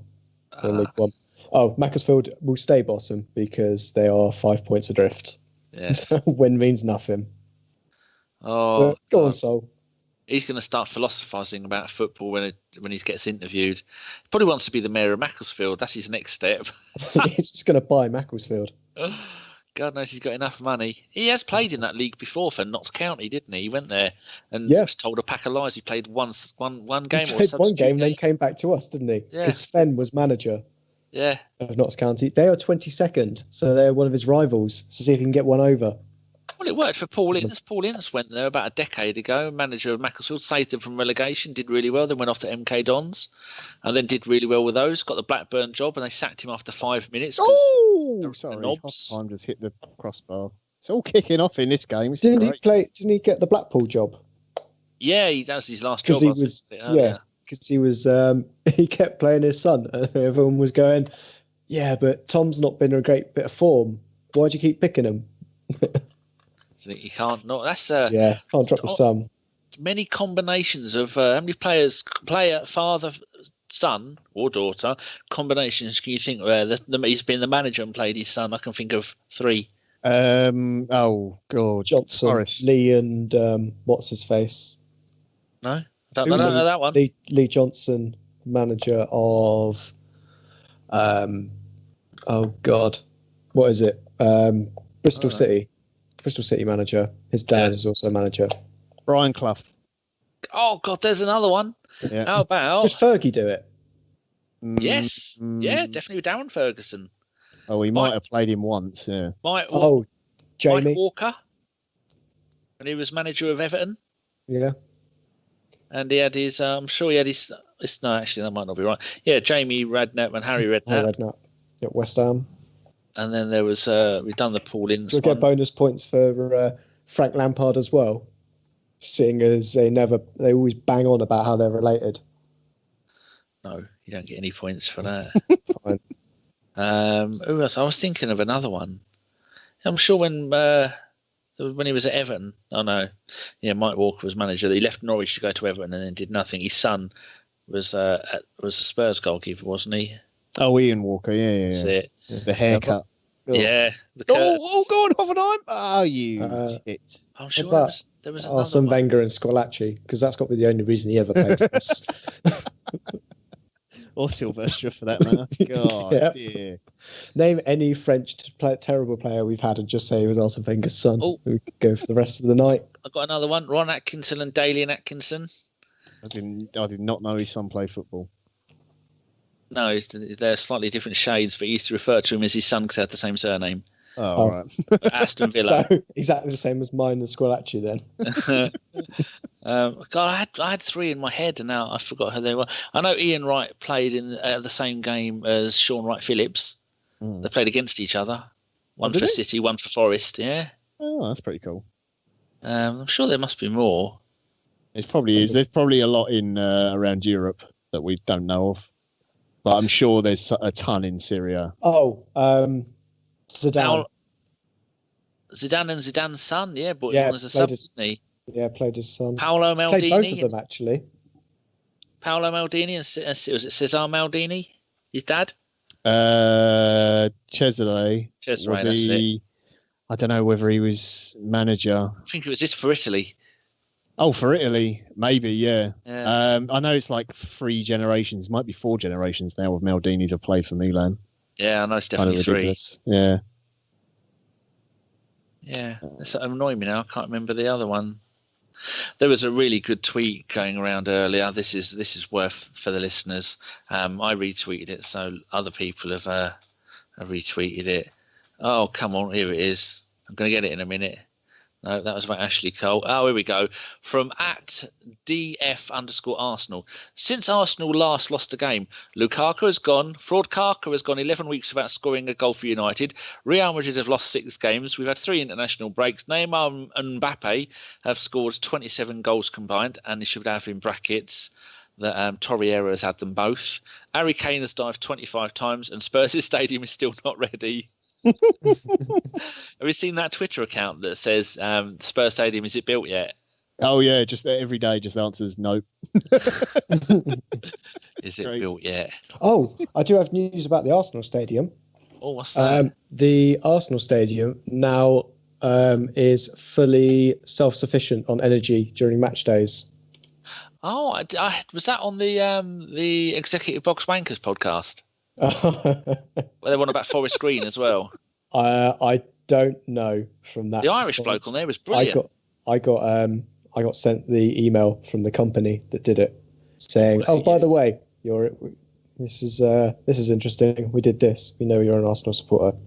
C: They're in League One. Oh, Macclesfield will stay bottom because they are 5 points adrift.
A: Yes.
C: Win means nothing.
A: Oh,
C: go on, Sol.
A: He's going to start philosophising about football when he gets interviewed. He probably wants to be the mayor of Macclesfield. That's his next step.
C: He's just going to buy Macclesfield.
A: God knows he's got enough money. He has played in that league before for Notts County, didn't he? He went there and was told a pack of lies. He played one game.
C: He
A: Or
C: played one game,
A: game.
C: then came back to us, didn't he?
A: Yeah.
C: Because Sven was manager.
A: Yeah.
C: Of Notts County. They are 22nd, so they're one of his rivals. So see if he can get one over.
A: Well, it worked for Paul Ince. Paul Ince went there about a decade ago, manager of Macclesfield, saved them from relegation, did really well, then went off to MK Dons, and then did really well with those, got the Blackburn job, and they sacked him after 5 minutes.
D: Oh, sorry. Time just hit the crossbar. It's all kicking off in this game.
C: Didn't he get the Blackpool job?
A: Yeah, that was his last job.
C: Because he kept playing his son, and everyone was going, yeah, but Tom's not been in a great bit of form. Why'd you keep picking him?
A: You can't not. That's
C: can't drop the sum.
A: Many combinations of how many players, player, father, son or daughter combinations can you think where he's been the manager and played his son? I can think of 3.
D: Oh God,
C: Johnson,
D: Forrest.
C: Lee, and what's his face?
A: No, don't know that one.
C: Lee Johnson, manager of oh God, what is it? Bristol City. Bristol City manager. His dad is also a manager.
D: Brian Clough.
A: Oh God, there's another one.
D: Yeah.
A: How about?
C: Did Fergie do it?
A: Yes. Yeah, definitely with Darren Ferguson.
D: Oh, he might have played him once. Yeah.
C: Jamie
A: Mike Walker, when he was manager of Everton.
C: Yeah.
A: And he had his. I'm sure he had his. No, actually, that might not be right. Yeah, Jamie Redknapp and Harry Redknapp.
C: At West Ham.
A: And then there was we've done the Paul Ince.
C: We'll get bonus points for Frank Lampard as well, seeing as they always bang on about how they're related.
A: No, you don't get any points for that.
C: Fine.
A: Who else? I was thinking of another one. I'm sure when he was at Everton. Oh no, yeah, Mike Walker was manager. He left Norwich to go to Everton and then did nothing. His son was a Spurs goalkeeper, wasn't he?
D: Oh, Ian Walker. Yeah.
A: That's it.
D: The haircut.
A: Yeah.
D: Go on, Hoffenheim. Oh, you shit.
A: I'm sure there was another
C: Arsene
A: one.
C: Wenger and Squillaci, because that's got to be the only reason he ever played for us.
D: Or Sylvester, for that matter. God, dear.
C: Name any French terrible player we've had and just say he was Arsene Wenger's son.
A: Oh.
C: We could go for the rest of the night.
A: I've got another one. Ron Atkinson and Dalian Atkinson.
D: I did not know his son played football.
A: No, they're slightly different shades, but he used to refer to him as his son because they had the same surname.
D: Oh, right.
A: Aston Villa.
C: So, exactly the same as mine and Squillaci then.
A: God, I had 3 in my head and now I forgot who they were. I know Ian Wright played in the same game as Sean Wright-Phillips. They played against each other. One for City, one for Forest, yeah.
D: Oh, that's pretty cool.
A: I'm sure there must be more.
D: It probably is. There's probably a lot in around Europe that we don't know of. But I'm sure there's a ton in Syria.
C: Oh, Zidane.
A: Zidane and Zidane's son, yeah, but
C: yeah,
A: one as a sub, didn't he?
C: Yeah, played his son.
A: Paolo Maldini.
C: Played both of them, actually.
A: Paolo Maldini and was it Cesar Maldini, his dad?
D: Cesare.
A: Cesare, that's it.
D: I don't know whether he was manager.
A: I think it was this for Italy.
D: Oh, for Italy, maybe, yeah.
A: Yeah.
D: I know it's like 3 generations, might be 4 generations now of Maldini's have played for Milan.
A: Yeah, I know it's definitely 3.
D: Yeah.
A: Yeah, that's annoying me now. I can't remember the other one. There was a really good tweet going around earlier. This is worth for the listeners. I retweeted it, so other people have retweeted it. Oh, come on, here it is. I'm going to get it in a minute. No, that was about Ashley Cole. Oh, here we go. From @DF_Arsenal. Since Arsenal last lost a game, Lukaku has gone. Fraudkaka has gone 11 weeks without scoring a goal for United. Real Madrid have lost 6 games. We've had 3 international breaks. Neymar and Mbappe have scored 27 goals combined, and they should have in brackets that Torreira has had them both. Harry Kane has dived 25 times, and Spurs' stadium is still not ready. Have you seen that Twitter account that says Spurs Stadium, is it built yet?
D: Oh yeah, just every day just answers no.
A: Is it built yet?
C: Oh, I do have news about the Arsenal Stadium.
A: Oh, what's that?
C: The Arsenal Stadium now is fully self-sufficient on energy during match days.
A: Oh, I was that on the Executive Box Wankers podcast? Where they won about Forest Green as well.
C: I don't know from that.
A: The Irish bloke on there was brilliant.
C: I got sent the email from the company that did it, saying, "Oh, by the way, this is interesting. We did this. We know you're an Arsenal supporter."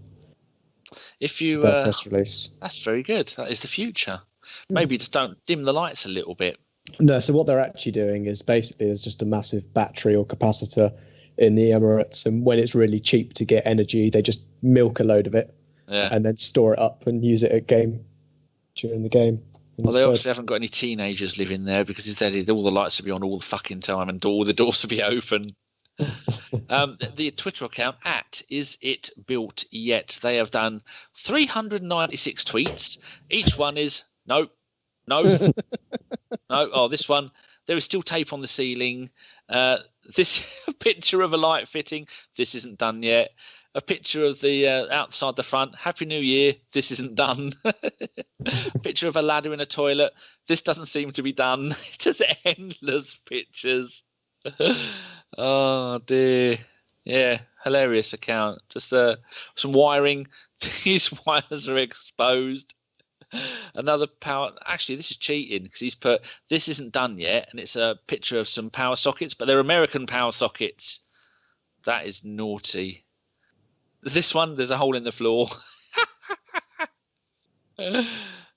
A: If you
C: press release,
A: that's very good. That is the future. Maybe just don't dim the lights a little bit.
C: No, so what they're actually doing is basically there's just a massive battery or capacitor in the Emirates, and when it's really cheap to get energy, they just milk a load of it and then store it up and use it during the game.
A: Well, they obviously haven't got any teenagers living there because instead all the lights will be on all the fucking time and all the doors will be open. The Twitter account @isitbuiltyet. They have done 396 tweets. Each one is no. Oh, this one. There is still tape on the ceiling. This picture of a light fitting. This isn't done yet. A picture of the outside the front. Happy New Year. This isn't done. Picture of a ladder in a toilet. This doesn't seem to be done. Just endless pictures. Oh dear. Yeah, hilarious account. Just some wiring. These wires are exposed. Another power. Actually, this is cheating because he's put this isn't done yet, and it's a picture of some power sockets, but they're American power sockets. That is naughty. This one, there's a hole in the floor.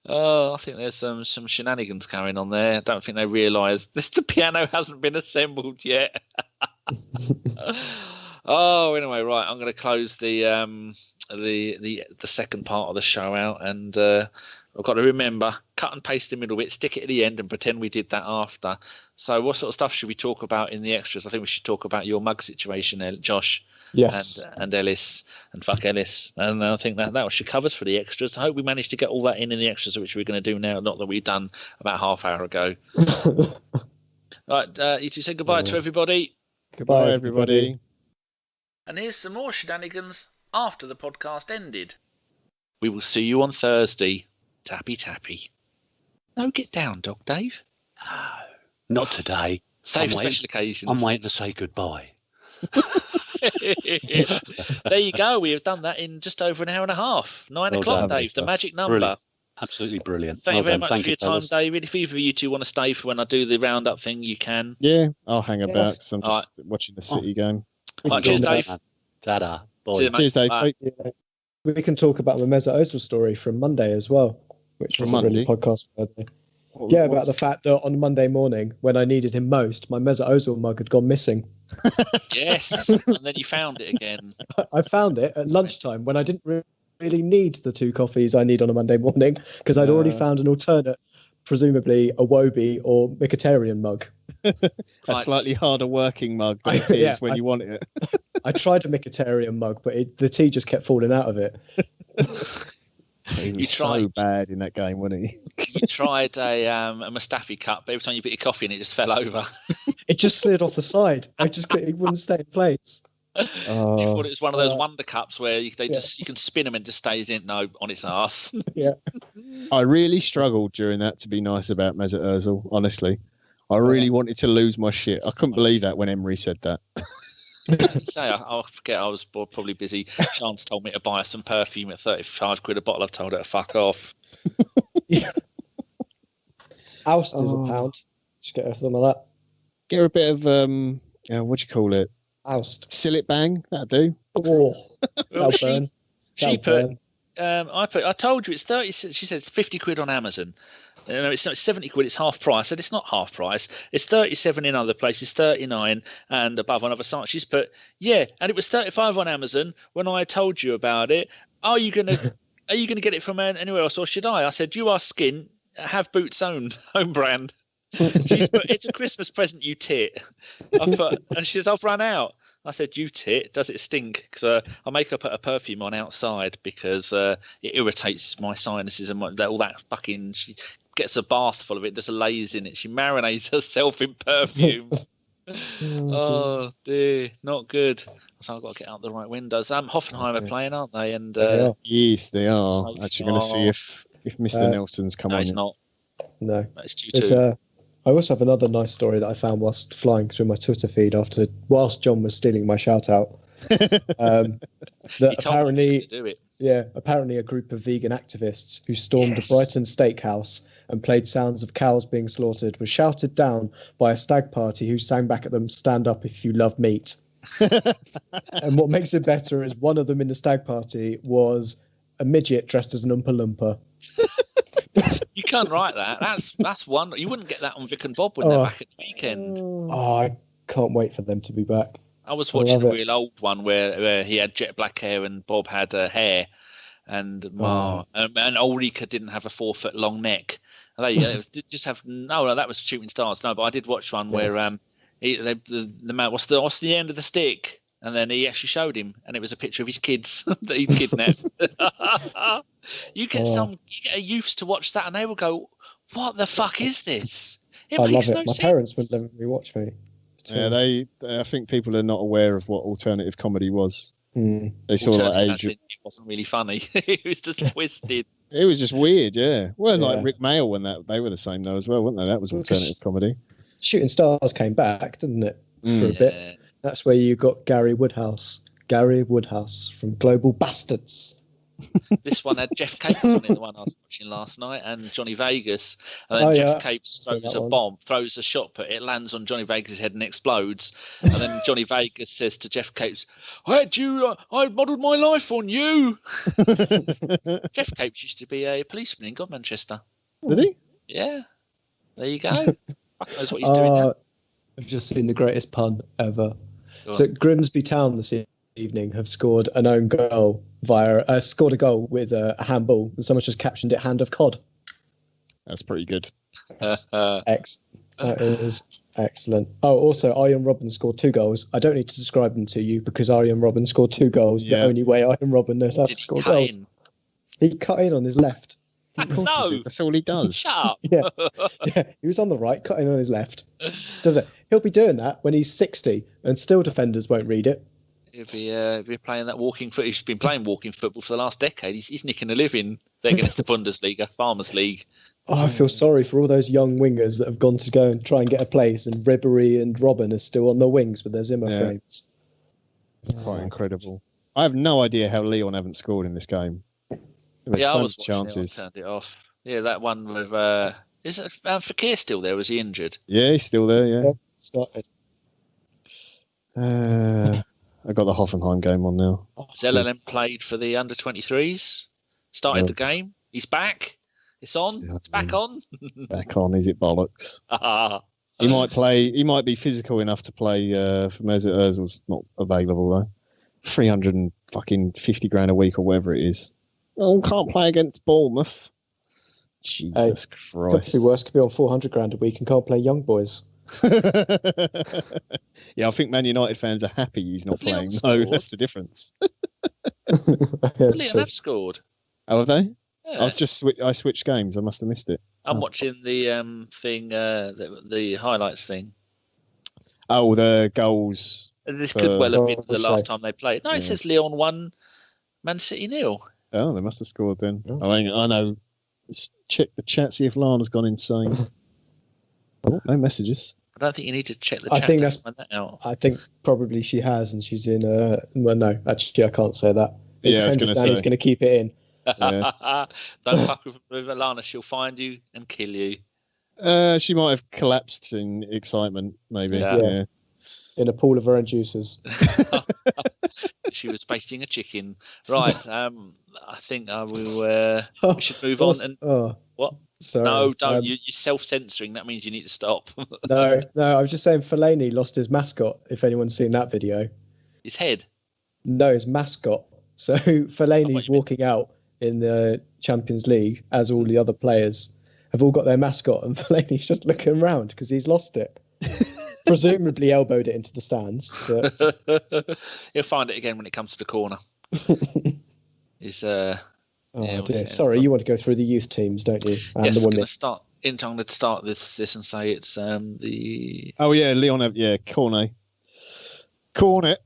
A: Oh, I think there's some shenanigans going on there. I don't think they realise the piano hasn't been assembled yet. Oh, anyway, right. I'm going to close the second part of the show out, and I've got to remember, cut and paste the middle bit, stick it at the end, and pretend we did that after. So, what sort of stuff should we talk about in the extras? I think we should talk about your mug situation, Josh.
C: Yes.
A: And Ellis, and fuck Ellis. And I think that should cover us for the extras. I hope we managed to get all that in the extras, which we're going to do now, not that we've done about half hour ago. Right, you two say goodbye to everybody.
D: Goodbye, everybody.
A: And here's some more shenanigans after the podcast ended. We will see you on Thursday. Tappy tappy. No, get down, Dog Dave.
B: No, not today.
A: Save special occasions.
B: I'm waiting to say goodbye.
A: There you go. We have done that in just over an hour and a half. 9 o'clock, Dave, the magic number.
B: Brilliant. Absolutely brilliant.
A: Thank you very much for your time, David. If either of you two want to stay for when I do the roundup thing, you can.
D: Yeah, I'll hang about because I'm just watching the City game.
A: Right, cheers, Dave.
B: Ta-da.
A: Cheers,
D: Dave.
A: Bye.
C: We can talk about the Mesut Ozil story from Monday as well, which was a really podcast worthy. Yeah, about the fact that on Monday morning, when I needed him most, my Mesut Ozil mug had gone missing.
A: Yes, and then you found it again.
C: I found it at lunchtime when I didn't really need the 2 coffees I need on a Monday morning because I'd already found an alternate, presumably a Wobie or Mkhitaryan mug.
D: A slightly harder working mug that appears when you want it.
C: I tried a Mkhitaryan mug, but the tea just kept falling out of it.
D: He was so bad in that game, wasn't he?
A: You tried a Mustafi cup, but every time you put your coffee in, it just fell over.
C: It just slid off the side. It wouldn't stay in place.
A: You thought it was one of those wonder cups where you can spin them and it just stays in on its arse.
C: Yeah.
D: I really struggled during that to be nice about Mesut Ozil, honestly. I really wanted to lose my shit. I couldn't believe that when Emery said that.
A: I forget I was probably busy. Chance told me to buy some perfume at 35 quid a bottle. I've told her to fuck off.
C: Oust is £1. Just get her something like that.
D: Get her a bit of what do you call it?
C: Oust.
D: Sillet bang. That'll do.
C: Oh,
A: well, she put. I told you it's 30. She said it's 50 quid on Amazon. No, it's not 70 quid. It's half price. I said it's not half price. It's 37 in other places, 39 and above on other sites. She's put and it was 35 on Amazon when I told you about it. Are you gonna get it from anywhere else or should I? I said you are Skin. Have Boots home brand. She's put it's a Christmas present, you tit. And she says I've run out. I said, you tit, does it stink? Because I make her put a perfume on outside because it irritates my sinuses and all that fucking. She gets a bath full of it, just lays in it. She marinates herself in perfume. Oh dear, not good. So I've got to get out the right windows. Hoffenheim are playing, aren't they? And
D: yes, they are. So actually, going to see if Mr. Nelson's come on.
A: No, he's not.
C: No,
A: it's 2-2.
C: I also have another nice story that I found whilst flying through my Twitter feed whilst John was stealing my shout out. That apparently apparently a group of vegan activists who stormed a Brighton steakhouse and played sounds of cows being slaughtered were shouted down by a stag party who sang back at them, "Stand up if you love meat." And what makes it better is one of them in the stag party was a midget dressed as an Oompa Loompa.
A: You can't write that. That's one. You wouldn't get that on Vic and Bob when they're back at the weekend.
C: Oh, I can't wait for them to be back.
A: I was watching a real old one where he had jet black hair and Bob had hair, and Ulrika didn't have a 4 foot long neck. And they just have no. That was Shooting Stars. No, but I did watch one where the man, what's the end of the stick? And then he actually showed him, and it was a picture of his kids that he'd kidnapped. You get a youth to watch that, and they will go, "What the fuck is this?"
C: I love it. My parents wouldn't let me watch me.
D: Yeah, I think people are not aware of what alternative comedy was. They saw age.
A: It wasn't really funny. It was just twisted.
D: It was just weird, yeah. Well, like Rick Mail when they were the same though as well, weren't they? That was alternative comedy.
C: Shooting Stars came back, didn't it, for a bit? That's where you got Gary Woodhouse from Global Bastards.
A: This one had Jeff Capes on it, the one I was watching last night, and Johnny Vegas. And then Jeff Capes throws a bomb, throws a shot, but it lands on Johnny Vegas' head and explodes. And then Johnny Vegas says to Jeff Capes, I modelled my life on you. Jeff Capes used to be a policeman in Manchester.
D: Did he?
A: Yeah. There you go. Fuck knows what he's doing now.
C: I've just seen the greatest pun ever. So Grimsby Town this evening have scored an own goal scored a goal with a handball, and someone's just captioned it "hand of cod."
D: That's pretty good.
C: Excellent. That is excellent. Oh, also Arjen Robben scored 2 goals. I don't need to describe them to you because Arjen Robben scored 2 goals. The only way Arjen Robben knows how to score goals. He cut in on his left.
A: No,
D: that's all he does.
A: Shut up.
C: Yeah, he was on the right, cutting on his left. He'll be doing that when he's 60, and still defenders won't read it.
A: He'll be playing that walking foot. He's been playing walking football for the last decade. He's nicking a living. They're against the Bundesliga, Farmers League.
C: Oh, I feel sorry for all those young wingers that have gone to go and try and get a place, and Ribery and Robben are still on the wings with their Zimmer frames.
D: It's quite incredible. I have no idea how Leon haven't scored in this game.
A: I was chances. I turned it off. Yeah, that one with is it Fekir still there? Was he injured?
D: Yeah, he's still there. Yeah,
C: started.
D: I got the Hoffenheim game on now.
A: Zellerlem played for the under-23s. Started the game. He's back. It's on. It's back on.
D: Back on. Is it bollocks? He might play. He might be physical enough to play for Mesut Ozil's not available though. 350 grand a week or whatever it is. Oh, can't play against Bournemouth. Jesus Christ.
C: Could be worse. Could be on 400 grand a week and can't play young boys.
D: Yeah, I think Man United fans are happy he's not playing. No, that's the difference.
A: Leon have scored.
D: Oh, have they?
A: Yeah.
D: I switched games. I must have missed it.
A: I'm watching the thing, the highlights thing.
D: Oh, the goals.
A: This could well have been the last time they played. No, it says Leon 1, Man City 0.
D: Oh, they must have scored then. Oh. I know. Let's check the chat, see if Lana's gone insane. Oh, no messages.
A: I don't think you need to check the chat.
C: I think probably she has, and she's in well, no, actually, I can't say that. It depends if Danny's going to keep it in.
A: Yeah. Don't fuck with Lana. She'll find you and kill you.
D: She might have collapsed in excitement, maybe. Yeah.
C: In a pool of her own juices.
A: She was basting a chicken. Right. I think we should move on. And what?
C: Sorry.
A: No, don't. You're self-censoring. That means you need to stop.
C: No. I was just saying Fellaini lost his mascot, if anyone's seen that video.
A: His head?
C: No, his mascot. So Fellaini's walking out in the Champions League as all the other players have all got their mascot, and Fellaini's just looking around because he's lost it. Presumably elbowed it into the stands. But...
A: He'll find it again when it comes to the corner.
C: Dear. Sorry, you want to go through the youth teams, don't you? And
A: yes,
C: the women.
A: I'm going to start this and say it's the...
D: Oh, yeah, Leon, Cornet.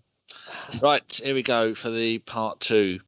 A: Right, here we go for the part 2.